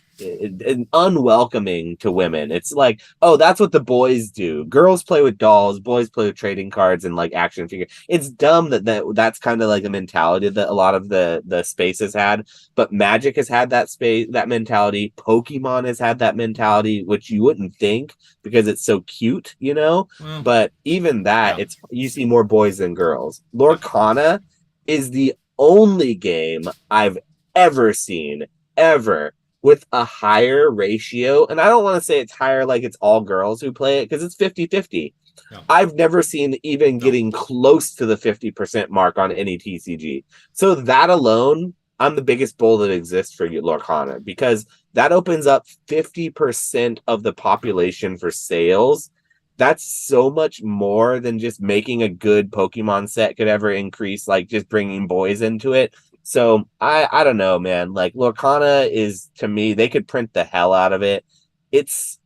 unwelcoming to women. It's like, oh, that's what the boys do. Girls play with dolls, boys play with trading cards and like action figures. It's dumb that's kind of like a mentality that a lot of the space has had. But Magic has had that mentality. Pokemon has had that mentality, which you wouldn't think because it's so cute, you know. Well, But even that, yeah. it's you see more boys than girls. Yep. Lorcana is the only game I've ever seen ever with a higher ratio. And I don't want to say it's higher like it's all girls who play it because it's 50-50. No. I've never seen even No. getting close to the 50% mark on any TCG. So that alone, I'm the biggest bull that exists for Lorcana because that opens up 50% of the population for sales. That's so much more than just making a good Pokemon set could ever increase, like just bringing boys into it. So I don't know, man. Like Lorcana is, to me, they could print the hell out of it. It's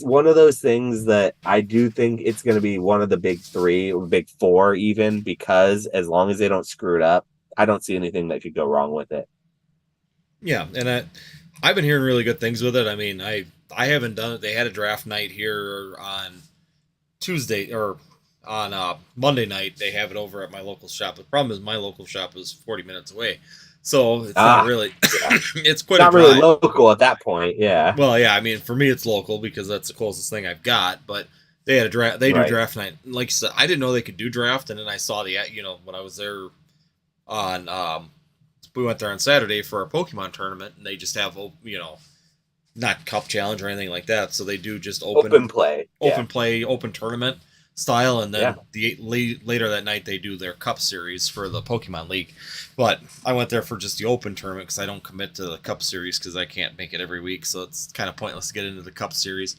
one of those things that I do think it's going to be one of the big three or big four, even because as long as they don't screw it up, I don't see anything that could go wrong with it. Yeah, and I've been hearing really good things with it. I mean, I haven't done it. They had a draft night here on Tuesday or on Monday night. They have it over at my local shop. The problem is my local shop is 40 minutes away, so it's not really. Yeah. It's quite Not a drive. really local at that point. Yeah. Well, yeah, I mean, for me, it's local because that's the closest thing I've got. But they had a draft. They do Right. draft night. Like you said, I didn't know they could do draft, and then I saw when I was there on we went there on Saturday for our Pokemon tournament, and they just have not cup challenge or anything like that. So they do just Open play. open play, open tournament style, and then Yeah. later that night they do their cup series for the Pokemon League. But I went there for just the open tournament because I don't commit to the cup series because I can't make it every week, so it's kind of pointless to get into the cup series.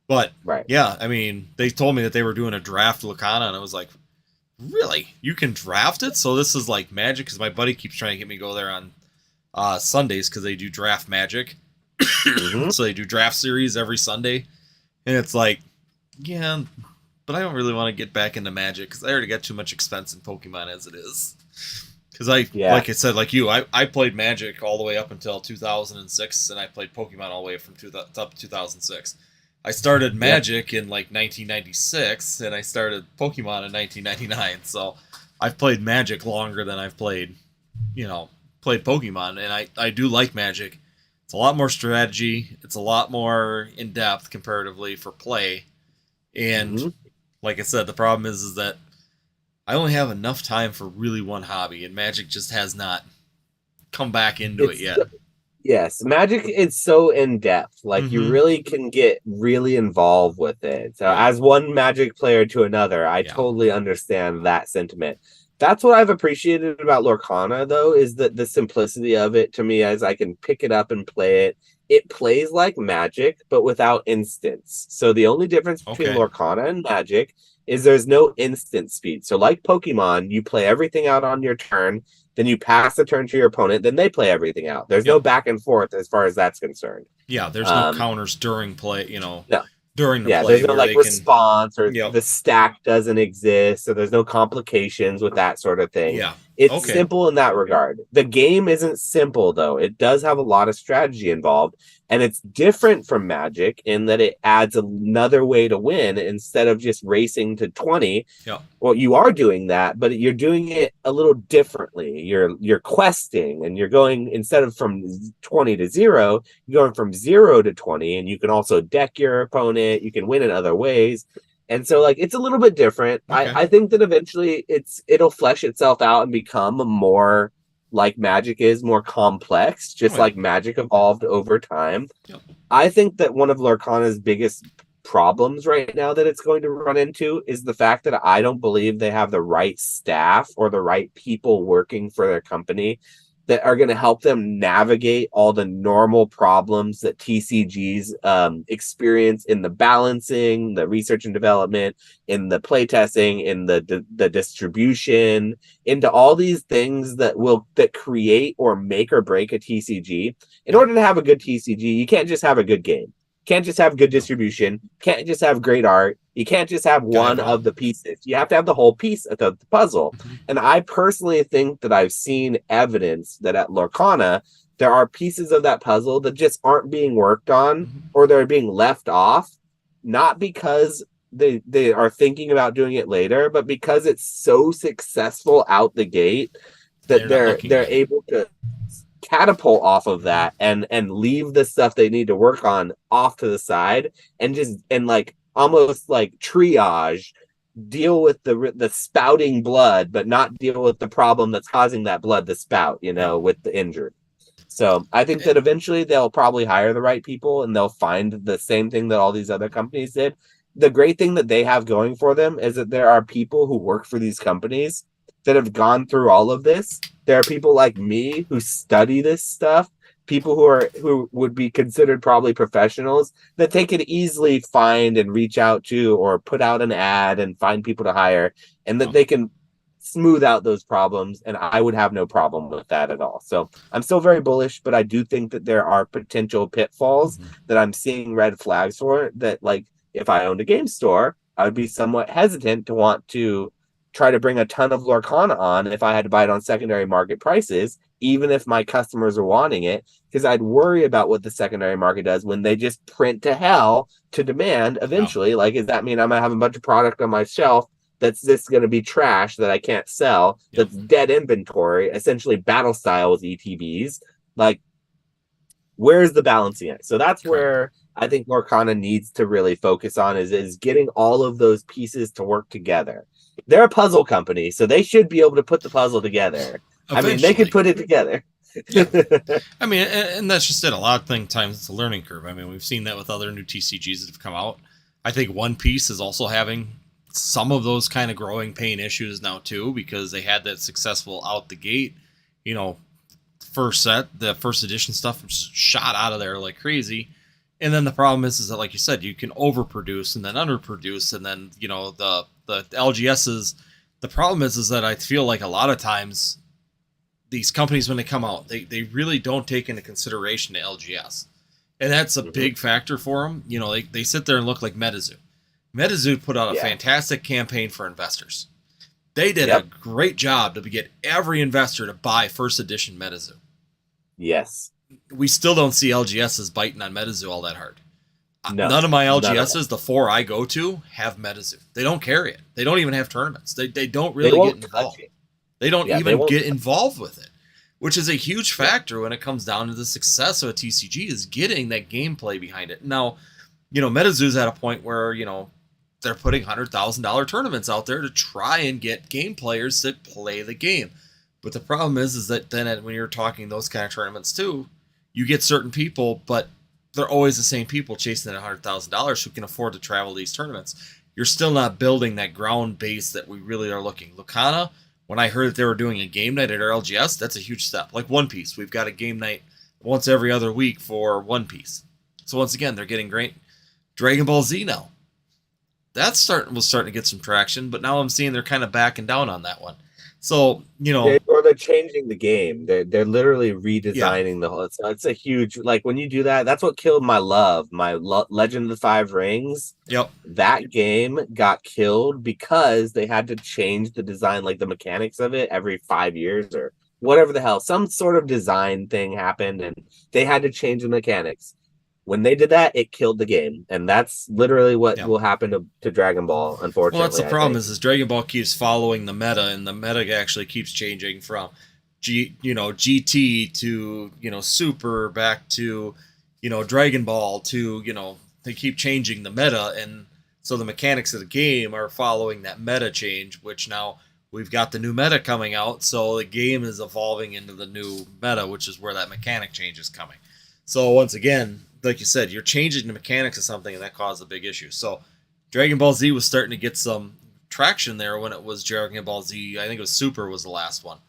But Right. yeah, I mean, they told me that they were doing a draft Lacana, and I was like, really? You can draft it? So this is like Magic, because my buddy keeps trying to get me to go there on Sundays because they do draft Magic. Mhm. So they do draft series every Sunday, and it's like, yeah, but I don't really want to get back into Magic because I already got too much expense in Pokemon as it is. Because like I said, like you, I played Magic all the way up until 2006, and I played Pokemon all the way from up to 2006. I started Magic in like 1996, and I started Pokemon in 1999. So I've played Magic longer than I've played Pokemon, and I do like Magic. It's a lot more strategy. It's a lot more in depth comparatively for play, and like I said, the problem is that I only have enough time for really one hobby, and Magic just has not come back into it yet. Yes, Magic is so in depth. Like you really can get really involved with it. So as one Magic player to another, I totally understand that sentiment. That's what I've appreciated about Lorcana, though, is that the simplicity of it to me, as I can pick it up and play it. It plays like Magic, but without instants. So the only difference between Lorcana and Magic is there's no instant speed. So like Pokemon, you play everything out on your turn, then you pass the turn to your opponent, then they play everything out. There's no back and forth as far as that's concerned. Yeah, there's no counters during play, No. During the play. There's no like response or the stack doesn't exist, so there's no complications with that sort of thing. Yeah. It's simple in that regard. The game isn't simple, though. It does have a lot of strategy involved, and it's different from Magic in that it adds another way to win instead of just racing to 20. Yeah. Well, you are doing that, but you're doing it a little differently. You're questing, and you're going, instead of from 20 to 0, you're going from 0 to 20, and you can also deck your opponent. You can win in other ways. And so, like, it's a little bit different. I think that eventually it'll flesh itself out and become more like Magic is, more complex, just like Magic evolved over time. Yep. I think that one of Lorcana's biggest problems right now that it's going to run into is the fact that I don't believe they have the right staff or the right people working for their company. that are going to help them navigate all the normal problems that TCGs experience in the balancing, the research and development, in the playtesting, in the distribution, into all these things that create or make or break a TCG. In order to have a good TCG, you can't just have a good game. Can't just have good distribution. Can't just have great art. You can't just have one of the pieces. You have to have the whole piece of the puzzle. Mm-hmm. And I personally think that I've seen evidence that at Lorcana, there are pieces of that puzzle that just aren't being worked on, mm-hmm. or they're being left off, not because they are thinking about doing it later, but because it's so successful out the gate that they're able to catapult off of that and leave the stuff they need to work on off to the side and like almost like triage, deal with the spouting blood, but not deal with the problem that's causing that blood to spout, with the injury. So I think that eventually they'll probably hire the right people and they'll find the same thing that all these other companies did. The great thing that they have going for them is that there are people who work for these companies that have gone through all of this. There are people like me who study this stuff, people who would be considered probably professionals that they could easily find and reach out to or put out an ad and find people to hire, and that they can smooth out those problems. And I would have no problem with that at all. So I'm still very bullish, but I do think that there are potential pitfalls that I'm seeing red flags for that, like, if I owned a game store, I would be somewhat hesitant to want to try to bring a ton of Lorcana on if I had to buy it on secondary market prices, even if my customers are wanting it, because I'd worry about what the secondary market does when they just print to hell to demand eventually. Like, does that mean I'm going to have a bunch of product on my shelf that's just going to be trash that I can't sell, that's dead inventory, essentially battle style with ETBs? Like, where's the balancing act? So that's where I think Lorcana needs to really focus on is getting all of those pieces to work together. They're a puzzle company, so they should be able to put the puzzle together. Eventually. I mean, they could put it together. Yeah. I mean, and that's just it. A lot of times it's a learning curve. I mean, we've seen that with other new TCGs that have come out. I think One Piece is also having some of those kind of growing pain issues now too, because they had that successful out the gate, first set, the first edition stuff was shot out of there like crazy. And then the problem is that, like you said, you can overproduce and then underproduce, and then the LGSs. The problem is that I feel like a lot of times these companies, when they come out, they really don't take into consideration the LGS, and that's a big factor for them. They sit there and look like MetaZoo. MetaZoo put out a fantastic campaign for investors. They did a great job to get every investor to buy first edition MetaZoo. Yes. We still don't see LGSs biting on MetaZoo all that hard. No, none of my LGSs, the 4 I go to, have MetaZoo. They don't carry it. They don't even have tournaments. They don't really get involved. They don't even get involved with it, which is a huge factor when it comes down to the success of a TCG, is getting that gameplay behind it. Now, MetaZoo's at a point where, they're putting $100,000 tournaments out there to try and get game players to play the game. But the problem is that then when you're talking those kind of tournaments too, you get certain people, but they're always the same people chasing that $100,000 who can afford to travel these tournaments. You're still not building that ground base that we really are looking. Lorcana, when I heard that they were doing a game night at our LGS, that's a huge step. Like One Piece, we've got a game night once every other week for One Piece. So once again, they're getting great. Dragon Ball Z now. Was starting to get some traction, but now I'm seeing they're kind of backing down on that one. So, they're changing the game. They're literally redesigning the whole. It's a huge, like, when you do that, that's what killed my Legend of the Five Rings. Yep. That game got killed because they had to change the design, like the mechanics of it every 5 years or whatever the hell. Some sort of design thing happened and they had to change the mechanics. When they did that, it killed the game, and that's literally what will happen to Dragon Ball, unfortunately. Well, that's the problem is Dragon Ball keeps following the meta, and the meta actually keeps changing from GT to, Super, back to, Dragon Ball to, they keep changing the meta, and so the mechanics of the game are following that meta change, which now we've got the new meta coming out, so the game is evolving into the new meta, which is where that mechanic change is coming. So once again, like you said, you're changing the mechanics of something, and that caused a big issue. So Dragon Ball Z was starting to get some traction there when it was Dragon Ball Z. I think it was Super was the last one.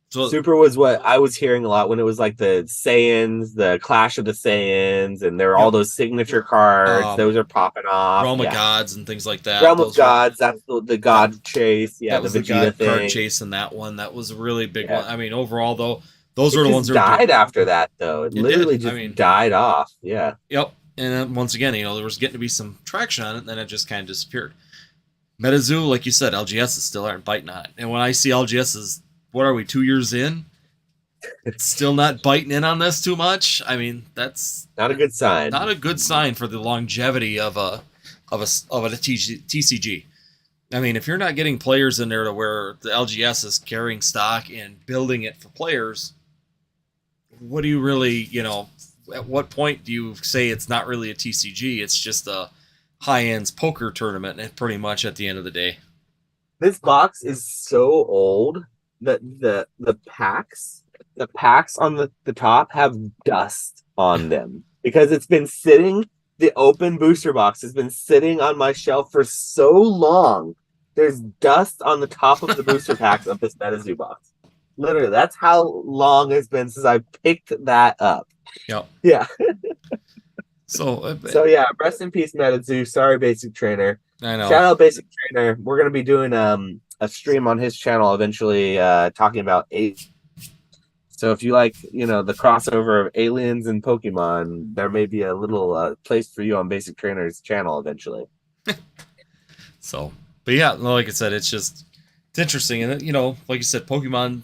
So Super was what I was hearing a lot when it was like the Saiyans, the Clash of the Saiyans, and there were all yep, those signature cards. Those are popping off. Realm of Yeah. Gods and things like that. Realm of Those were Gods, that's the that God Chase. Yeah, that the was the Vegeta God card thing. chase in that one. That was a really big Yeah. one. I mean, overall though, those It were the ones just that were doing. died after that, though. It It did. literally I just mean, died off. Yeah. yep. And then once again, there was getting to be some traction on it, and then it just kind of disappeared. MetaZoo, like you said, LGSs still aren't biting on it. And when I see LGSs, what are we, 2 years in? It's still not biting in on this too much. I mean, that's Not a good sign. not a good sign for the longevity of a TCG. I mean, if you're not getting players in there to where the LGS is carrying stock and building it for players, what do you really, at what point do you say it's not really a TCG? It's just a high-end poker tournament, and pretty much at the end of the day. This box is so old that the packs on the top have dust on them because it's been sitting. The open booster box has been sitting on my shelf for so long. There's dust on the top of the booster packs of this MetaZoo box. Literally, that's how long it's been since I picked that up. Yep. Yeah. So yeah, rest in peace, MetaZoo. Sorry, Basic Trainer. I know. Shout out Basic Trainer. We're gonna be doing a stream on his channel eventually, talking about aliens. So if you like, the crossover of aliens and Pokemon, there may be a little place for you on Basic Trainer's channel eventually. So, but yeah, like I said, it's interesting, and like you said, Pokemon.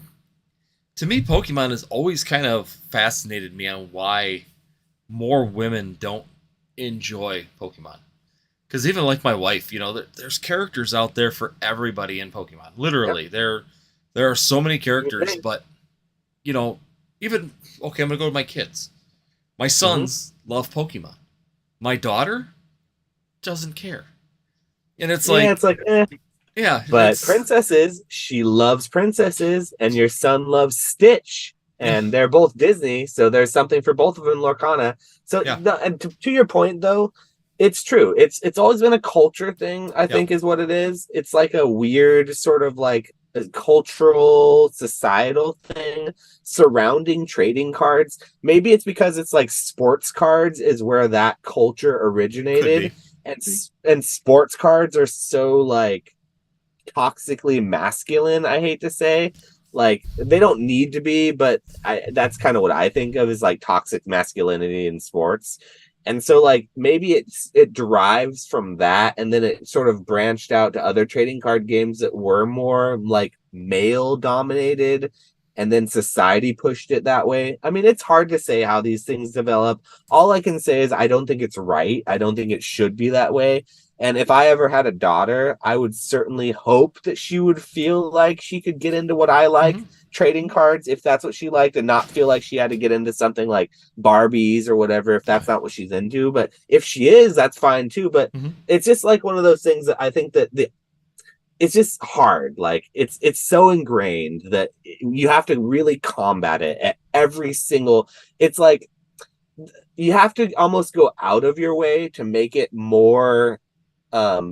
To me, Pokemon has always kind of fascinated me on why more women don't enjoy Pokemon. Because even like my wife, there's characters out there for everybody in Pokemon. Literally, there are so many characters, but even okay, I'm gonna go to my kids. My sons love Pokemon. My daughter doesn't care, and it's like, yeah, but she loves princesses, and your son loves Stitch, and they're both Disney, so there's something for both of them in Lorcana. So, and to your point, though, it's true. It's always been a culture thing, I think, is what it is. It's like a weird sort of like a cultural, societal thing surrounding trading cards. Maybe it's because it's like sports cards is where that culture originated, and sports cards are so like toxically masculine, I hate to say. Like, they don't need to be, but that's kind of what I think of as like toxic masculinity in sports. And so like maybe it derives from that, and then it sort of branched out to other trading card games that were more like male dominated, and then society pushed it that way. I mean, it's hard to say how these things develop. All I can say is I don't think it's right. I don't think it should be that way. And if I ever had a daughter, I would certainly hope that she would feel like she could get into what I like, trading cards, if that's what she liked, and not feel like she had to get into something like Barbies or whatever, if that's not what she's into. But if she is, that's fine too. But it's just like one of those things that I think that it's just hard. Like it's so ingrained that you have to really combat it at every single. It's like you have to almost go out of your way to make it more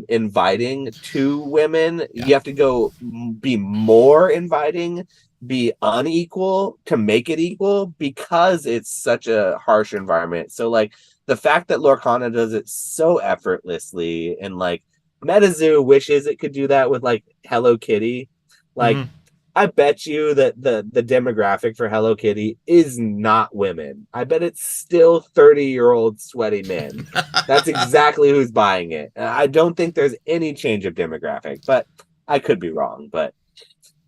inviting to women. You have to go be more inviting, be unequal to make it equal, because it's such a harsh environment. So like the fact that Lorcana does it so effortlessly, and like MetaZoo wishes it could do that with like Hello Kitty, like I bet you that the demographic for Hello Kitty is not women. I bet it's still 30-year-old sweaty men. That's exactly who's buying it. I don't think there's any change of demographic, but I could be wrong. But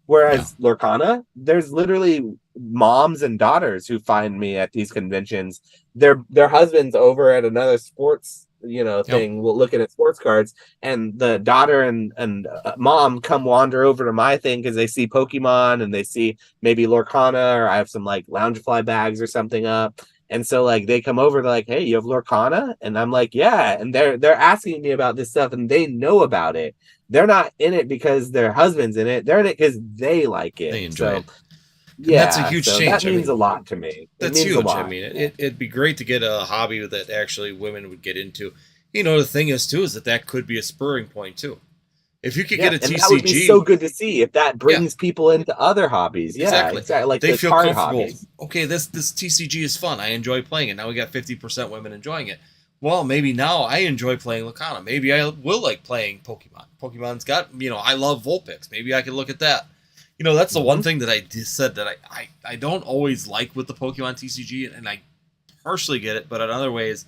whereas Lorcana, there's literally moms and daughters who find me at these conventions. Their husbands over at another sports thing will looking at sports cards, and the daughter and mom come wander over to my thing because they see Pokemon and they see maybe Lorcana, or I have some like Loungefly bags or something up, and so like they come over, they're like, hey, you have Lorcana? And I'm like, yeah. And they're asking me about this stuff, and they know about it. They're not in it because their husband's in it. They're in it because they like it. They enjoy it. Yeah, that's a huge change. That means a lot to me. That's huge. I mean, it'd be great to get a hobby that actually women would get into. The thing is too is that could be a spurring point too. If you could get a and TCG, that would be so good to see if that brings people into other hobbies. Yeah, exactly. like They the feel card comfortable. hobbies. Okay, this TCG is fun. I enjoy playing it. Now we got 50% women enjoying it. Well, maybe now I enjoy playing Lacana. Maybe I will like playing Pokemon. Pokemon's got, I love Vulpix. Maybe I could look at that. That's the one thing that I just said that I don't always like with the Pokemon TCG, and I partially get it, but in other ways,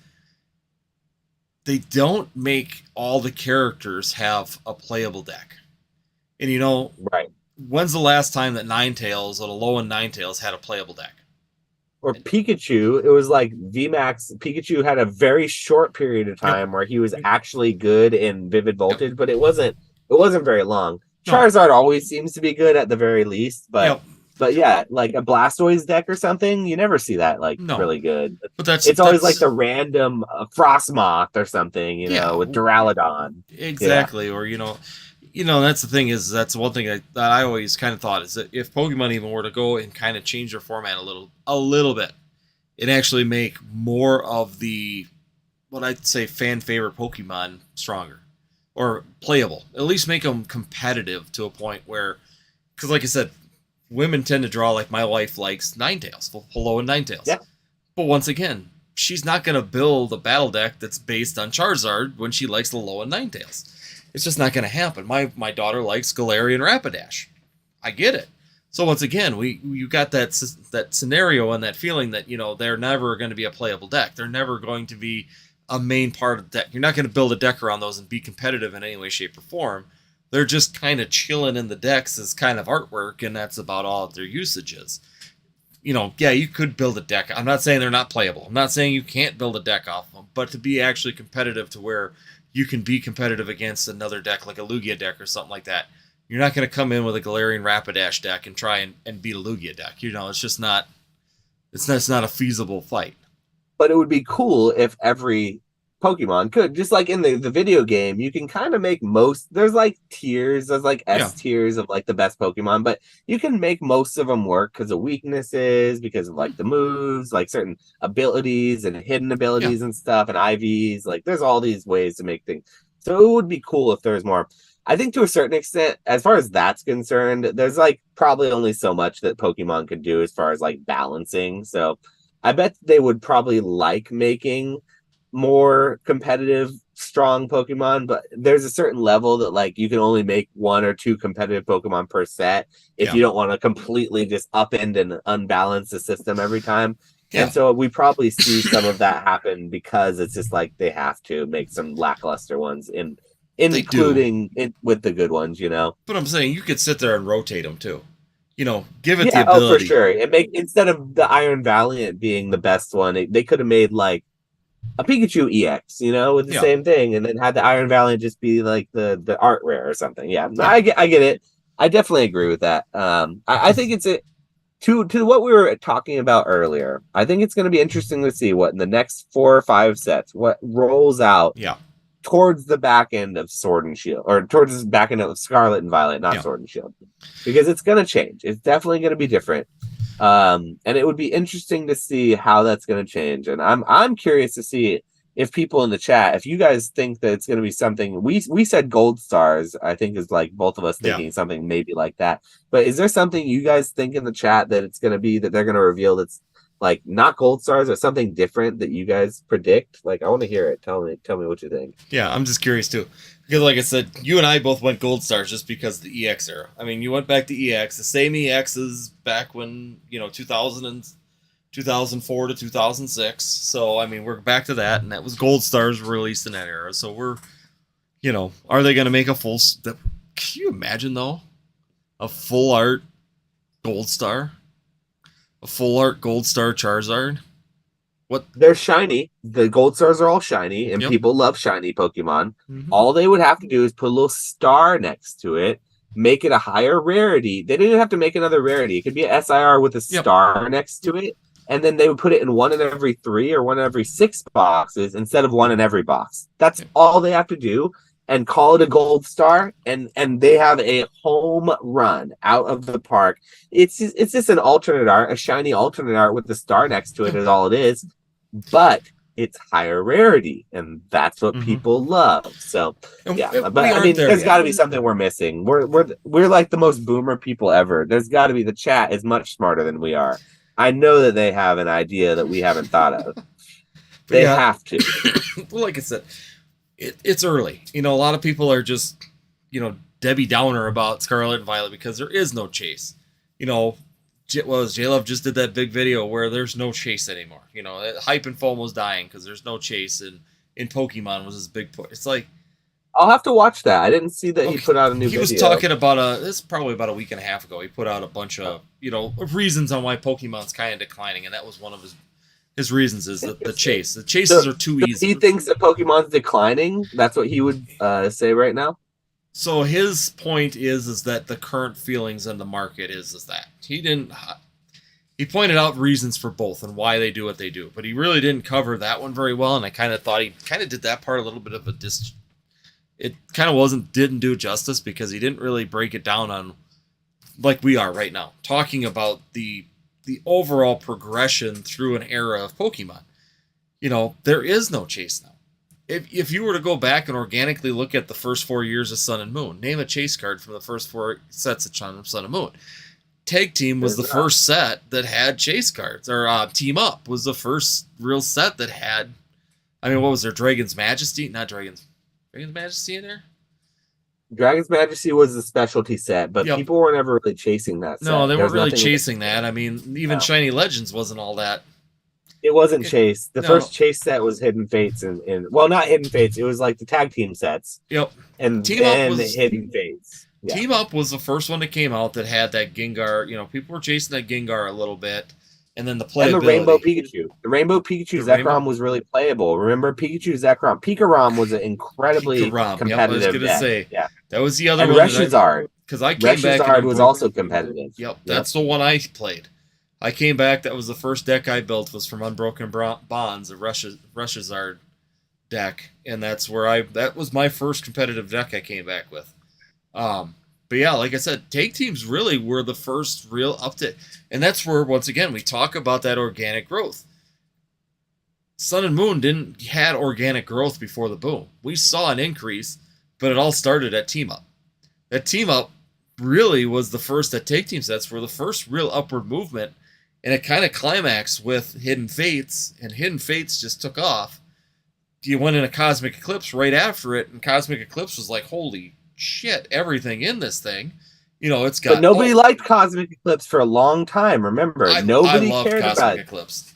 they don't make all the characters have a playable deck. And Right. when's the last time that Ninetales or the low end Ninetales had a playable deck? Or Pikachu, it was like VMAX. Pikachu had a very short period of time where he was actually good in Vivid Voltage, but it wasn't very long. Charizard always seems to be good at the very least, but yeah, like a Blastoise deck or something, you never see that really good. But it's always like the random Frostmoth or something, with Duraludon. Exactly, or that's the thing that's one thing that I always kind of thought is that if Pokemon even were to go and kind of change their format a little bit, and actually make more of the what I'd say fan favorite Pokemon stronger or playable, at least make them competitive to a point where, because like I said, women tend to draw, like my wife likes Ninetales, Hello and Ninetales. Yeah. But once again, she's not going to build a battle deck that's based on Charizard when she likes the Low and Ninetales. It's just not going to happen. My daughter likes Galarian Rapidash. I get it. So once again, you got that scenario and that feeling that they're never going to be a playable deck. They're never going to be a main part of the deck. You're not going to build a deck around those and be competitive in any way, shape, or form. They're just kind of chilling in the decks as kind of artwork, and that's about all their usage is. You could build a deck. I'm not saying they're not playable. I'm not saying you can't build a deck off them, but to be actually competitive to where you can be competitive against another deck like a Lugia deck or something like that, you're not going to come in with a Galarian Rapidash deck and try and beat a Lugia deck. It's just not. It's not a feasible fight. But it would be cool if every Pokemon could, just like in the video game, you can kind of make there's like tiers, there's like S tiers of like the best Pokemon, but you can make most of them work because of weaknesses, because of like the moves, like certain abilities and hidden abilities and stuff, and IVs. Like there's all these ways to make things. So it would be cool if there's more. I think to a certain extent, as far as that's concerned, there's like probably only so much that Pokemon could do as far as like balancing. So I bet they would probably like making more competitive, strong Pokemon, but there's a certain level that like you can only make 1 or 2 competitive Pokemon per set if you don't want to completely just upend and unbalance the system every time. Yeah. And so we probably see some of that happen because it's just like they have to make some lackluster ones including with the good ones, But I'm saying you could sit there and rotate them too. Give it the ability. Oh, for sure. Instead of the Iron Valiant being the best one, they could have made like a Pikachu EX, with the same thing, and then had the Iron Valiant just be like the art rare or something. Yeah. I get it. I definitely agree with that. I think it's to what we were talking about earlier. I think it's going to be interesting to see what in the next 4 or 5 sets, what rolls out towards the back end of Sword and Shield, or towards the back end of Scarlet and Violet, not Sword and Shield, because it's going to change. It's definitely going to be different. And it would be interesting to see how that's going to change. And I'm curious to see if people in the chat, if you guys think that it's going to be something, we said gold stars, I think is like both of us thinking something maybe like that. But is there something you guys think in the chat that it's going to be, that they're going to reveal that's like not gold stars or something different that you guys predict? Like, I want to hear it. Tell me what you think. Yeah, I'm just curious too. Because like I said, you and I both went gold stars just because of the EX era. I mean, you went back to EX, the same EXs back when, 2000 and 2004 to 2006. So, I mean, we're back to that, and that was gold stars released in that era. So we're, are they going to make a full... Can you imagine, though? A full art gold star? A full art gold star Charizard? What? They're shiny. The gold stars are all shiny, and people love shiny Pokemon. Mm-hmm. All they would have to do is put a little star next to it, make it a higher rarity. They didn't have to make another rarity. It could be a SIR with a star next to it, and then they would put it in 1 in every 3 or 1 in every 6 boxes instead of 1 in every box. That's all they have to do, and call it a gold star, and they have a home run out of the park. It's just an alternate art, a shiny alternate art with the star next to it is all it is. But it's higher rarity, and that's what people love. So yeah, but I mean, there's got to be something we're missing. We're like the most boomer people ever. There's got to be, the chat is much smarter than we are. I know that they have an idea that we haven't thought of. They have to. Well, like I said, it's early. You know, a lot of people are just, you know, Debbie Downer about Scarlet Violet because there is no chase. You know, J-Love just did that big video where there's no chase anymore. You know, hype and foam was dying because there's no chase, and in Pokemon was his big push. It's like, I'll have to watch that. I didn't see that he put out a new video. He was talking about this is probably about a week and a half ago. He put out a bunch of, you know, reasons on why Pokemon's kind of declining, and that was one of his reasons is the chase. The chases are too easy. He thinks that Pokemon's declining. That's what he would say right now. So his point is that the current feelings in the market is that he pointed out reasons for both and why they do what they do, but he really didn't cover that one very well. And I kind of thought he kind of did that part a little bit of it kind of didn't do justice because he didn't really break it down on like we are right now, talking about the overall progression through an era of Pokemon. You know, there is no chase now. If you were to go back and organically look at the first 4 years of Sun and Moon, name a chase card from the first 4 sets of Sun and Moon. Tag Team was the first set that had chase cards, or Team Up was the first real set that had. I mean, what was there? Dragon's Majesty, not Dragon's Majesty in there. Dragon's Majesty was the specialty set, but people weren't ever really chasing that set. No, they weren't really chasing that. I mean, even Shiny Legends wasn't all that. It wasn't Chase. The first Chase set was Hidden Fates, and well, not Hidden Fates. It was like the tag team sets. Yep. And Team then Up was Hidden Fates. Yeah. Team Up was the first one that came out that had that Gengar. You know, people were chasing that Gengar a little bit, and then the playability. And the Rainbow Pikachu. The Rainbow Pikachu Zekrom was really playable. Remember Pikachu Zekrom? Pikarom was an incredibly competitive. Yep, I was going to say. Yeah. That was the other and one. Reshizard. Because I came back. Reshizard was also competitive. Yep. That's the one I played. I came back. That was the first deck I built. Was from Unbroken Bonds, a Reshizard deck, and that's where that was my first competitive deck I came back with. But yeah, like I said, Take Teams really were the first real uptick, and that's where once again we talk about that organic growth. Sun and Moon had organic growth before the boom. We saw an increase, but it all started at Team Up. That Team Up really was the first that Take Team sets were the first real upward movement. And it kind of climaxed with Hidden Fates, and Hidden Fates just took off. You went into Cosmic Eclipse right after it, and Cosmic Eclipse was like, holy shit, everything in this thing. You know, it's got. But nobody liked Cosmic Eclipse for a long time. Remember, nobody cared about Eclipse.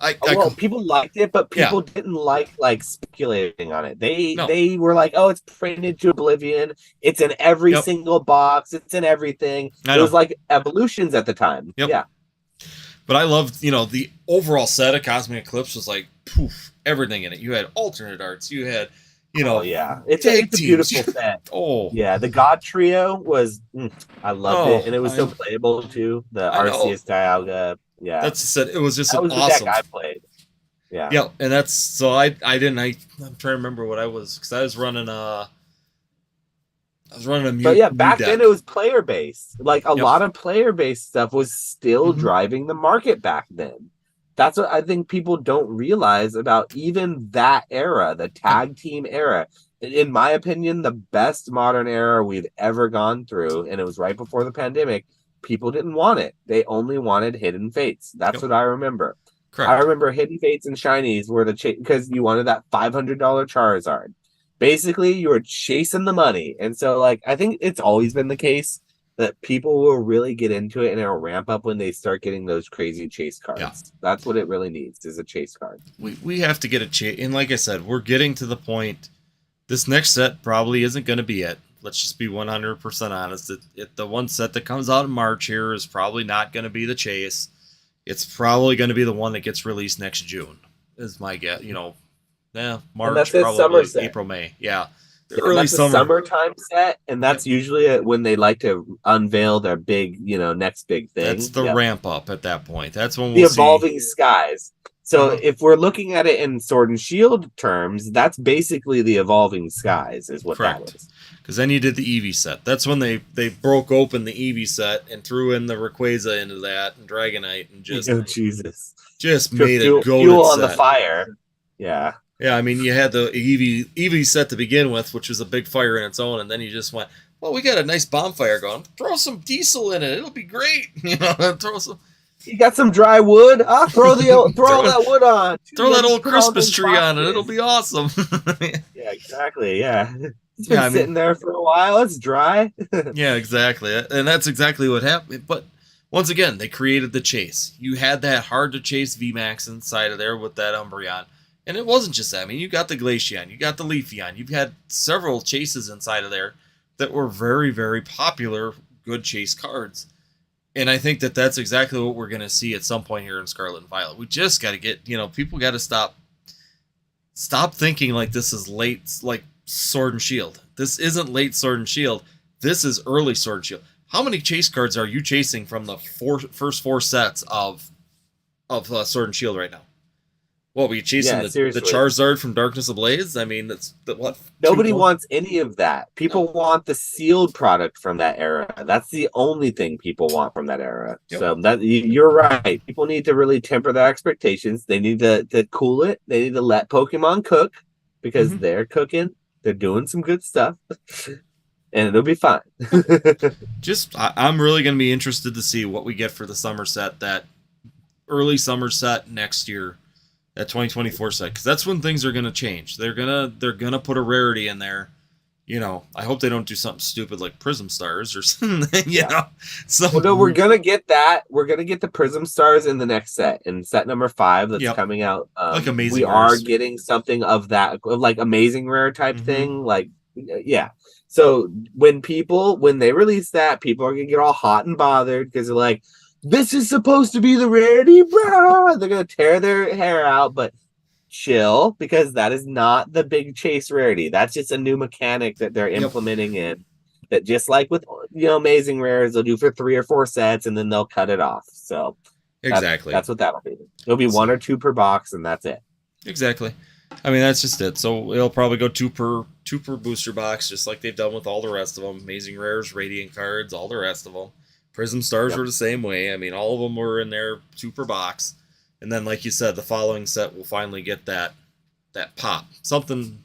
People liked it, but people didn't like speculating on it. They were like, oh, it's printed to oblivion. It's in every single box. It's in everything. It was like evolutions at the time. Yep. Yeah. But I loved, you know, the overall set of Cosmic Eclipse was like, poof, everything in it. You had alternate arts. You had, you know, it's a beautiful set. Yeah, the God Trio was, I loved it, and it was so playable too. The Arceus Dialga, that's the set. It was just that was awesome. The deck I played. Yeah, and that's so I'm trying to remember what I was because I was running a mute. But yeah, back then it was player based. Like a lot of player based stuff was still driving the market back then. That's what I think people don't realize about even that era, the tag team era. In my opinion, the best modern era we've ever gone through, and it was right before the pandemic. People didn't want it. They only wanted Hidden Fates. That's what I remember. Correct. I remember Hidden Fates and Shinies were because you wanted that $500 Charizard. Basically, you were chasing the money. And so, like, I think it's always been the case that people will really get into it and it'll ramp up when they start getting those crazy chase cards. Yeah. That's what it really needs, is a chase card. We have to get a chase. And like I said, we're getting to the point. This next set probably isn't going to be it. Let's just be 100% honest. The one set that comes out in March here is probably not going to be the chase. It's probably going to be the one that gets released next June, is my guess. You know, March, probably April, May. Yeah. Early summer. Summertime set, and that's usually when they like to unveil their big, next big thing. That's the ramp up at that point. That's when we'll see. The Evolving Skies. So if we're looking at it in Sword and Shield terms, that's basically the Evolving Skies is what that is. Because then you did the Eevee set. That's when they broke open the Eevee set and threw in the Rayquaza into that and Dragonite and just Jesus, just made it go fuel on the fire. Yeah. Yeah, I mean, you had the Eevee set to begin with, which was a big fire in its own, and then you just went, well, we got a nice bonfire going. Throw some diesel in it; it'll be great. Throw some. You got some dry wood? I'll throw all throw, that wood on. throw that old Christmas tree on it; it'll be awesome. Yeah, exactly. Yeah, it's been Yeah, I mean, sitting there for a while. It's dry. yeah, exactly, and that's exactly what happened. But once again, they created the chase. You had that hard to chase VMAX inside of there with that Umbreon. And it wasn't just that. I mean, you got the Glaceon, you got the Leafeon, you've had several chases inside of there that were very, very popular, good chase cards. And I think that that's exactly what we're going to see at some point here in Scarlet and Violet. We just got to get, people got to stop thinking like this is late, like Sword and Shield. This isn't late Sword and Shield. This is early Sword and Shield. How many chase cards are you chasing from the first four sets of Sword and Shield right now? What, were you chasing the Charizard from Darkness Ablaze? I mean, that's what? Nobody wants any of that. People want the sealed product from that era. That's the only thing people want from that era. Yep. So that you're right. People need to really temper their expectations. They need to cool it. They need to let Pokemon cook because they're cooking. They're doing some good stuff. And it'll be fine. I'm really going to be interested to see what we get for the summer set, that early summer set next year. That 2024 set, because that's when things are gonna change. They're gonna put a rarity in there. I hope they don't do something stupid like Prism Stars or something. Well, no, we're gonna get that. We're gonna get the Prism Stars in the next set, in set number 5 that's coming out. Like amazing. We are getting something of that, like amazing rare type thing. Like, yeah. So when they release that, people are gonna get all hot and bothered because they're like, this is supposed to be the rarity, bro. They're going to tear their hair out, but chill, because that is not the big chase rarity. That's just a new mechanic that they're implementing in. That just like with amazing rares, they'll do for 3 or 4 sets, and then they'll cut it off. So exactly, that's what that'll be. It'll be 1 or 2 per box, and that's it. Exactly. I mean, that's just it. So it'll probably go 2 per booster box, just like they've done with all the rest of them. Amazing rares, radiant cards, all the rest of them. Prism Stars were the same way. I mean, all of them were in there 2 per box. And then, like you said, the following set will finally get that pop. Something,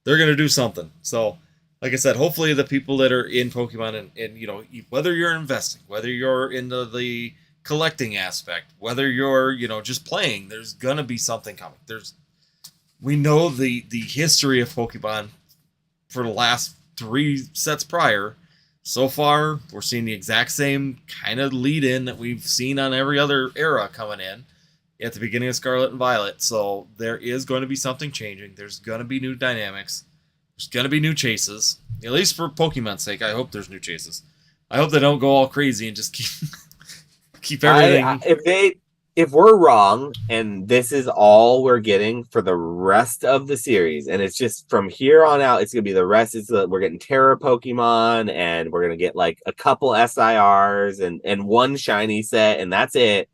they're going to do something. So, like I said, hopefully the people that are in Pokemon and whether you're investing, whether you're into the collecting aspect, whether you're, just playing, there's going to be something coming. We know the history of Pokemon for the last 3 sets prior. So far, we're seeing the exact same kind of lead-in that we've seen on every other era coming in at the beginning of Scarlet and Violet. So there is going to be something changing. There's going to be new dynamics. There's going to be new chases. At least for Pokemon's sake, I hope there's new chases. I hope they don't go all crazy and just keep everything. If we're wrong and this is all we're getting for the rest of the series, and it's just from here on out, it's gonna be the rest. We're getting Terra Pokemon, and we're gonna get like a couple SIRs and 1 shiny set, and that's it.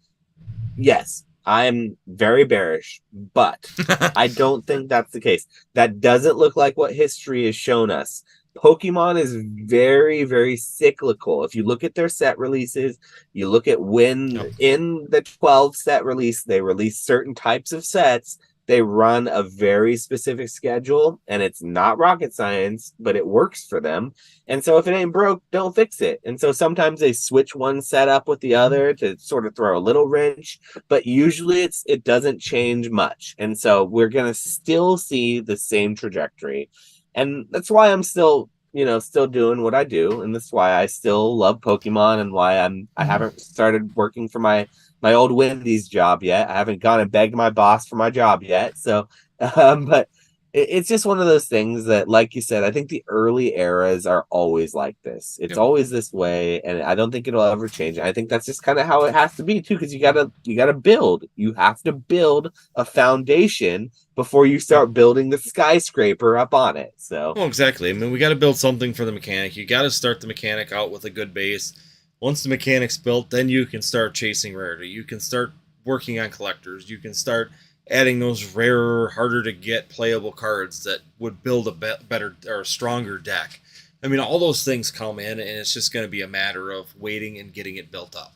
Yes, I'm very bearish, but I don't think that's the case. That doesn't look like what history has shown us. Pokemon is very, very cyclical. If you look at their set releases, you look at when in the 12 set release, they release certain types of sets. They run a very specific schedule, and it's not rocket science, but it works for them. And so if it ain't broke, don't fix it. And so sometimes they switch one set up with the other to sort of throw a little wrench, but usually it doesn't change much. And so we're going to still see the same trajectory. And that's why I'm still doing what I do, and that's why I still love Pokemon, and why I haven't started working for my old Wendy's job yet. I haven't gone and begged my boss for my job yet. So, but it's just one of those things that, like you said, I think the early eras are always like this. It's always this way, and I don't think it'll ever change. I think that's just kind of how it has to be too, because you gotta build. You have to build a foundation before you start building the skyscraper up on it. So, well, exactly. I mean, we got to build something for the mechanic. You got to start the mechanic out with a good base. Once the mechanic's built, then you can start chasing rarity. You can start working on collectors. You can start adding those rarer, harder to get playable cards that would build a better or stronger deck. I mean, all those things come in, and it's just going to be a matter of waiting and getting it built up.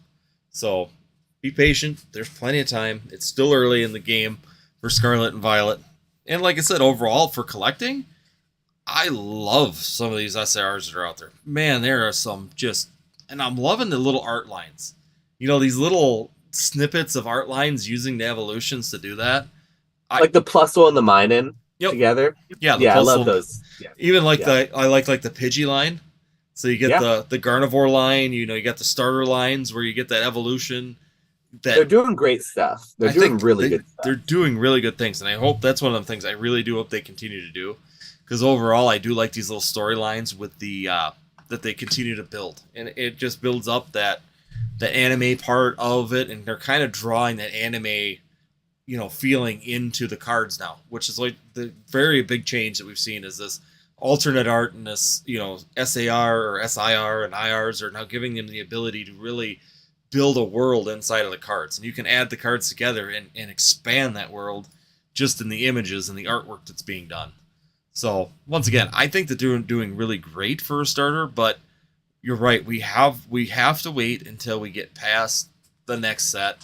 So be patient. There's plenty of time. It's still early in the game for Scarlet and Violet. And like I said, overall for collecting, I love some of these SARs that are out there. Man, there are some just, and I'm loving the little art lines. You know, these little snippets of art lines using the evolutions to do that. Like the Plusle and the Minun together. Yeah, I love those. Yeah. Even like I like the Pidgey line. So you get the Garnivore line, you know, you got the starter lines where you get that evolution. They're doing great stuff. They're doing really good stuff. They're doing really good things, and I hope that's one of the things I really do hope they continue to do. Because overall, I do like these little storylines with the that they continue to build, and it just builds up the anime part of it, and they're kind of drawing that anime, you know, feeling into the cards now, which is like the very big change that we've seen is this alternate art and this, you know, SAR or SIR and IRs are now giving them the ability to really build a world inside of the cards, and you can add the cards together and expand that world just in the images and the artwork that's being done. So once again, I think they're doing really great for a starter, but you're right. We have to wait until we get past the next set,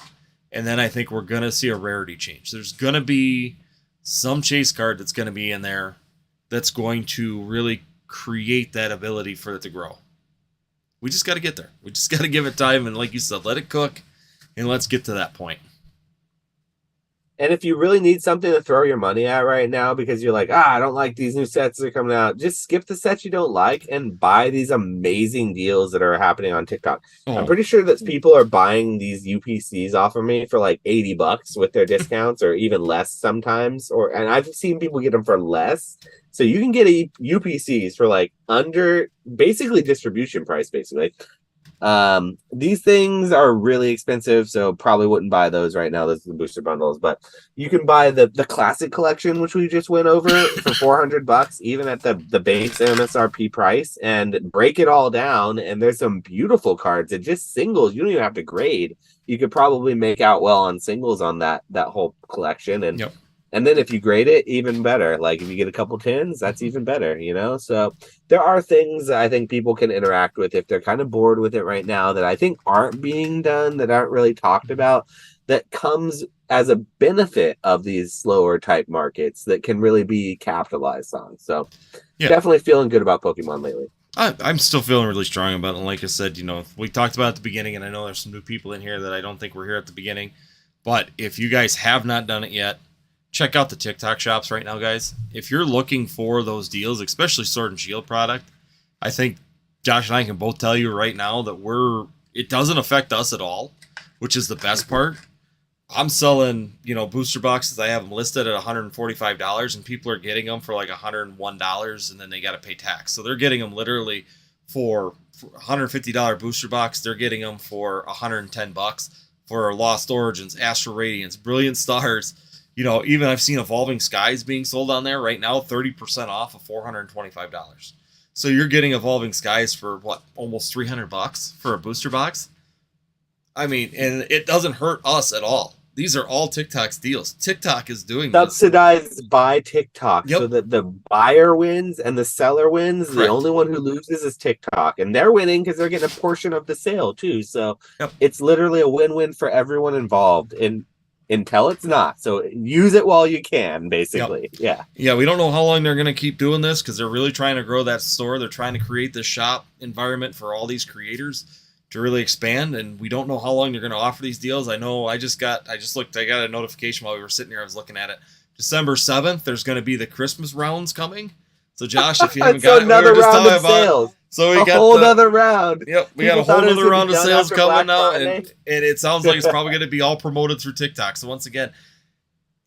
and then I think we're gonna see a rarity change. There's gonna be some chase card that's gonna be in there that's going to really create that ability for it to grow. We just got to get there. We just got to give it time, and like you said, let it cook, and let's get to that point. And if you really need something to throw your money at right now because you're like, I don't like these new sets that are coming out, just skip the sets you don't like and buy these amazing deals that are happening on TikTok. Oh. I'm pretty sure that people are buying these UPCs off of me for like $80 with their discounts or even less sometimes. And I've seen people get them for less. So you can get UPCs for like under basically distribution price, basically. These things are really expensive, so probably wouldn't buy those right now. Those are the booster bundles, but you can buy the classic collection, which we just went over for $400, even at the base MSRP price, and break it all down. And there's some beautiful cards and just singles. You don't even have to grade. You could probably make out well on singles on that whole collection. And yep. And then if you grade it, even better. Like if you get a couple tins, that's even better, you know? So there are things that I think people can interact with if they're kind of bored with it right now that I think aren't being done, that aren't really talked about, that comes as a benefit of these slower type markets that can really be capitalized on. So definitely feeling good about Pokemon lately. I'm still feeling really strong about it. And like I said, you know, we talked about it at the beginning, and I know there's some new people in here that I don't think were here at the beginning. But if you guys have not done it yet, check out the TikTok shops right now, guys. If you're looking for those deals, especially Sword and Shield product, I think Josh and I can both tell you right now that it doesn't affect us at all, which is the best part. I'm selling, you know, booster boxes. I have them listed at $145, and people are getting them for like $101, and then they got to pay tax. So they're getting them literally for $150 booster box. They're getting them for $110 for Lost Origins, Astral Radiance, Brilliant Stars. You know, even I've seen Evolving Skies being sold on there right now, 30% off of $425. So you're getting Evolving Skies for what, almost $300 for a booster box? I mean, and it doesn't hurt us at all. These are all TikTok's deals. TikTok is doing subsidized by TikTok, so that the buyer wins and the seller wins. Correct. The only one who loses is TikTok, and they're winning because they're getting a portion of the sale too. So it's literally a win-win for everyone involved. Until it's not. So use it while you can, basically. Yep. Yeah, we don't know how long they're going to keep doing this because they're really trying to grow that store. They're trying to create this shop environment for all these creators to really expand, and we don't know how long they're going to offer these deals. I know I got a notification while we were sitting here. I was looking at it. December 7th, there's going to be the Christmas rounds coming. So Josh, if you haven't got another round of sales. So we got a whole other round. Yep, we got a whole other round of sales coming now, and it sounds like it's probably going to be all promoted through TikTok. So once again,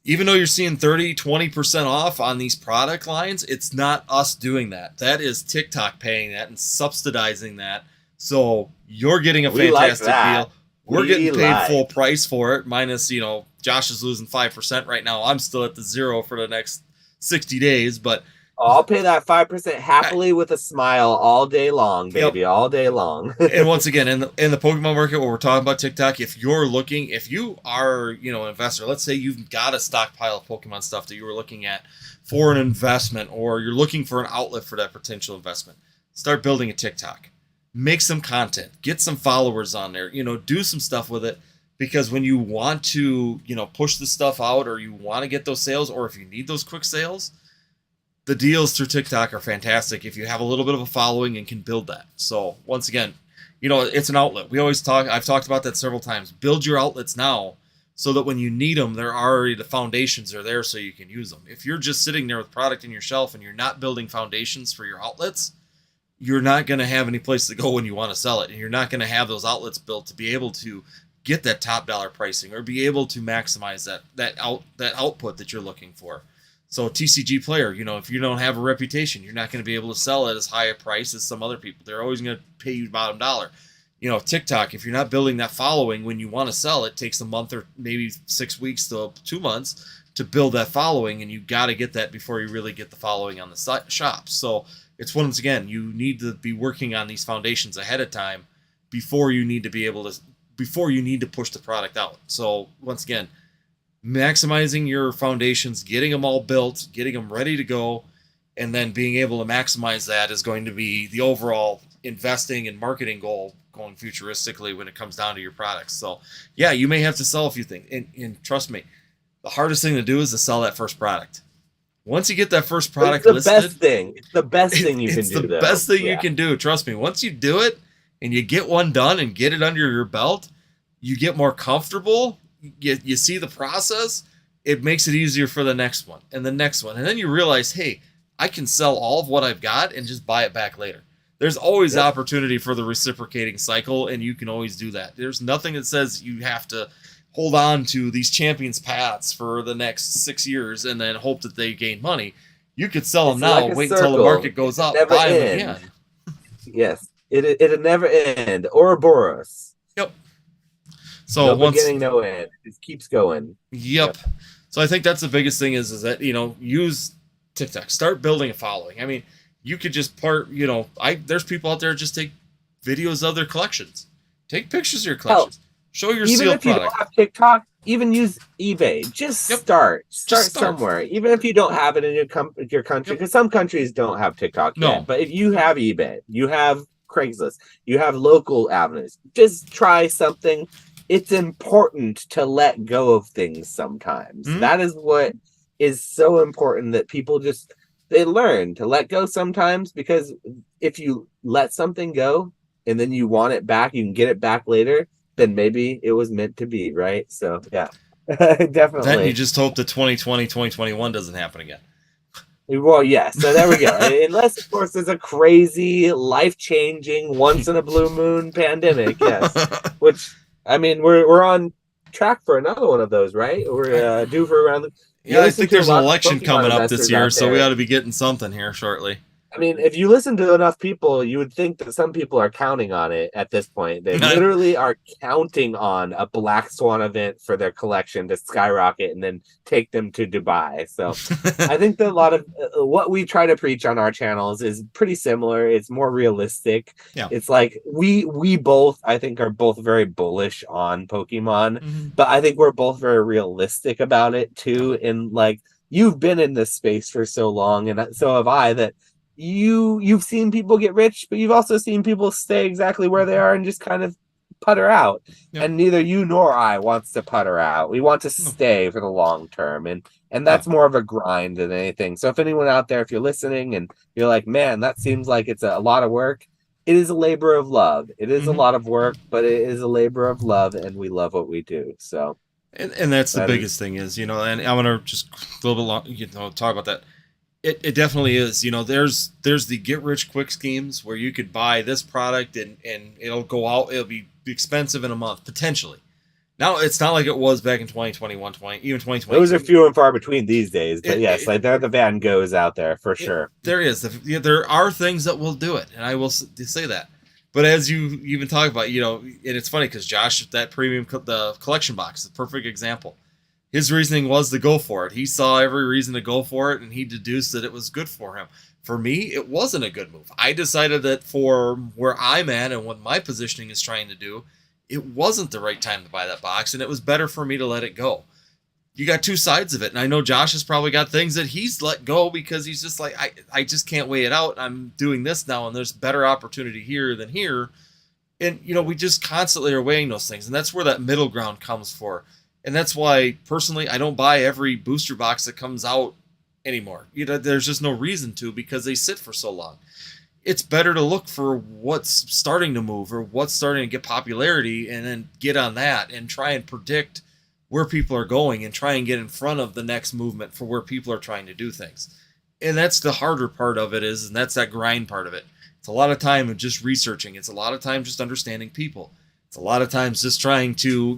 even though you're seeing 30-20% off on these product lines, it's not us doing that. That is TikTok paying that and subsidizing that. So you're getting a fantastic deal. We're getting paid full price for it, minus, you know, Josh is losing 5% right now. I'm still at the 0 for the next 60 days, but I'll pay that 5% happily with a smile all day long, baby, all day long. And once again, in the Pokemon market, where we're talking about TikTok, if you are, you know, an investor, let's say you've got a stockpile of Pokemon stuff that you were looking at for an investment, or you're looking for an outlet for that potential investment, start building a TikTok. Make some content, get some followers on there, you know, do some stuff with it. because when you want to, push the stuff out, or you want to get those sales, or if you need those quick sales, the deals through TikTok are fantastic if you have a little bit of a following and can build that. So once again, it's an outlet. I've talked about that several times. Build your outlets now so that when you need them, the foundations are there so you can use them. If you're just sitting there with product in your shelf and you're not building foundations for your outlets, you're not going to have any place to go when you want to sell it. And you're not going to have those outlets built to be able to get that top dollar pricing or be able to maximize that output that you're looking for. So TCG player, if you don't have a reputation, you're not going to be able to sell at as high a price as some other people. They're always going to pay you bottom dollar. TikTok, if you're not building that following when you want to sell, it takes a month or maybe 6 weeks to 2 months to build that following, and you got to get that before you really get the following on the shop. So it's once again, you need to be working on these foundations ahead of time before you need to push the product out. So once again, maximizing your foundations, getting them all built, getting them ready to go, and then being able to maximize that is going to be the overall investing and marketing goal going futuristically when it comes down to your products. So yeah, you may have to sell a few things, and trust me, the hardest thing to do is to sell that first product. Once you get that first product listed, it's the best thing you can do. It's the best thing you can do. Trust me. Once you do it and you get one done and get it under your belt, you get more comfortable. You see the process. It makes it easier for the next one and the next one. And then you realize, hey, I can sell all of what I've got and just buy it back later. There's always opportunity for the reciprocating cycle, and you can always do that. There's nothing that says you have to hold on to these champions paths for the next 6 years and then hope that they gain money. You could sell them now, wait until the market goes up, buy them again. Yes, it'll never end. Ouroboros. Yep. So no beginning, no end. It keeps going. Yep. So I think that's the biggest thing is that, use TikTok. Start building a following. I mean, you could just there's people out there just take videos of their collections. Take pictures of your collections. Show your sealed product. Even if you don't have TikTok, even use eBay. Just start somewhere. Even if you don't have it in your country, because some countries don't have TikTok yet. But if you have eBay, you have Craigslist, you have local avenues, just try something. It's important to let go of things sometimes. Mm-hmm. That is what is so important, that people they learn to let go sometimes, because if you let something go and then you want it back, you can get it back later, then maybe it was meant to be, right? So, yeah, definitely. Then you just hope that 2020, 2021 doesn't happen again. Well, yeah, so there we go. Unless, of course, there's a crazy, life-changing, once-in-a-blue-moon pandemic, yes. Which, I mean, we're on track for another one of those, right? We're due for around... I think there's an election coming up this year, so we ought to be getting something here shortly. I mean, if you listen to enough people, you would think that some people are counting on it at this point. They literally are counting on a black swan event for their collection to skyrocket and then take them to Dubai. So I think that a lot of what we try to preach on our channels is pretty similar. It's more realistic. Yeah. It's like we both, I think, are both very bullish on Pokemon, but I think we're both very realistic about it too. And like, you've been in this space for so long, and so have I, that you've seen people get rich, but you've also seen people stay exactly where they are and just kind of putter out. Yep. And neither you nor I wants to putter out. We want to stay for the long term, and that's more of a grind than anything. So if anyone out there, if you're listening and you're like, man, that seems like it's a lot of work, it is a labor of love. It is a lot of work, but it is a labor of love, and we love what we do. So and that's the biggest thing is, and I'm gonna just a little bit long, talk about that. It definitely is. There's the get rich quick schemes where you could buy this product and it'll go out. It'll be expensive in a month, potentially. Now, it's not like it was back in 2021, even 2020. Those are few and far between these days. But yes, like they're the Van Goghs out there for sure. There is. There are things that will do it, and I will say that. But as you even talk about, and it's funny because Josh, that premium, the collection box, is a perfect example. His reasoning was to go for it. He saw every reason to go for it, and he deduced that it was good for him. For me, it wasn't a good move. I decided that for where I'm at and what my positioning is trying to do, it wasn't the right time to buy that box, and it was better for me to let it go. You got two sides of it, and I know Josh has probably got things that he's let go because he's just like, I just can't weigh it out. I'm doing this now, and there's better opportunity here than here. And, we just constantly are weighing those things. And that's where that middle ground comes for. And that's why, personally, I don't buy every booster box that comes out anymore. There's just no reason to, because they sit for so long. It's better to look for what's starting to move or what's starting to get popularity and then get on that and try and predict where people are going and try and get in front of the next movement for where people are trying to do things. And that's the harder part of it and that's that grind part of it. It's a lot of time of just researching. It's a lot of time just understanding people. It's a lot of times just trying to,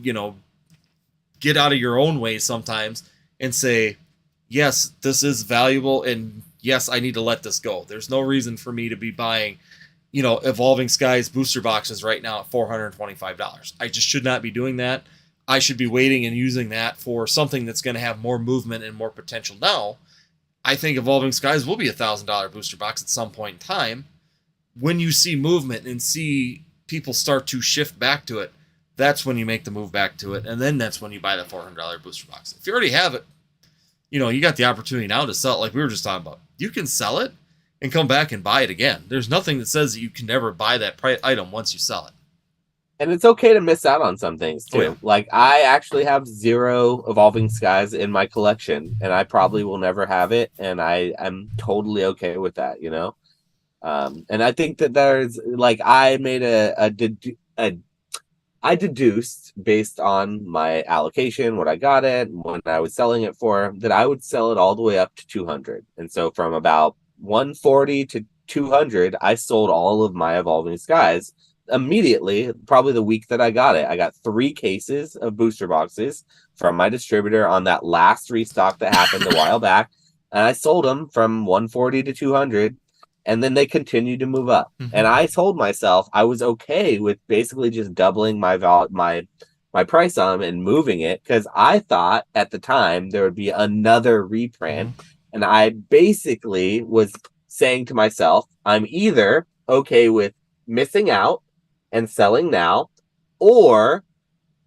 get out of your own way sometimes and say, yes, this is valuable, and yes, I need to let this go. There's no reason for me to be buying, Evolving Skies booster boxes right now at $425. I just should not be doing that. I should be waiting and using that for something that's going to have more movement and more potential now. I think Evolving Skies will be $1,000 booster box at some point in time. When you see movement and see people start to shift back to it, that's when you make the move back to it, and then that's when you buy the $400 booster box. If you already have it, you got the opportunity now to sell it, like we were just talking about. You can sell it and come back and buy it again. There's nothing that says that you can never buy that item once you sell it. And it's okay to miss out on some things too. Oh, yeah. Like, I actually have 0 Evolving Skies in my collection, and I probably will never have it, and I'm totally okay with that, And I think that there's, like, I made I deduced based on my allocation, what I got it, and when I was selling it for, that I would sell it all the way up to 200. And so from about 140 to 200, I sold all of my Evolving Skies immediately, probably the week that I got it. I got 3 cases of booster boxes from my distributor on that last restock that happened a while back. And I sold them from 140 to 200. And then they continued to move up. Mm-hmm. And I told myself I was okay with basically just doubling my price on them and moving it, because I thought at the time there would be another reprint. Mm-hmm. And I basically was saying to myself, I'm either okay with missing out and selling now, or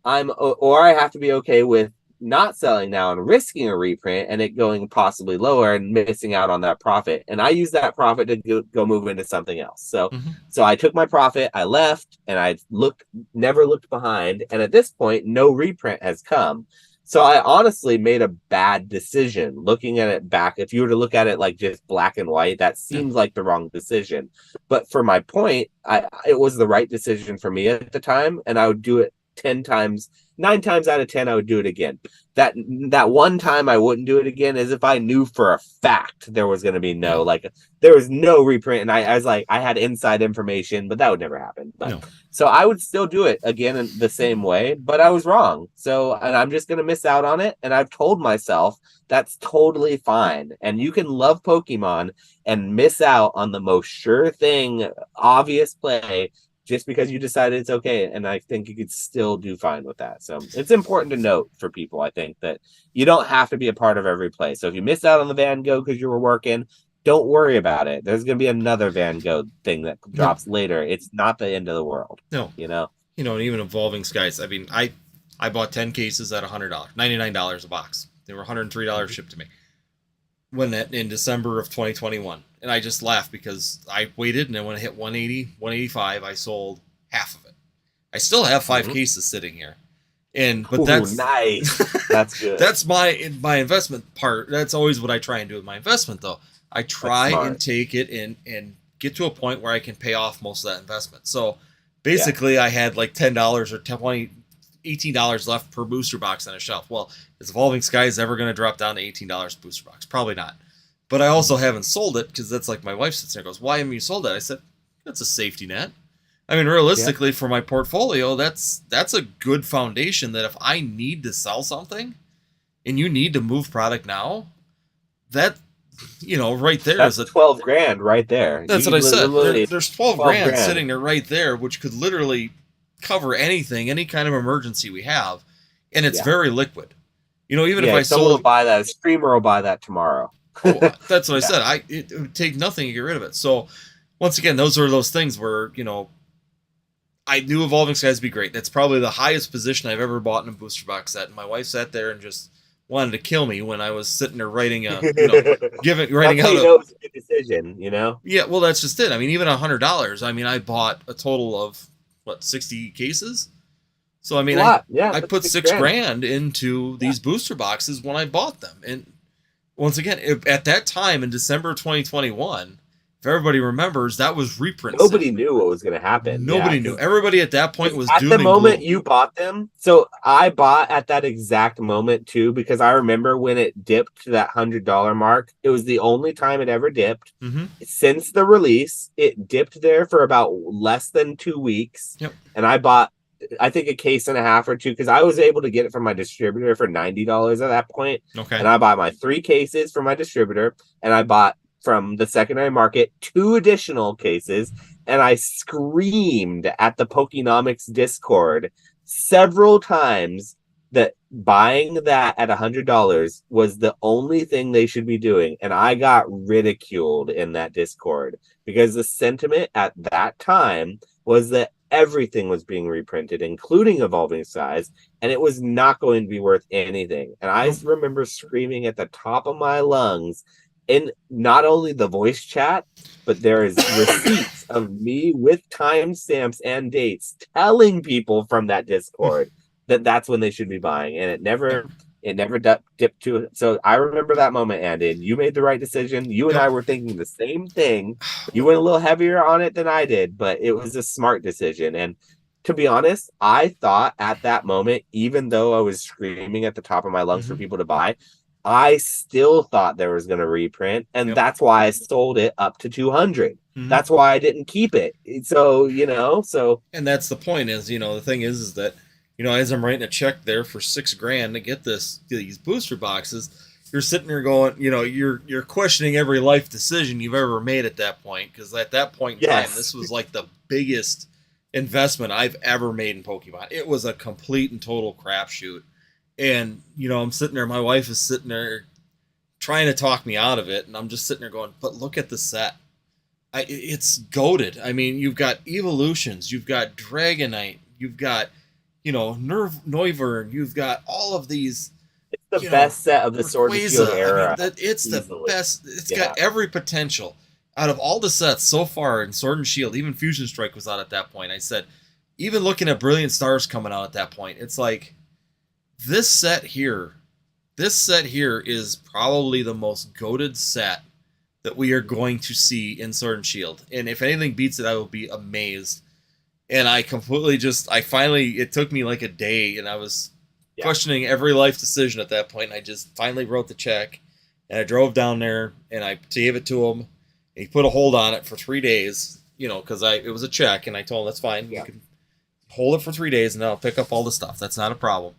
I have to be okay with not selling now and risking a reprint and it going possibly lower and missing out on that profit. And I use that profit to go move into something else. So, So I took my profit, I left, and I never looked behind. And at this point, no reprint has come. So I honestly made a bad decision looking at it back. If you were to look at it like just black and white, that seems like the wrong decision. But for my point, it was the right decision for me at the time. And I would do it 10 times. 9 times out of 10, I would do it again. That one time I wouldn't do it again is if I knew for a fact there was going to be there was no reprint, and I was like, I had inside information, but that would never happen. But, So I would still do it again in the same way, but I was wrong. So, and I'm just going to miss out on it. And I've told myself that's totally fine. And you can love Pokemon and miss out on the most sure thing, obvious play, just because you decided it's okay. And I think you could still do fine with that. So it's important to note for people, I think, that you don't have to be a part of every play. So if you missed out on the Van Gogh because you were working, don't worry about it. There's going to be another Van Gogh thing that drops later. It's not the end of the world. No. And even Evolving Skies. I mean, I bought 10 cases at $100, $99 a box. They were $103 shipped to me in December of 2021. And I just laughed because I waited, and then when it hit 180, 185, I sold half of it. I still have 5 cases sitting here. But that's nice. That's good. That's my investment part. That's always what I try and do with my investment, though. I try and take it and get to a point where I can pay off most of that investment. So basically I had like $10 or $20, $18 left per booster box on a shelf. Well, is Evolving Skies ever going to drop down to $18 booster box? Probably not. But I also haven't sold it because that's like my wife sits there and goes, why haven't you sold that? I said, that's a safety net. I mean, realistically, for my portfolio, that's a good foundation that if I need to sell something and you need to move product now, that, right there that's is a $12,000 right there. That's what I said. There's 12 grand sitting there right there, which could literally cover anything, any kind of emergency we have. And it's very liquid. Even if I someone will buy that, a streamer will buy that tomorrow. That's what I said. It would take nothing to get rid of it. So once again, those are those things where, I knew Evolving Skies would be great. That's probably the highest position I've ever bought in a booster box set. And my wife sat there and just wanted to kill me when I was sitting there writing out a good decision, Yeah, well, that's just it. I mean, even $100. I mean, I bought a total of what, 60 cases. So I mean, A lot. Yeah, I that's put $6 $6,000 into these booster boxes when I bought them, and once again, at that time in December 2021, if everybody remembers, that was reprint Nobody season. knew what was going to happen. Nobody knew. Everybody at that point was at doom the and moment gloom. you bought them. So I bought at that exact moment too, because I remember when it dipped to that $100 mark. It was the only time it ever dipped. Mm-hmm. Since the release, it dipped there for about less than 2 weeks. Yep. And I bought, I think, a case and a half or two, because I was able to get it from my distributor for $90 at that point. Okay. And I bought my 3 cases from my distributor, and I bought from the secondary market 2 additional cases, and I screamed at the Pokenomics Discord several times that buying that at $100 was the only thing they should be doing. And I got ridiculed in that Discord because the sentiment at that time was that everything was being reprinted, including Evolving Size, and it was not going to be worth anything. And I remember screaming at the top of my lungs in not only the voice chat, but there is receipts of me with timestamps and dates telling people from that Discord that that's when they should be buying, and it never dipped to it. So I remember that moment, Andy, and you made the right decision. You and I were thinking the same thing. You went a little heavier on it than I did, but it was a smart decision. And to be honest, I thought at that moment, even though I was screaming at the top of my lungs for people to buy, I still thought there was going to reprint, and that's why I sold it up to 200. That's why I didn't keep it. So, and that's the point is, the thing is that, as I'm writing a check there for $6,000 to get these booster boxes, you're sitting there going, you're questioning every life decision you've ever made at that point. Because at that point in time, this was like the biggest investment I've ever made in Pokemon. It was a complete and total crapshoot. And, I'm sitting there, my wife is sitting there trying to talk me out of it. And I'm just sitting there going, but look at the set. It's goated. I mean, you've got Evolutions, you've got Dragonite, you've got, Noivern, you've got all of these. It's the best set of the Sword and Shield era. I mean, it's easily the best. It's got every potential. Out of all the sets so far in Sword and Shield, even Fusion Strike was out at that point. I said, even looking at Brilliant Stars coming out at that point, it's like, this set here is probably the most goated set that we are going to see in Sword and Shield. And if anything beats it, I will be amazed. And I finally, it took me like a day, and I was questioning every life decision at that point. And I just finally wrote the check, and I drove down there, and I gave it to him. And he put a hold on it for 3 days, because it was a check, and I told him, that's fine. You can hold it for 3 days, and then I'll pick up all the stuff. That's not a problem.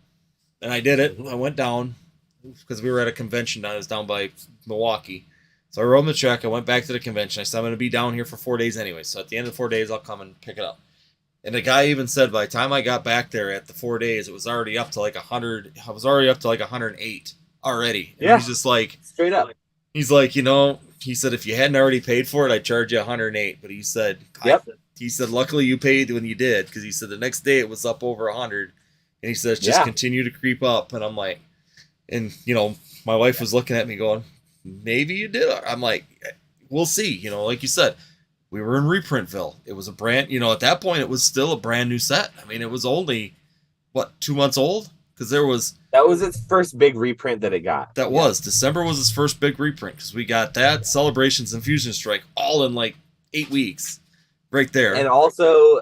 And I did it. I went down because we were at a convention. I was down by Milwaukee. So I wrote him the check. I went back to the convention. I said, I'm going to be down here for 4 days anyway. So at the end of the 4 days, I'll come and pick it up. And the guy even said by the time I got back there at the 4 days, it was already up to like 100. I was already up to like 108 already. And he's just like, straight up. He's like, he said, if you hadn't already paid for it, I'd charge you 108. But he said, he said, luckily you paid when you did. Because he said the next day it was up over 100. And he says, just continue to creep up. And I'm like, and, my wife was looking at me going, maybe you did. I'm like, we'll see. Like you said, we were in Reprintville. It was a brand, at that point, it was still a brand new set. I mean, it was only, 2 months old? Because that was its first big reprint that it got. December was its first big reprint. Because we got that, Celebrations, and Fusion Strike all in like 8 weeks. Right there. And also,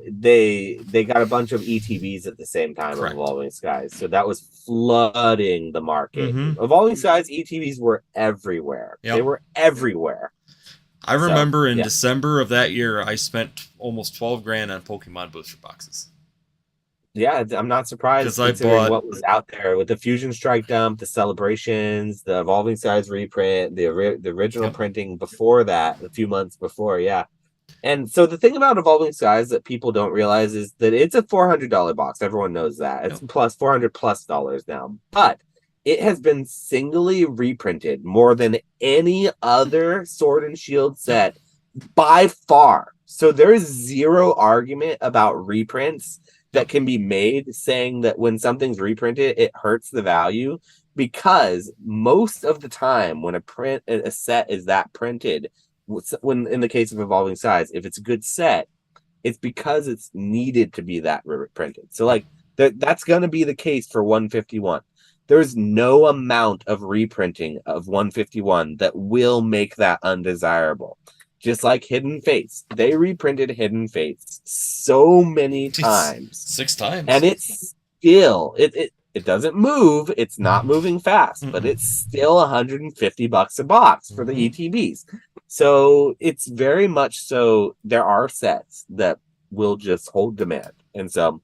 they got a bunch of ETBs at the same time of Evolving Skies. So that was flooding the market. Evolving Skies ETBs were everywhere. They were everywhere. I remember in December of that year, I spent almost $12,000 on Pokemon booster boxes. Yeah, I'm not surprised considering what was out there with the Fusion Strike dump, the Celebrations, the Evolving Skies reprint, the original printing before that, a few months before. And so the thing about Evolving Skies that people don't realize is that it's a $400 box. Everyone knows that. It's plus $400+ now. But it has been singly reprinted more than any other Sword and Shield set by far. So there is zero argument about reprints that can be made saying that when something's reprinted, it hurts the value, because most of the time when a set is that printed, when in the case of Evolving Size, if it's a good set, It's because it's needed to be that reprinted. So like that's going to be the case for 151. There's no amount of reprinting of 151 that will make that undesirable. Just like Hidden Fates. They reprinted Hidden Fates so many times. 6 times. And it's still, it doesn't move. It's not moving fast, but it's still $150 a box for the ETBs. So it's very much so there are sets that will just hold demand. And so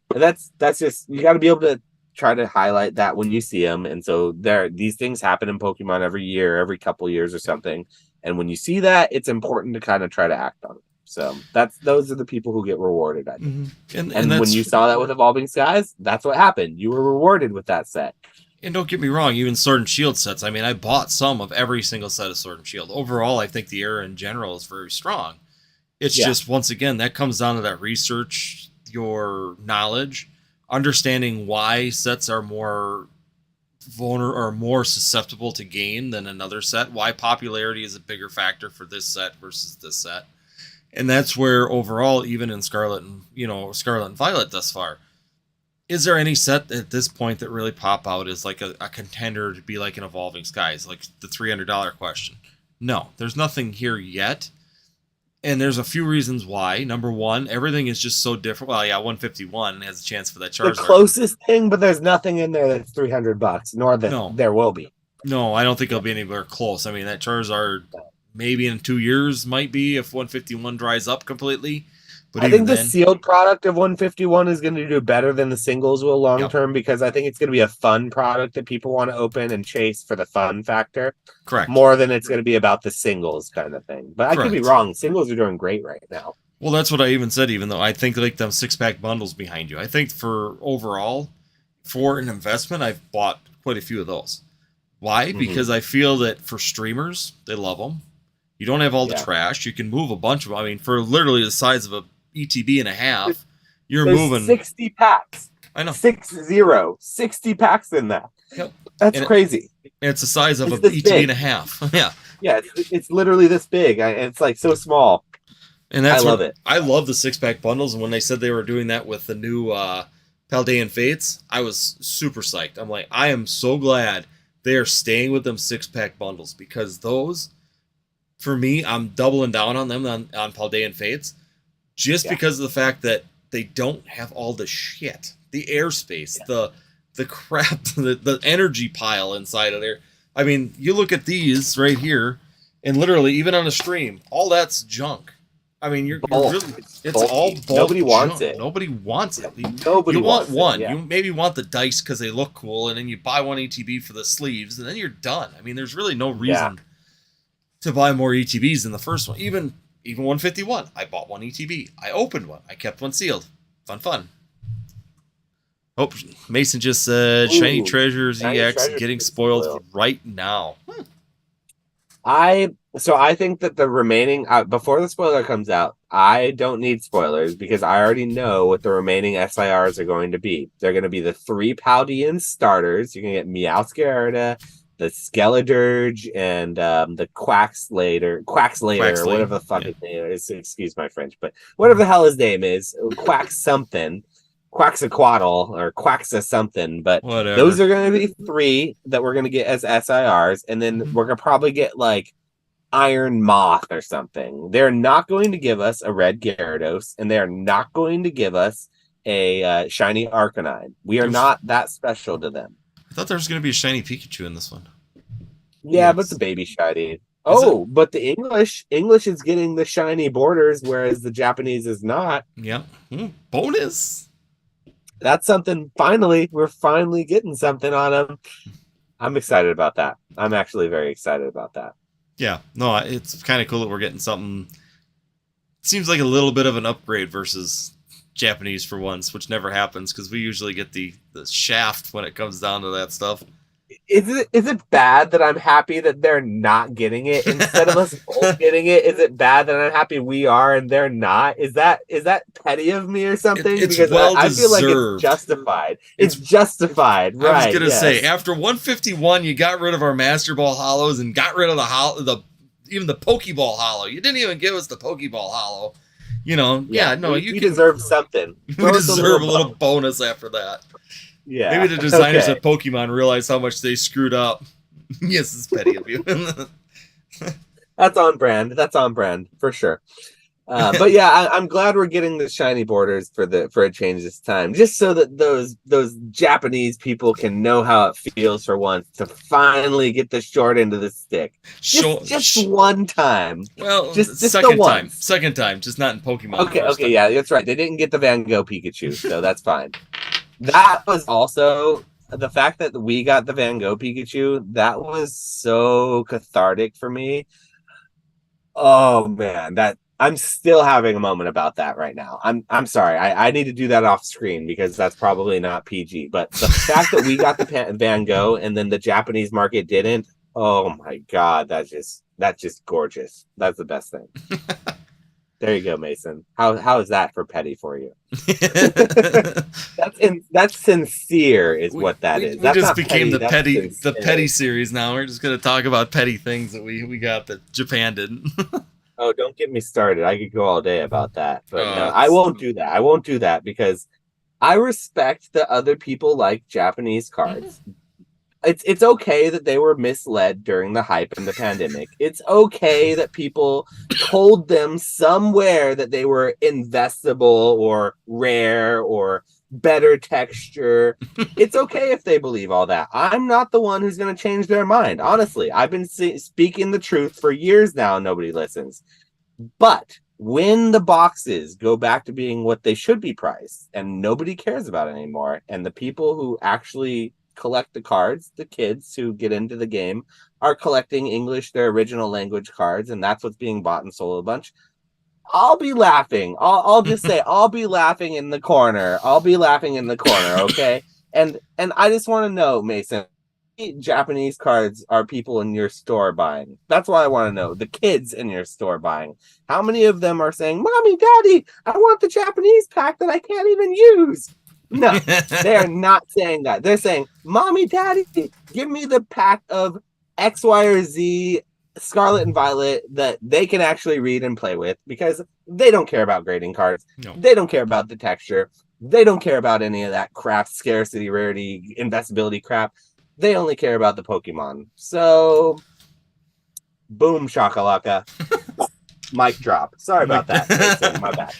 that's just, you got to be able to try to highlight that when you see them. And so these things happen in Pokemon every year, every couple years or something. And when you see that, it's important to kind of try to act on it. So those are the people who get rewarded, I think. And when you saw that with Evolving Skies, that's what happened. You were rewarded with that set. And don't get me wrong, even Sword and Shield sets. I mean, I bought some of every single set of Sword and Shield. Overall, I think the era in general is very strong. It's just, once again, that comes down to that research, your knowledge, understanding why sets are more vulnerable or more susceptible to gain than another set, why popularity is a bigger factor for this set versus this set. And that's where overall, even in Scarlet and Violet thus far, is there any set at this point that really pop out as like a contender to be like an Evolving Skies, like the $300 question? No, there's nothing here yet. And there's a few reasons why. Number one, everything is just so different. Well, yeah, 151 has a chance for that Charizard. The closest thing, but there's nothing in there that's $300, nor that there will be. No, I don't think it'll be anywhere close. I mean, that Charizard maybe in 2 years might be if 151 dries up completely. But I think the sealed product of 151 is going to do better than the singles will long term, because I think it's going to be a fun product that people want to open and chase for the fun factor. Correct. More than it's going to be about the singles kind of thing. But I could be wrong. Singles are doing great right now. Well, that's what I even said, even though I think like them 6-pack bundles behind you. I think for overall, for an investment, I've bought quite a few of those. Why? Because I feel that for streamers, they love them. You don't have all the trash. You can move a bunch of them. I mean, for literally the size of a ETB and a half, you're moving 60 packs. I know. 60 packs in that. Yep. That's crazy. And it's the size of an ETB and a half. Yeah. Yeah, it's literally this big. It's like so small. And I love it. I love the 6-pack bundles. And when they said they were doing that with the new Paldean Fates, I was super psyched. I'm like, I am so glad they are staying with them 6-pack bundles, because those, for me, I'm doubling down on them on Paldean Fates. Just because of the fact that they don't have all the shit, the airspace, the crap, the energy pile inside of there. I mean, you look at these right here, and literally, even on a stream, all that's junk. I mean, you're really, it's all bulk. Nobody wants it. Nobody wants it. Nobody you want one. Yeah. You maybe want the dice because they look cool, and then you buy one ETB for the sleeves, and then you're done. I mean, there's really no reason to buy more ETBs than the first one. Even 151. I bought one ETB. I opened one. I kept one sealed. Fun. Oh, Mason just said Shiny Treasures EX getting spoiled right now. I think that the remaining before the spoiler comes out, I don't need spoilers because I already know what the remaining SIRs are going to be. They're going to be the 3 Paldean starters. You're going to get Meowscarada, the Skeledirge, and the Quaxlater, or whatever the fuck his name is. Excuse my French, but whatever the hell his name is, Quax something, Quaxaquaddle or Quaxa something. But whatever. Those are going to be 3 that we're going to get as SIRs, and then we're going to probably get like Iron Moth or something. They're not going to give us a red Gyarados, and they're not going to give us a shiny Arcanine. We are not that special to them. I thought there was going to be a shiny Pikachu in this one. Yeah, but the baby shiny. But the English is getting the shiny borders, whereas the Japanese is not. Yeah. Bonus. That's something. Finally, we're finally getting something on them. I'm excited about that. I'm actually very excited about that. Yeah. No, it's kind of cool that we're getting something. It seems like a little bit of an upgrade versus Japanese for once, which never happens because we usually get the shaft when it comes down to that stuff. Is it bad that I'm happy that they're not getting it instead of us both getting it? Is it bad that I'm happy we are and they're not? Is that petty of me or something? It's because well I feel like it's justified. It's justified, right? I was gonna say after 151, you got rid of our Master Ball hollows and got rid of even the Pokeball hollow. You didn't even give us the Pokeball hollow. You deserve something. We deserve a little bonus after that. Yeah. Maybe the designers at Pokemon realize how much they screwed up. Yes, it's petty of you. That's on brand. That's on brand for sure. But yeah, I'm glad we're getting the shiny borders for a change this time, just so that those Japanese people can know how it feels for once to finally get the short end of the stick. Just one time. Well, just second time. Second time, just not in Pokemon. Okay, yeah, that's right. They didn't get the Van Gogh Pikachu, so that's fine. That was also the fact that we got the Van Gogh Pikachu. That was so cathartic for me. Oh man, I'm still having a moment about that right now. I'm sorry. I need to do that off screen because that's probably not PG. But the fact that we got the Van Gogh and then the Japanese market didn't. Oh my god, that's just gorgeous. That's the best thing. There you go, Mason. How is that for petty for you? That's sincere, is what that is. We just became petty, the petty series now. We're just gonna talk about petty things that we got that Japan didn't. Oh, don't get me started. I could go all day about that, but no, I won't do that. I won't do that because I respect that other people like Japanese cards. It's okay that they were misled during the hype and the pandemic. It's okay that people told them somewhere that they were investable or rare or better texture. It's okay if they believe all that. I'm not the one who's going to change their mind. Honestly, I've been speaking the truth for years now. Nobody listens. But when the boxes go back to being what they should be priced and nobody cares about it anymore, and the people who actually collect the cards, the kids who get into the game, are collecting English, their original language cards, and that's what's being bought and sold a bunch, I'll be laughing. I'll just say I'll be laughing in the corner. Okay? And I just want to know, Mason, Japanese cards are people in your store buying? That's what I want to know. The kids in your store buying. How many of them are saying, "Mommy, Daddy, I want the Japanese pack that I can't even use"? No, they're not saying that. They're saying, "Mommy, Daddy, give me the pack of X, Y, or Z Scarlet and Violet that they can actually read and play with," because they don't care about grading cards. No. They don't care about the texture. They don't care about any of that crap, scarcity, rarity, investability crap. They only care about the Pokemon. So, boom, shakalaka. Mic drop. Sorry about that. My bad.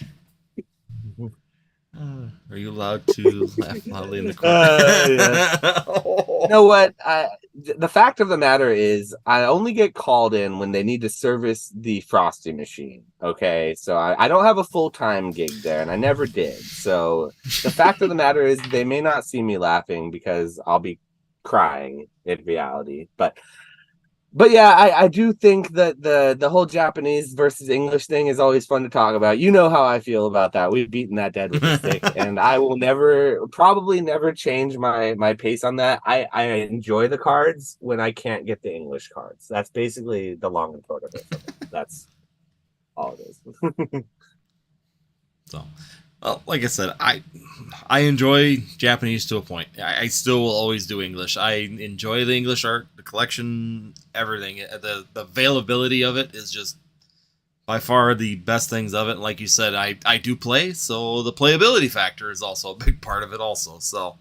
Are you allowed to laugh loudly in the corner? Yeah. You know what? The fact of the matter is, I only get called in when they need to service the Frosty machine. Okay, so I don't have a full-time gig there, and I never did. So the fact of the matter is, they may not see me laughing because I'll be crying in reality. But yeah, I do think that the whole Japanese versus English thing is always fun to talk about. You know how I feel about that. We've beaten that dead with a stick, and I will probably never change my pace on that. I enjoy the cards when I can't get the English cards. That's basically the long and short of it. That's all it is. So, well, like I said, I enjoy Japanese to a point. I still will always do English. I enjoy the English art, the collection, everything. The availability of it is just by far the best things of it. Like you said, I do play, so the playability factor is also a big part of it also. So,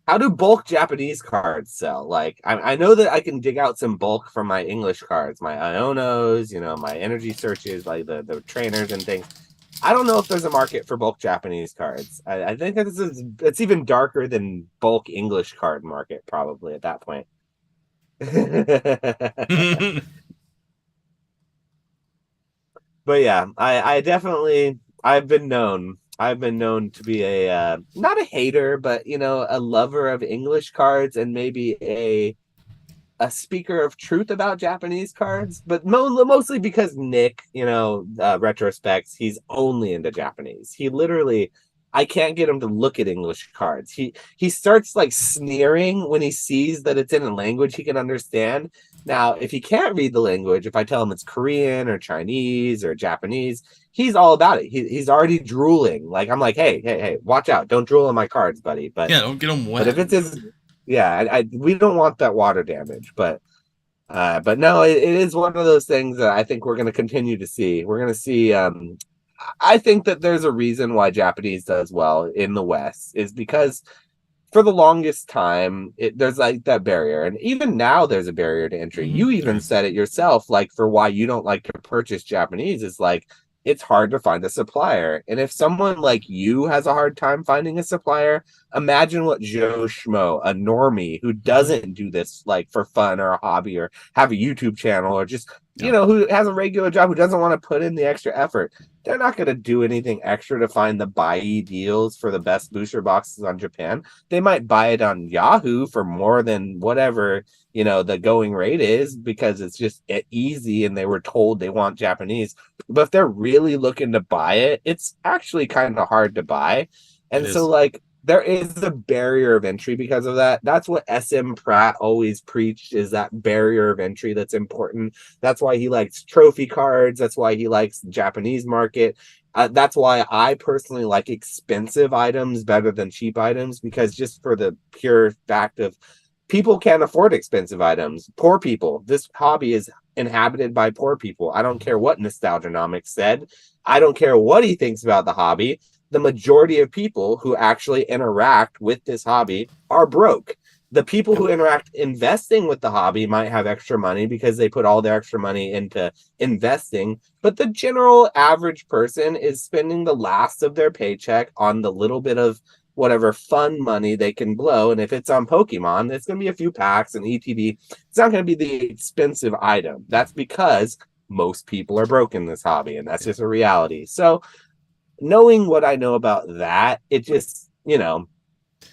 how do bulk Japanese cards sell? Like, I know that I can dig out some bulk from my English cards, my Ionos, my energy searches, like the trainers and things. I don't know if there's a market for bulk Japanese cards. I think it's even darker than bulk English card market probably at that point. But yeah, I definitely I've been known to be a not a hater, but a lover of English cards and maybe a speaker of truth about Japanese cards, but mostly because Nick, retrospects, he's only into Japanese. He literally, I can't get him to look at English cards. He starts like sneering when he sees that it's in a language he can understand. Now, if he can't read the language, if I tell him it's Korean or Chinese or Japanese, he's all about it. He's already drooling. Like, I'm like, hey, watch out. Don't drool on my cards, buddy. But yeah, don't get them wet. But if it's his... Yeah, we don't want that water damage, but no, it is one of those things that I think we're going to continue to see. We're going to see I think that there's a reason why Japanese does well in the West is because for the longest time, there's like that barrier. And even now there's a barrier to entry. You even said it yourself, like for why you don't like to purchase Japanese is like, it's hard to find a supplier. And if someone like you has a hard time finding a supplier, imagine what Joe Schmo, a normie who doesn't do this like for fun or a hobby or have a YouTube channel or just, you know, who has a regular job, who doesn't want to put in the extra effort. They're not going to do anything extra to find the buy deals for the best booster boxes on Japan. They might buy it on Yahoo for more than whatever, you know, the going rate is because it's just easy and they were told they want Japanese. But if they're really looking to buy it, it's actually kind of hard to buy. And so like there is a barrier of entry because of that. That's what SM Pratt always preached, is that barrier of entry that's important. That's why he likes trophy cards. That's why he likes the Japanese market. That's why I personally like expensive items better than cheap items, because just for the pure fact of people can't afford expensive items. Poor people. This hobby is inhabited by poor people. I don't care what Nostalgianomics said. I don't care what he thinks about the hobby. The majority of people who actually interact with this hobby are broke. The people who interact investing with the hobby might have extra money because they put all their extra money into investing, but the general average person is spending the last of their paycheck on the little bit of whatever fun money they can blow. And if it's on Pokemon, it's going to be a few packs and ETB. It's not going to be the expensive item. That's because most people are broke in this hobby, and that's just a reality. So knowing what I know about that, it just, you know,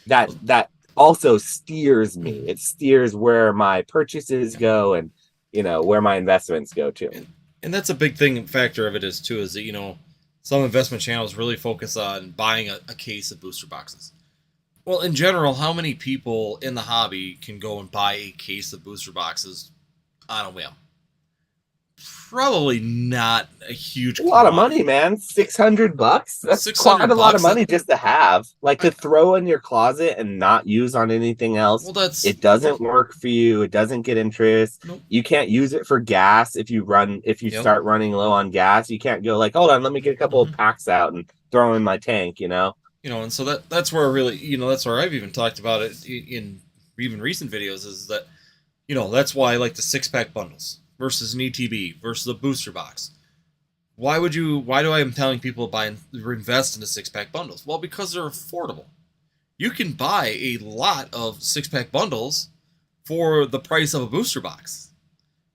that also steers me. It steers where my purchases go and, you know, where my investments go to. And that's a big factor of it is too, is that, you know, some investment channels really focus on buying a case of booster boxes. Well, in general, how many people in the hobby can go and buy a case of booster boxes on a whim? Probably not a huge. A lot of money, man. $600. That's quite a lot of money just to have, like to throw in your closet and not use on anything else. Well, it doesn't work for you. It doesn't get interest. Nope. You can't use it for gas if you start running low on gas. You can't go like, hold on, let me get a couple of packs out and throw them in my tank. You know. You know, and so that's where really, you know, that's where I've even talked about it in even recent videos, is that, you know, that's why I like the 6-pack bundles versus an ETB versus a booster box. Why do I am telling people to invest in the 6-pack bundles? Well, because they're affordable. You can buy a lot of 6-pack bundles for the price of a booster box.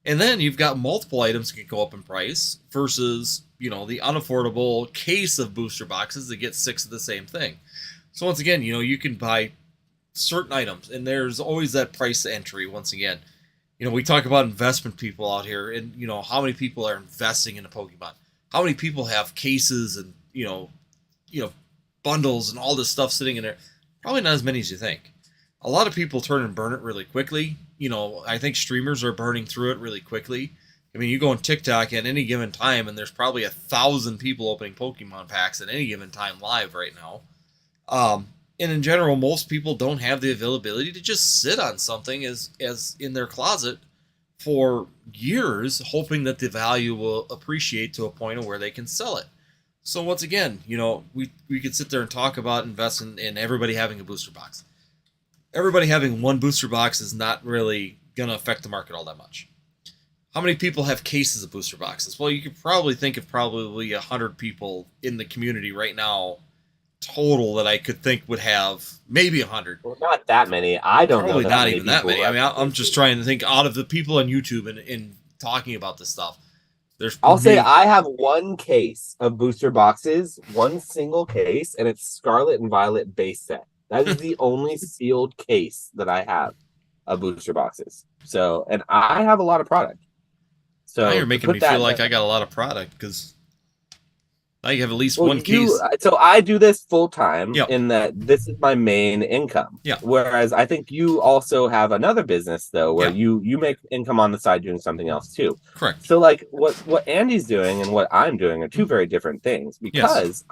And then you've got multiple items that can go up in price versus, you know, the unaffordable case of booster boxes that get 6 of the same thing. So once again, you know, you can buy certain items, and there's always that price entry once again. You know, we talk about investment people out here, and, you know, how many people are investing in a Pokemon? How many people have cases and, you know, bundles and all this stuff sitting in there? Probably not as many as you think. A lot of people turn and burn it really quickly. You know, I think streamers are burning through it really quickly. I mean, you go on TikTok at any given time, and there's probably 1,000 people opening Pokemon packs at any given time live right now. And in general, most people don't have the availability to just sit on something as in their closet for years, hoping that the value will appreciate to a point of where they can sell it. So once again, you know, we could sit there and talk about investing in everybody having a booster box. Everybody having one booster box is not really going to affect the market all that much. How many people have cases of booster boxes? Well, you could probably think of probably 100 people in the community right now total that I could think would have maybe 100. Well, not that many. I don't probably know. Not even that many. I mean, I'm just trying to think out of the people on YouTube and talking about this stuff. I'll say I have one case of booster boxes, one single case, and it's Scarlet and Violet base set. That is the only sealed case that I have of booster boxes. So, and I have a lot of product. So now you're making me feel like I got a lot of product because now you have at least one case. So I do this full time in that this is my main income. Yeah. Whereas I think you also have another business though, where you make income on the side doing something else too. Correct. So like what Andy's doing and what I'm doing are two very different things, because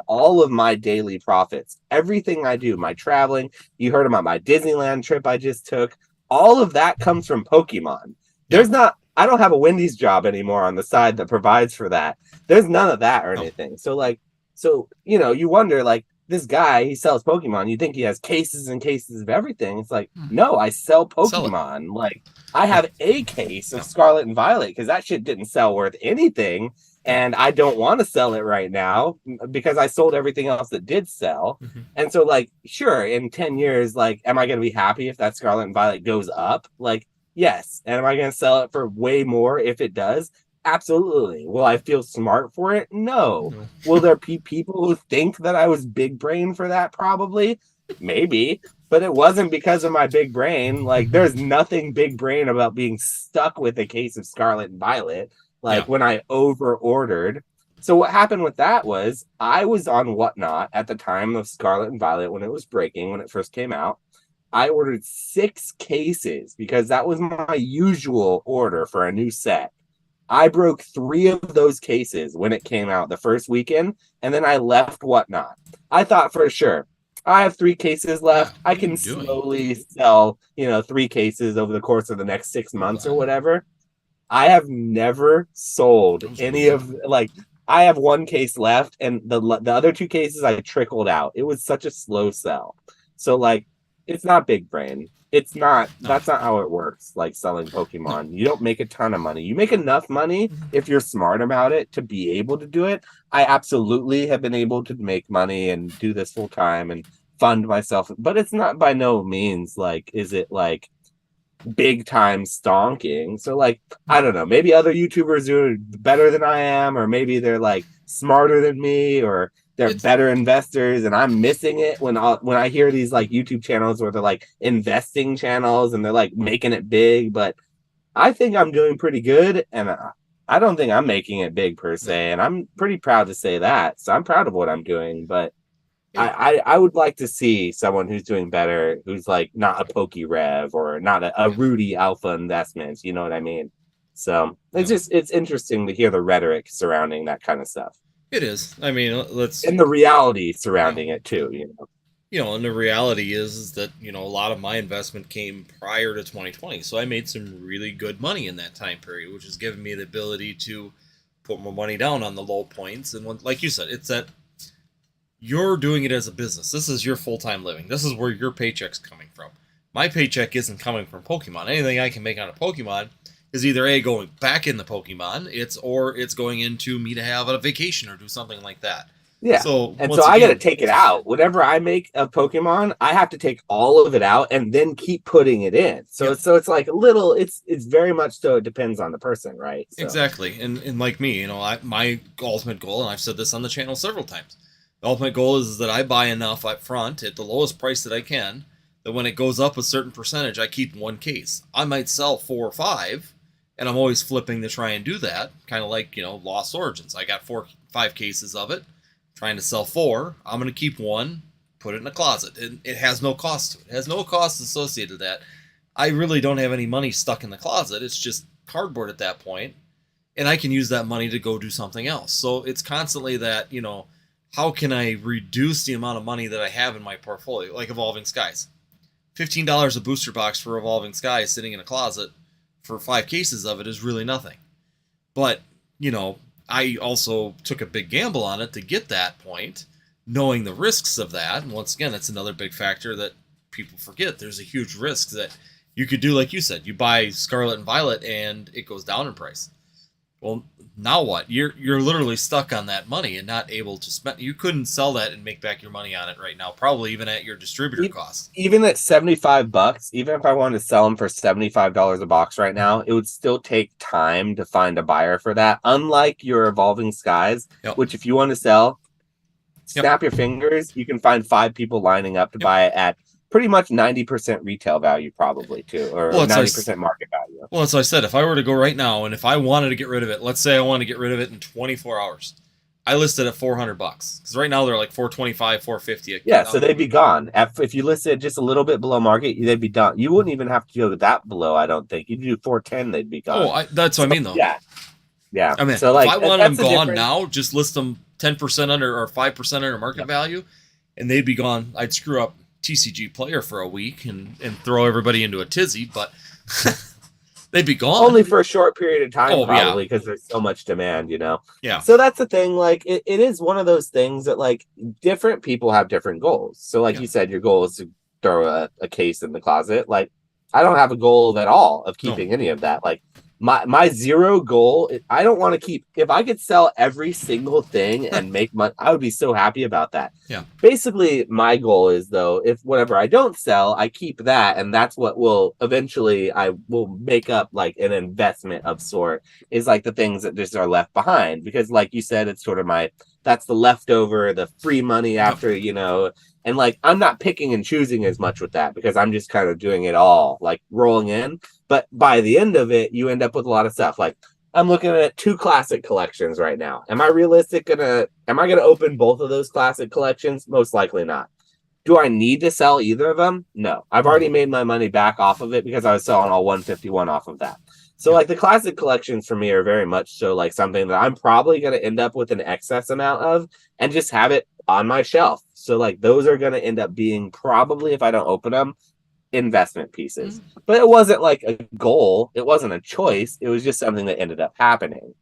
all of my daily profits, everything I do, my traveling, you heard about my Disneyland trip I just took, all of that comes from Pokemon. There's not I don't have a Wendy's job anymore on the side that provides for that. There's none of that or anything. So like, you wonder, like, this guy, he sells Pokemon. You think he has cases and cases of everything. It's like, no, I sell Pokemon. Like, I have a case of Scarlet and Violet because that shit didn't sell worth anything. And I don't want to sell it right now because I sold everything else that did sell. And so, like, sure, in 10 years, like, am I going to be happy if that Scarlet and Violet goes up? Like, yes. And am I going to sell it for way more if it does? Absolutely. Will I feel smart for it? No. Will there be people who think that I was big brain for that? Probably. Maybe. But it wasn't because of my big brain. Like, there's nothing big brain about being stuck with a case of Scarlet and Violet. Like, when I over ordered. So what happened with that was I was on Whatnot at the time of Scarlet and Violet when it was breaking, when it first came out. I ordered 6 cases because that was my usual order for a new set. I broke 3 of those cases when it came out the first weekend, and then I left Whatnot. I thought for sure, I have 3 cases left. I can slowly sell, 3 cases over the course of the next 6 months or whatever. I have never sold any of, like, I have 1 case left, and the other 2 cases I trickled out. It was such a slow sell. So, like, it's not big brain. It's not, that's not how it works, like selling Pokemon. You don't make a ton of money. You make enough money if you're smart about it to be able to do it. I absolutely have been able to make money and do this full time and fund myself, but it's not by no means like, is it like big time stonking? So like, I don't know, maybe other YouTubers do better than I am, or maybe they're like smarter than me, or they're better investors, and I'm missing it when I hear these like YouTube channels where they're like investing channels and they're like making it big. But I think I'm doing pretty good, and I don't think I'm making it big per se, and I'm pretty proud to say that. So I'm proud of what I'm doing, but I would like to see someone who's doing better, who's like not a PokeRev or not a Rudy Alpha Investments. You know what I mean? So it's interesting to hear the rhetoric surrounding that kind of stuff. It is. I mean, and the reality surrounding it too, and the reality is that, a lot of my investment came prior to 2020. So I made some really good money in that time period, which has given me the ability to put more money down on the low points. And like you said, it's that you're doing it as a business. This is your full-time living. This is where your paycheck's coming from. My paycheck isn't coming from Pokemon. Anything I can make on a Pokemon is either going back in the Pokemon, or it's going into me to have a vacation or do something like that. Yeah. So I got to take it out. Whatever I make of Pokemon, I have to take all of it out and then keep putting it in. So it's like a little. It's very much so. It depends on the person, right? So. Exactly. And like me, my ultimate goal, and I've said this on the channel several times, the ultimate goal is that I buy enough up front at the lowest price that I can, that when it goes up a certain percentage, I keep 1 case. I might sell 4 or 5. And I'm always flipping to try and do that, kind of like, Lost Origins. I got 5 cases of it, trying to sell 4. I'm going to keep 1, put it in a closet. It has no cost to it. It has no cost associated to that. I really don't have any money stuck in the closet. It's just cardboard at that point, and I can use that money to go do something else. So it's constantly that, how can I reduce the amount of money that I have in my portfolio, like Evolving Skies. $15 a booster box for Evolving Skies sitting in a closet for 5 cases of it is really nothing. But, I also took a big gamble on it to get that point, knowing the risks of that. And once again, it's another big factor that people forget. There's a huge risk that you could do, like you said, you buy Scarlet and Violet and it goes down in price. Well, now what? You're literally stuck on that money and not able to spend. You couldn't sell that and make back your money on it right now, probably even at your distributor cost. Even at $75, even if I wanted to sell them for $75 a box right now, it would still take time to find a buyer for that. Unlike your Evolving Skies, which if you want to sell, snap your fingers, you can find 5 people lining up to buy it at pretty much 90% retail value, probably too, or 90% market value. Well, as I said, if I were to go right now and if I wanted to get rid of it, let's say I want to get rid of it in 24 hours, I listed at $400 because right now they're like $425, $450. Yeah, so they'd be gone. If you listed just a little bit below market, they'd be done. You wouldn't even have to go that below. I don't think you'd do $410, they'd be gone. Oh, that's what I mean though. Yeah. I mean, so like, if I want them gone now, just list them 10% under or 5% under market value, and they'd be gone. I'd screw up TCG Player for a week and throw everybody into a tizzy, but They'd be gone. Only for a short period of time, Oh, probably, because there's so much demand, Yeah. So that's the thing. Like, it is one of those things that, like, different people have different goals. So, like you said, your goal is to throw a case in the closet. Like, I don't have a goal at all of keeping any of that. Like, my zero goal, I don't want to keep. If I could sell every single thing and make money, I would be so happy about that. Yeah. Basically, my goal is, though, if whatever I don't sell, I keep that, and that's what will eventually I will make up like an investment of sort, is like the things that just are left behind. Because, like you said, it's sort of that's the leftover, the free money after, and like I'm not picking and choosing as much with that because I'm just kind of doing it all, like rolling in. But by the end of it, you end up with a lot of stuff. Like, I'm looking at 2 classic collections right now. Am I gonna open both of those classic collections? Most likely not. Do I need to sell either of them? No. I've already made my money back off of it because I was selling all 151 off of that. So like the classic collections for me are very much so like something that I'm probably going to end up with an excess amount of and just have it on my shelf. So like those are going to end up being probably, if I don't open them, investment pieces. But it wasn't like a goal. It wasn't a choice. It was just something that ended up happening.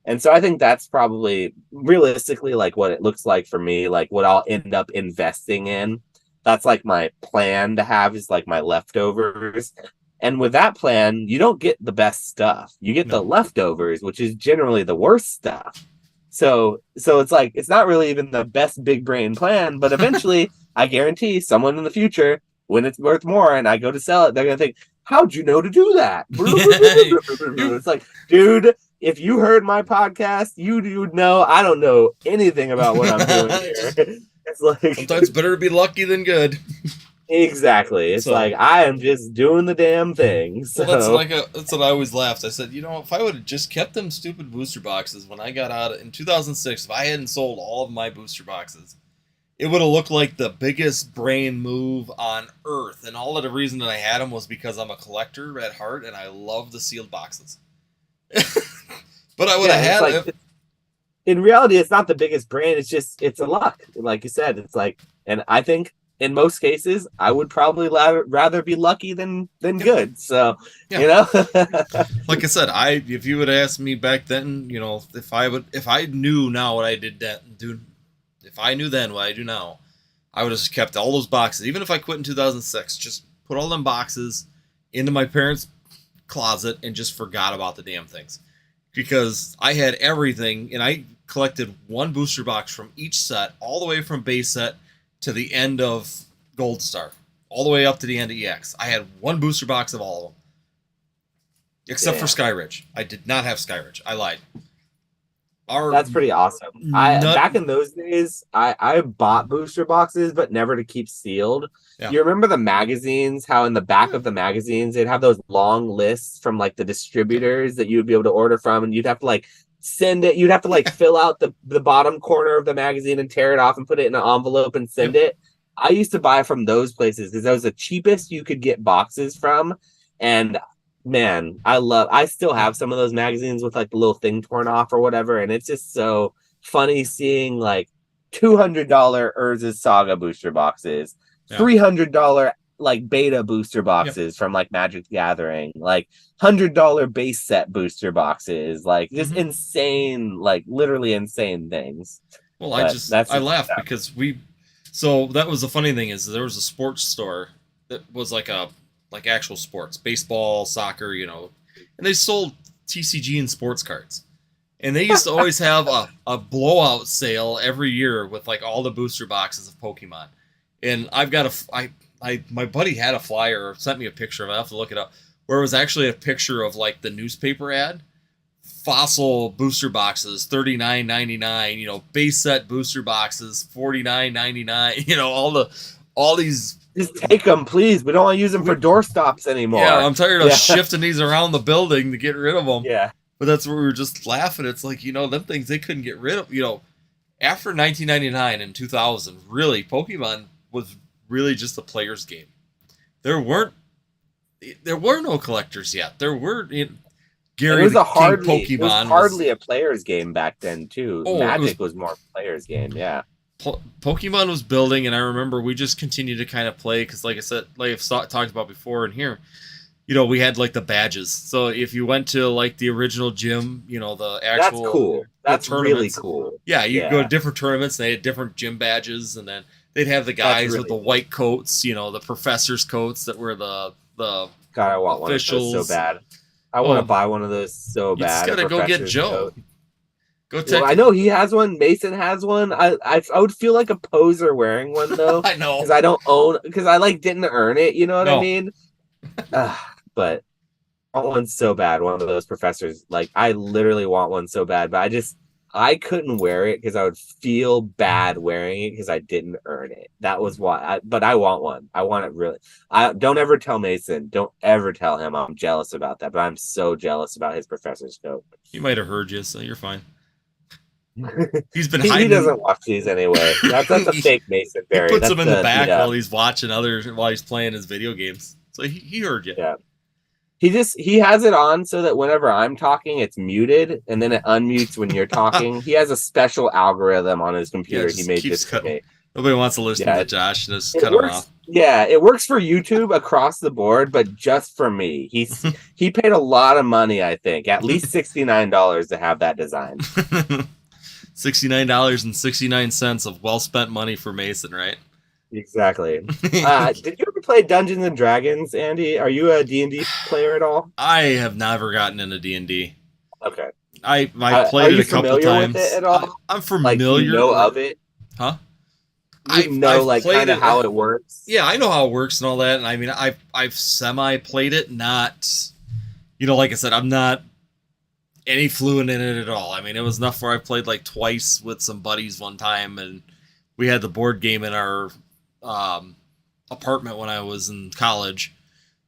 And so I think that's probably realistically like what it looks like for me, like what I'll end up investing in. That's like my plan to have, is like my leftovers. And with that plan, you don't get the best stuff. You get the leftovers, which is generally the worst stuff. So it's like, it's not really even the best big brain plan, but eventually I guarantee someone in the future, when it's worth more and I go to sell it, they're going to think, how'd you know to do that? It's like, dude, if you heard my podcast, you'd know I don't know anything about what I'm doing here. It's like, sometimes better to be lucky than good. Exactly. It's like, I am just doing the damn thing. So well, that's what I always laughed. I said, if I would have just kept them stupid booster boxes when I got out in 2006, if I hadn't sold all of my booster boxes, it would have looked like the biggest brain move on earth. And all of the reason that I had them was because I'm a collector at heart and I love the sealed boxes. But I would have had it. In reality, it's not the biggest brain. It's a luck. Like you said, it's like, and I think in most cases, I would probably rather be lucky than good. So, like I said, if you would ask me back then, if I knew now what I did if I knew then what I do now, I would have just kept all those boxes. Even if I quit in 2006, just put all them boxes into my parents' closet and just forgot about the damn things. Because I had everything, and I collected one booster box from each set, all the way from base set to the end of Gold Star, all the way up to the end of EX. I had one booster box of all of them. Except for Skyridge. I did not have Skyridge. I lied. That's pretty awesome. Back in those days, I bought booster boxes, but never to keep sealed. Yeah. You remember the magazines, how in the back of the magazines, they'd have those long lists from like the distributors that you would be able to order from, and you'd have to like send it. You'd have to like fill out the bottom corner of the magazine and tear it off and put it in an envelope and send it. I used to buy from those places because that was the cheapest you could get boxes from. And man, I still have some of those magazines with like the little thing torn off or whatever. And it's just so funny seeing like $200 Urza's Saga booster boxes, $300 like beta booster boxes from like Magic the Gathering, like $100 base set booster boxes, like just insane, like literally insane things. Well, but I laughed because so that was the funny thing is there was a sports store that was like actual sports, baseball, soccer, and they sold TCG and sports cards. And they used to always have a blowout sale every year with like all the booster boxes of Pokemon. And I've got my buddy had a flyer or sent me a picture of it. I have to look it up, where it was actually a picture of like the newspaper ad. Fossil booster boxes, $39.99, base set booster boxes, $49.99, all these. Just take them, please. We don't want to use them for doorstops anymore. Yeah, I'm tired of shifting these around the building to get rid of them. Yeah. But that's where we were just laughing. It's like, them things they couldn't get rid of. After 1999 and 2000, really, Pokemon was really just a player's game. There were no collectors yet. There were Gary the King Pokemon. It was hardly a player's game back then, too. Magic was more a player's game, yeah. Pokemon was building, and I remember we just continued to kind of play because, like I said, like I've talked about before in here, we had like the badges. So if you went to like the original gym, the That's actual cool. That's really tournaments, cool. yeah, you could go to Yeah, different tournaments. And they had different gym badges, and then they'd have the that's guys with really the neat. white coats, the professors' coats that were the God, I want one of those so officials. bad. I want to Oh, buy one of those so you just bad. A gotta go get professor's Joe. coat. Go Well, take. I know he has one. Mason has one. I would feel like a poser wearing one though, I know. because I don't own. Because I like didn't earn it. You know what I No, mean? But I want one so bad. One of those professors. Like I literally want one so bad, but I couldn't wear it because I would feel bad wearing it because I didn't earn it. That was why. But I want one. I want it really. I don't ever tell Mason. Don't ever tell him I'm jealous about that. But I'm so jealous about his professor's coat. he might have heard you, so you're fine. He's been He hiding. doesn't watch these anyway. That's a fake Mason He Berry. puts That's them in the back the while he's watching others, while he's playing his video games. So he heard you. yeah. He has it on so that whenever I'm talking, it's muted, and then it unmutes when you're talking. He has a special algorithm on his Yeah, computer he just made keeps just for cutting. me. Nobody wants to listen Yeah, to Josh. Just it cut him works. off. Yeah, it works for YouTube across the board, but just for me. He paid a lot of money, I think, at least $69 to have that design. $69.69 of well spent money for Mason, right? Exactly. Did you ever play Dungeons and Dragons, Andy? Are you a D&D player at all? I have never gotten into D&D. Okay. I Are played it you a couple familiar with it times. at all? I'm Like, do you familiar. know of it? Huh? You know, I've like, played kind of it. how it works? Yeah, I know how it works and all that. And I mean, I've semi played it. Not, like I said, I'm not any fluent in it at all. I mean, it was enough where I played like twice with some buddies one time, and we had the board game in our apartment when I was in college.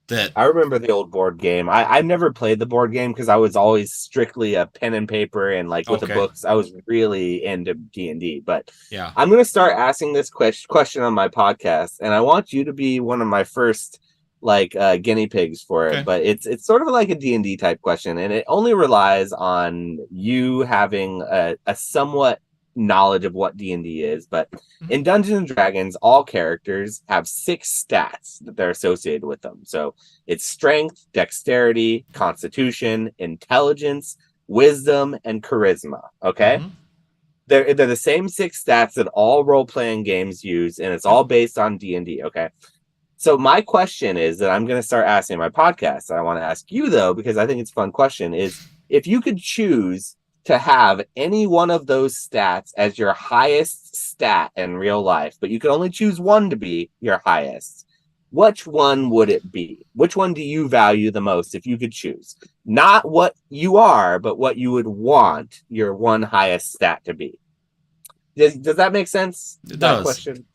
That I remember the old board game. I've never played the board game because I was always strictly a pen and paper and like with the okay, books. I was really into D&D. But yeah, I'm going to start asking this question on my podcast, and I want you to be one of my first like guinea pigs for it. okay, But it's sort of like a D&D type question, and it only relies on you having a somewhat knowledge of what D&D is. But in Dungeons and Dragons, all characters have 6 stats that they're associated with them. So it's strength, dexterity, constitution, intelligence, wisdom, and charisma. Okay. mm-hmm. They're the same 6 stats that all role-playing games use, and it's all based on D&D. Okay. So my question is that I'm going to start asking my podcast. I want to ask you though, because I think it's a fun question, is if you could choose to have any one of those stats as your highest stat in real life, but you could only choose one to be your highest, which one would it be? Which one do you value the most if you could choose? Not what you are, but what you would want your one highest stat to be. Does that make sense? It that does. question?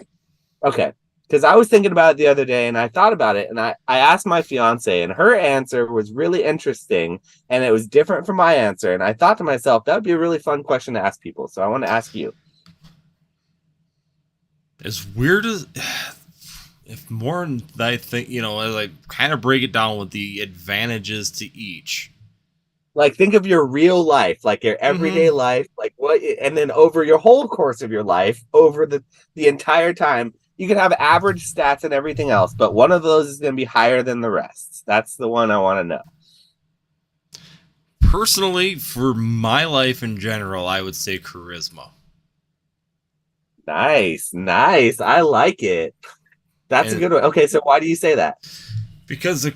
Okay. Because I was thinking about it the other day and I thought about it, and I asked my fiance, and her answer was really interesting and it was different from my answer. And I thought to myself, that would be a really fun question to ask people. So I want to ask you. As weird as, if more than I think, as I kind of break it down with the advantages to each. Like, think of your real life, like your everyday life, like what, and then over your whole course of your life, over the entire time, you can have average stats and everything else, but one of those is going to be higher than the rest. That's the one I want to know. Personally, for my life in general, I would say charisma. Nice. I like it. That's a good one. Okay, so why do you say that? Because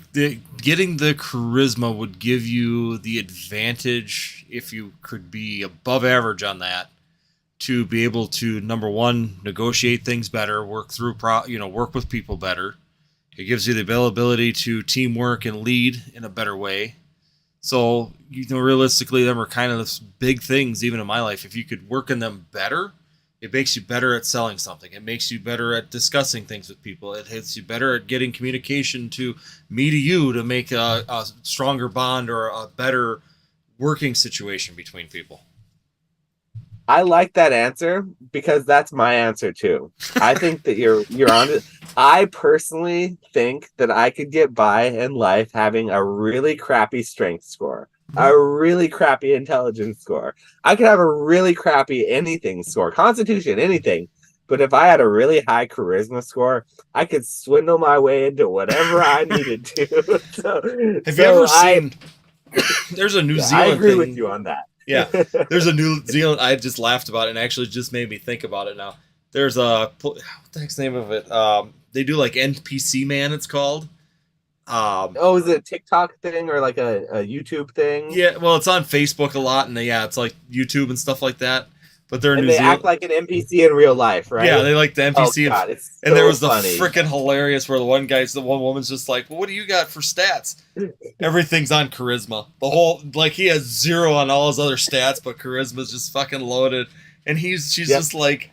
getting the charisma would give you the advantage, if you could be above average on that, to be able to, number one, negotiate things better, work with people better. It gives you the ability to teamwork and lead in a better way. So, realistically, them are kind of the big things, even in my life. If you could work in them better, it makes you better at selling something. It makes you better at discussing things with people. It makes you better at getting communication to me to you to make a stronger bond or a better working situation between people. I like that answer because that's my answer too. I think that you're on it. I personally think that I could get by in life having a really crappy strength score, a really crappy intelligence score. I could have a really crappy anything score, constitution, anything. But if I had a really high charisma score, I could swindle my way into whatever I needed to. Have you ever seen? There's a New Zealand I agree thing. with you on that. Yeah, there's a New Zealand. I just laughed about it and actually just made me think about it now. There's what the heck's the name of it? They do like NPC Man. It's called. Is it a TikTok thing or like a YouTube thing? Yeah, well, it's on Facebook a lot, and it's like YouTube and stuff like that. But they're They act like an NPC in real life, right? Yeah, they like the NPC. Oh, God, it's so and there was the funny. freaking hilarious where the one woman's just like, well, what do you got for stats? Everything's on charisma. The whole, like, he has 0 on all his other stats, but charisma's just fucking loaded. And she's just like,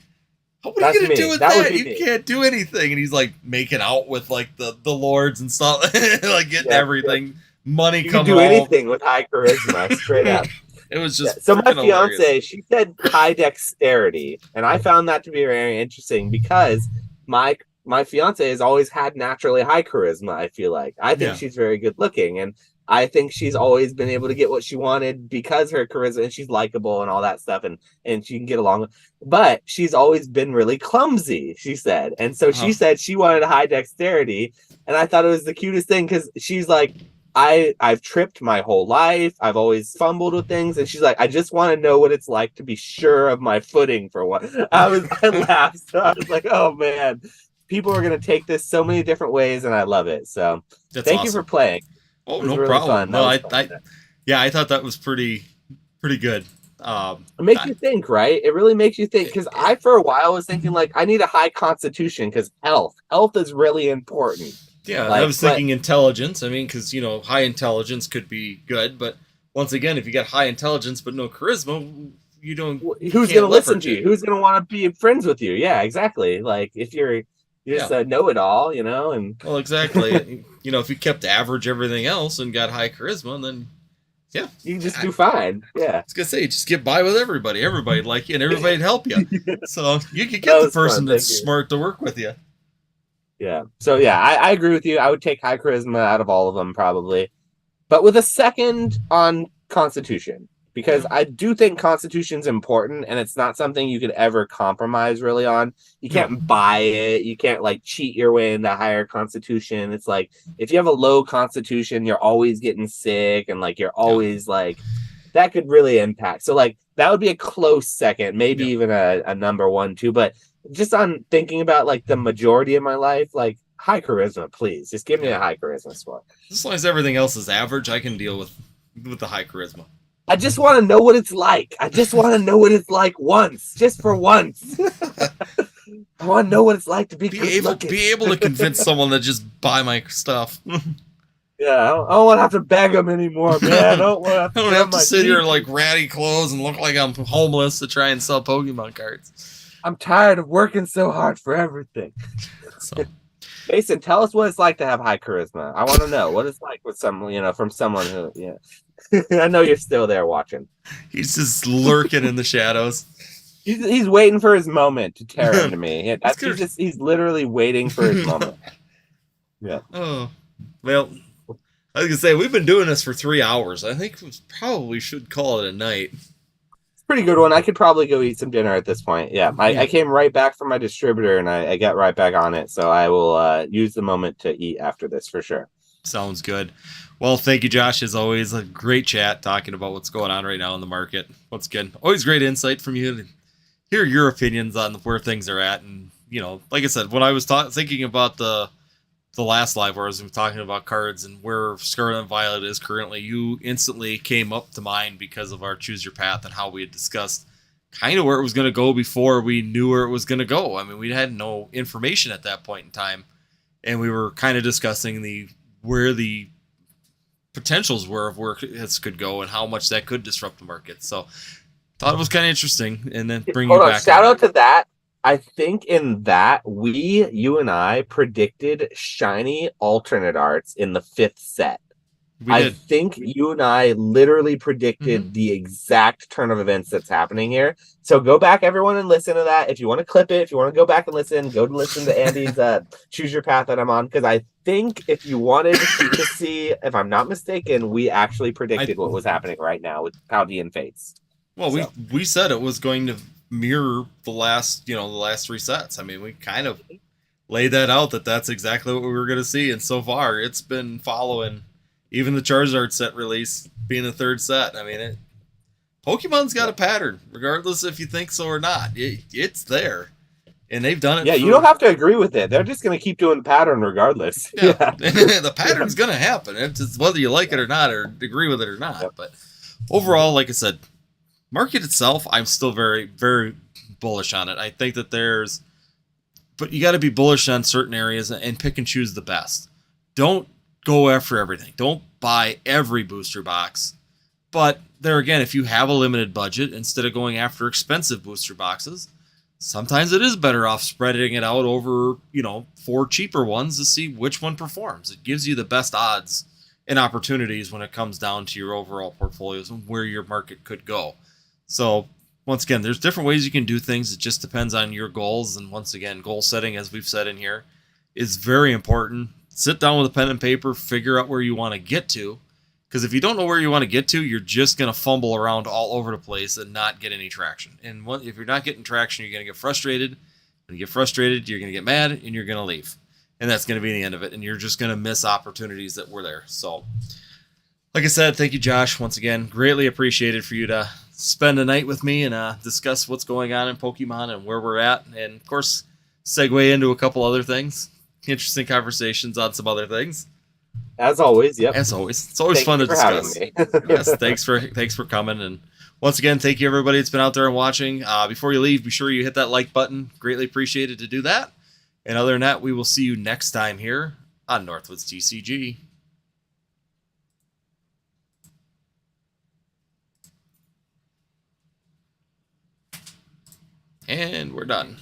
what are you going to do with that? You can't do anything. And he's like making out with like the lords and stuff, like getting everything. Money you come can do anything with high charisma, straight up. It was just so. My fiance, hilarious. she said high dexterity, and I found that to be very interesting because my fiance has always had naturally high charisma. I feel like I think she's very good looking, and I think she's always been able to get what she wanted because her charisma, and she's likable and all that stuff, and she can get along. But she's always been really clumsy, she said, and so she said she wanted high dexterity, and I thought it was the cutest thing because she's like, I've tripped my whole life. I've always fumbled with things. And she's like, I just want to know what it's like to be sure of my footing for one. I laughed. So I was like, oh man, people are going to take this so many different ways. And I love it. So thank you for playing. Oh, no really problem. No, I thought that was pretty good. It makes you think, right? It really makes you think. Because I, for a while, was thinking like, I need a high constitution because health is really important. Yeah, I was thinking intelligence. I mean, because, high intelligence could be good. But once again, if you got high intelligence but no charisma, you don't... Who's going to listen to you? Who's going to want to be friends with you? Yeah, exactly. Like, if you're just a know-it-all, and... Well, exactly. If you kept average everything else and got high charisma, then... Yeah. You can just do fine. Yeah. I was going to say, just get by with everybody. Everybody'd like you and everybody'd help you. So you could get the person that's smart to work with you. Yeah. So, I agree with you. I would take high charisma out of all of them, probably. But with a second on Constitution. Because I do think Constitution's important, and it's not something you could ever compromise, really, on. You can't buy it. You can't, cheat your way into higher Constitution. It's like, if you have a low Constitution, you're always getting sick, and, you're always, that could really impact. So, that would be a close second, maybe even a number 1, too. But just on thinking about the majority of my life, high charisma, please. Just give me a high charisma score. As long as everything else is average, I can deal with the high charisma. I just want to know what it's like. I just want to know what it's like once, just for once. I want to know what it's like to be able to convince someone to just buy my stuff. Yeah, I don't want to have to beg them anymore, man. I don't want to have to sit here ratty clothes and look like I'm homeless to try and sell Pokemon cards. I'm tired of working so hard for everything. So. Mason, tell us what it's like to have high charisma. I want to know what it's like with someone, from someone who, I know you're still there watching. He's just lurking in the shadows. He's waiting for his moment to tear into me. He's literally waiting for his moment. Yeah. Oh, well, I was gonna say we've been doing this for 3 hours. I think we probably should call it a night. Pretty good one. I could probably go eat some dinner at this point. Yeah, I came right back from my distributor and I got right back on it. So I will use the moment to eat after this for sure. Sounds good. Well, thank you, Josh. As always, a great chat talking about what's going on right now in the market. Once again, always great insight from you to hear your opinions on where things are at. And, like I said, when I was thinking about the last live where I was talking about cards and where Scarlet Violet is currently, you instantly came up to mind because of our Choose Your Path and how we had discussed kind of where it was going to go before we knew where it was going to go. I mean, we had no information at that point in time, and we were kind of discussing where the potentials were of where this could go and how much that could disrupt the market. So thought it was kind of interesting, and then bring you back. Shout out to that. I think in that, you and I predicted shiny alternate arts in the 5th set. I think you and I literally predicted the exact turn of events that's happening here. So go back, everyone, and listen to that. If you want to clip it, if you want to go back and listen, go to listen to Andy's Choose Your Path that I'm on. Because I think if you wanted to see, if I'm not mistaken, we actually predicted what was happening right now with Paldean Fates. Well, we said it was going to mirror the last, the last three sets. I mean, we kind of laid that out that that's exactly what we were going to see, and so far it's been following. Even the Charizard set release being the third set. I mean, Pokemon's got a pattern, regardless if you think so or not. It's there, and they've done it. Yeah, you don't have to agree with it. They're just going to keep doing the pattern regardless. Yeah, the pattern's going to happen. It's just whether you like it or not, or agree with it or not. Yep. But overall, like I said, market itself, I'm still very, very bullish on it. I think that but you got to be bullish on certain areas and pick and choose the best. Don't go after everything. Don't buy every booster box. But there again, if you have a limited budget, instead of going after expensive booster boxes, sometimes it is better off spreading it out over, 4 cheaper ones to see which one performs. It gives you the best odds and opportunities when it comes down to your overall portfolios and where your market could go. So once again, there's different ways you can do things. It just depends on your goals. And once again, goal setting, as we've said in here, is very important. Sit down with a pen and paper, figure out where you want to get to. Because if you don't know where you want to get to, you're just going to fumble around all over the place and not get any traction. And if you're not getting traction, you're going to get frustrated. When you get frustrated, you're going to get mad and you're going to leave. And that's going to be the end of it. And you're just going to miss opportunities that were there. So, like I said, thank you, Josh. Once again, greatly appreciated for you to spend a night with me and discuss what's going on in Pokemon and where we're at. And, of course, segue into a couple other things. Interesting conversations on some other things. As always, yep. As always, it's always fun to discuss. Yes, thanks for coming, and once again, thank you everybody that's been out there and watching. Before you leave, be sure you hit that like button. Greatly appreciated to do that. And other than that, we will see you next time here on Northwoods TCG. And we're done.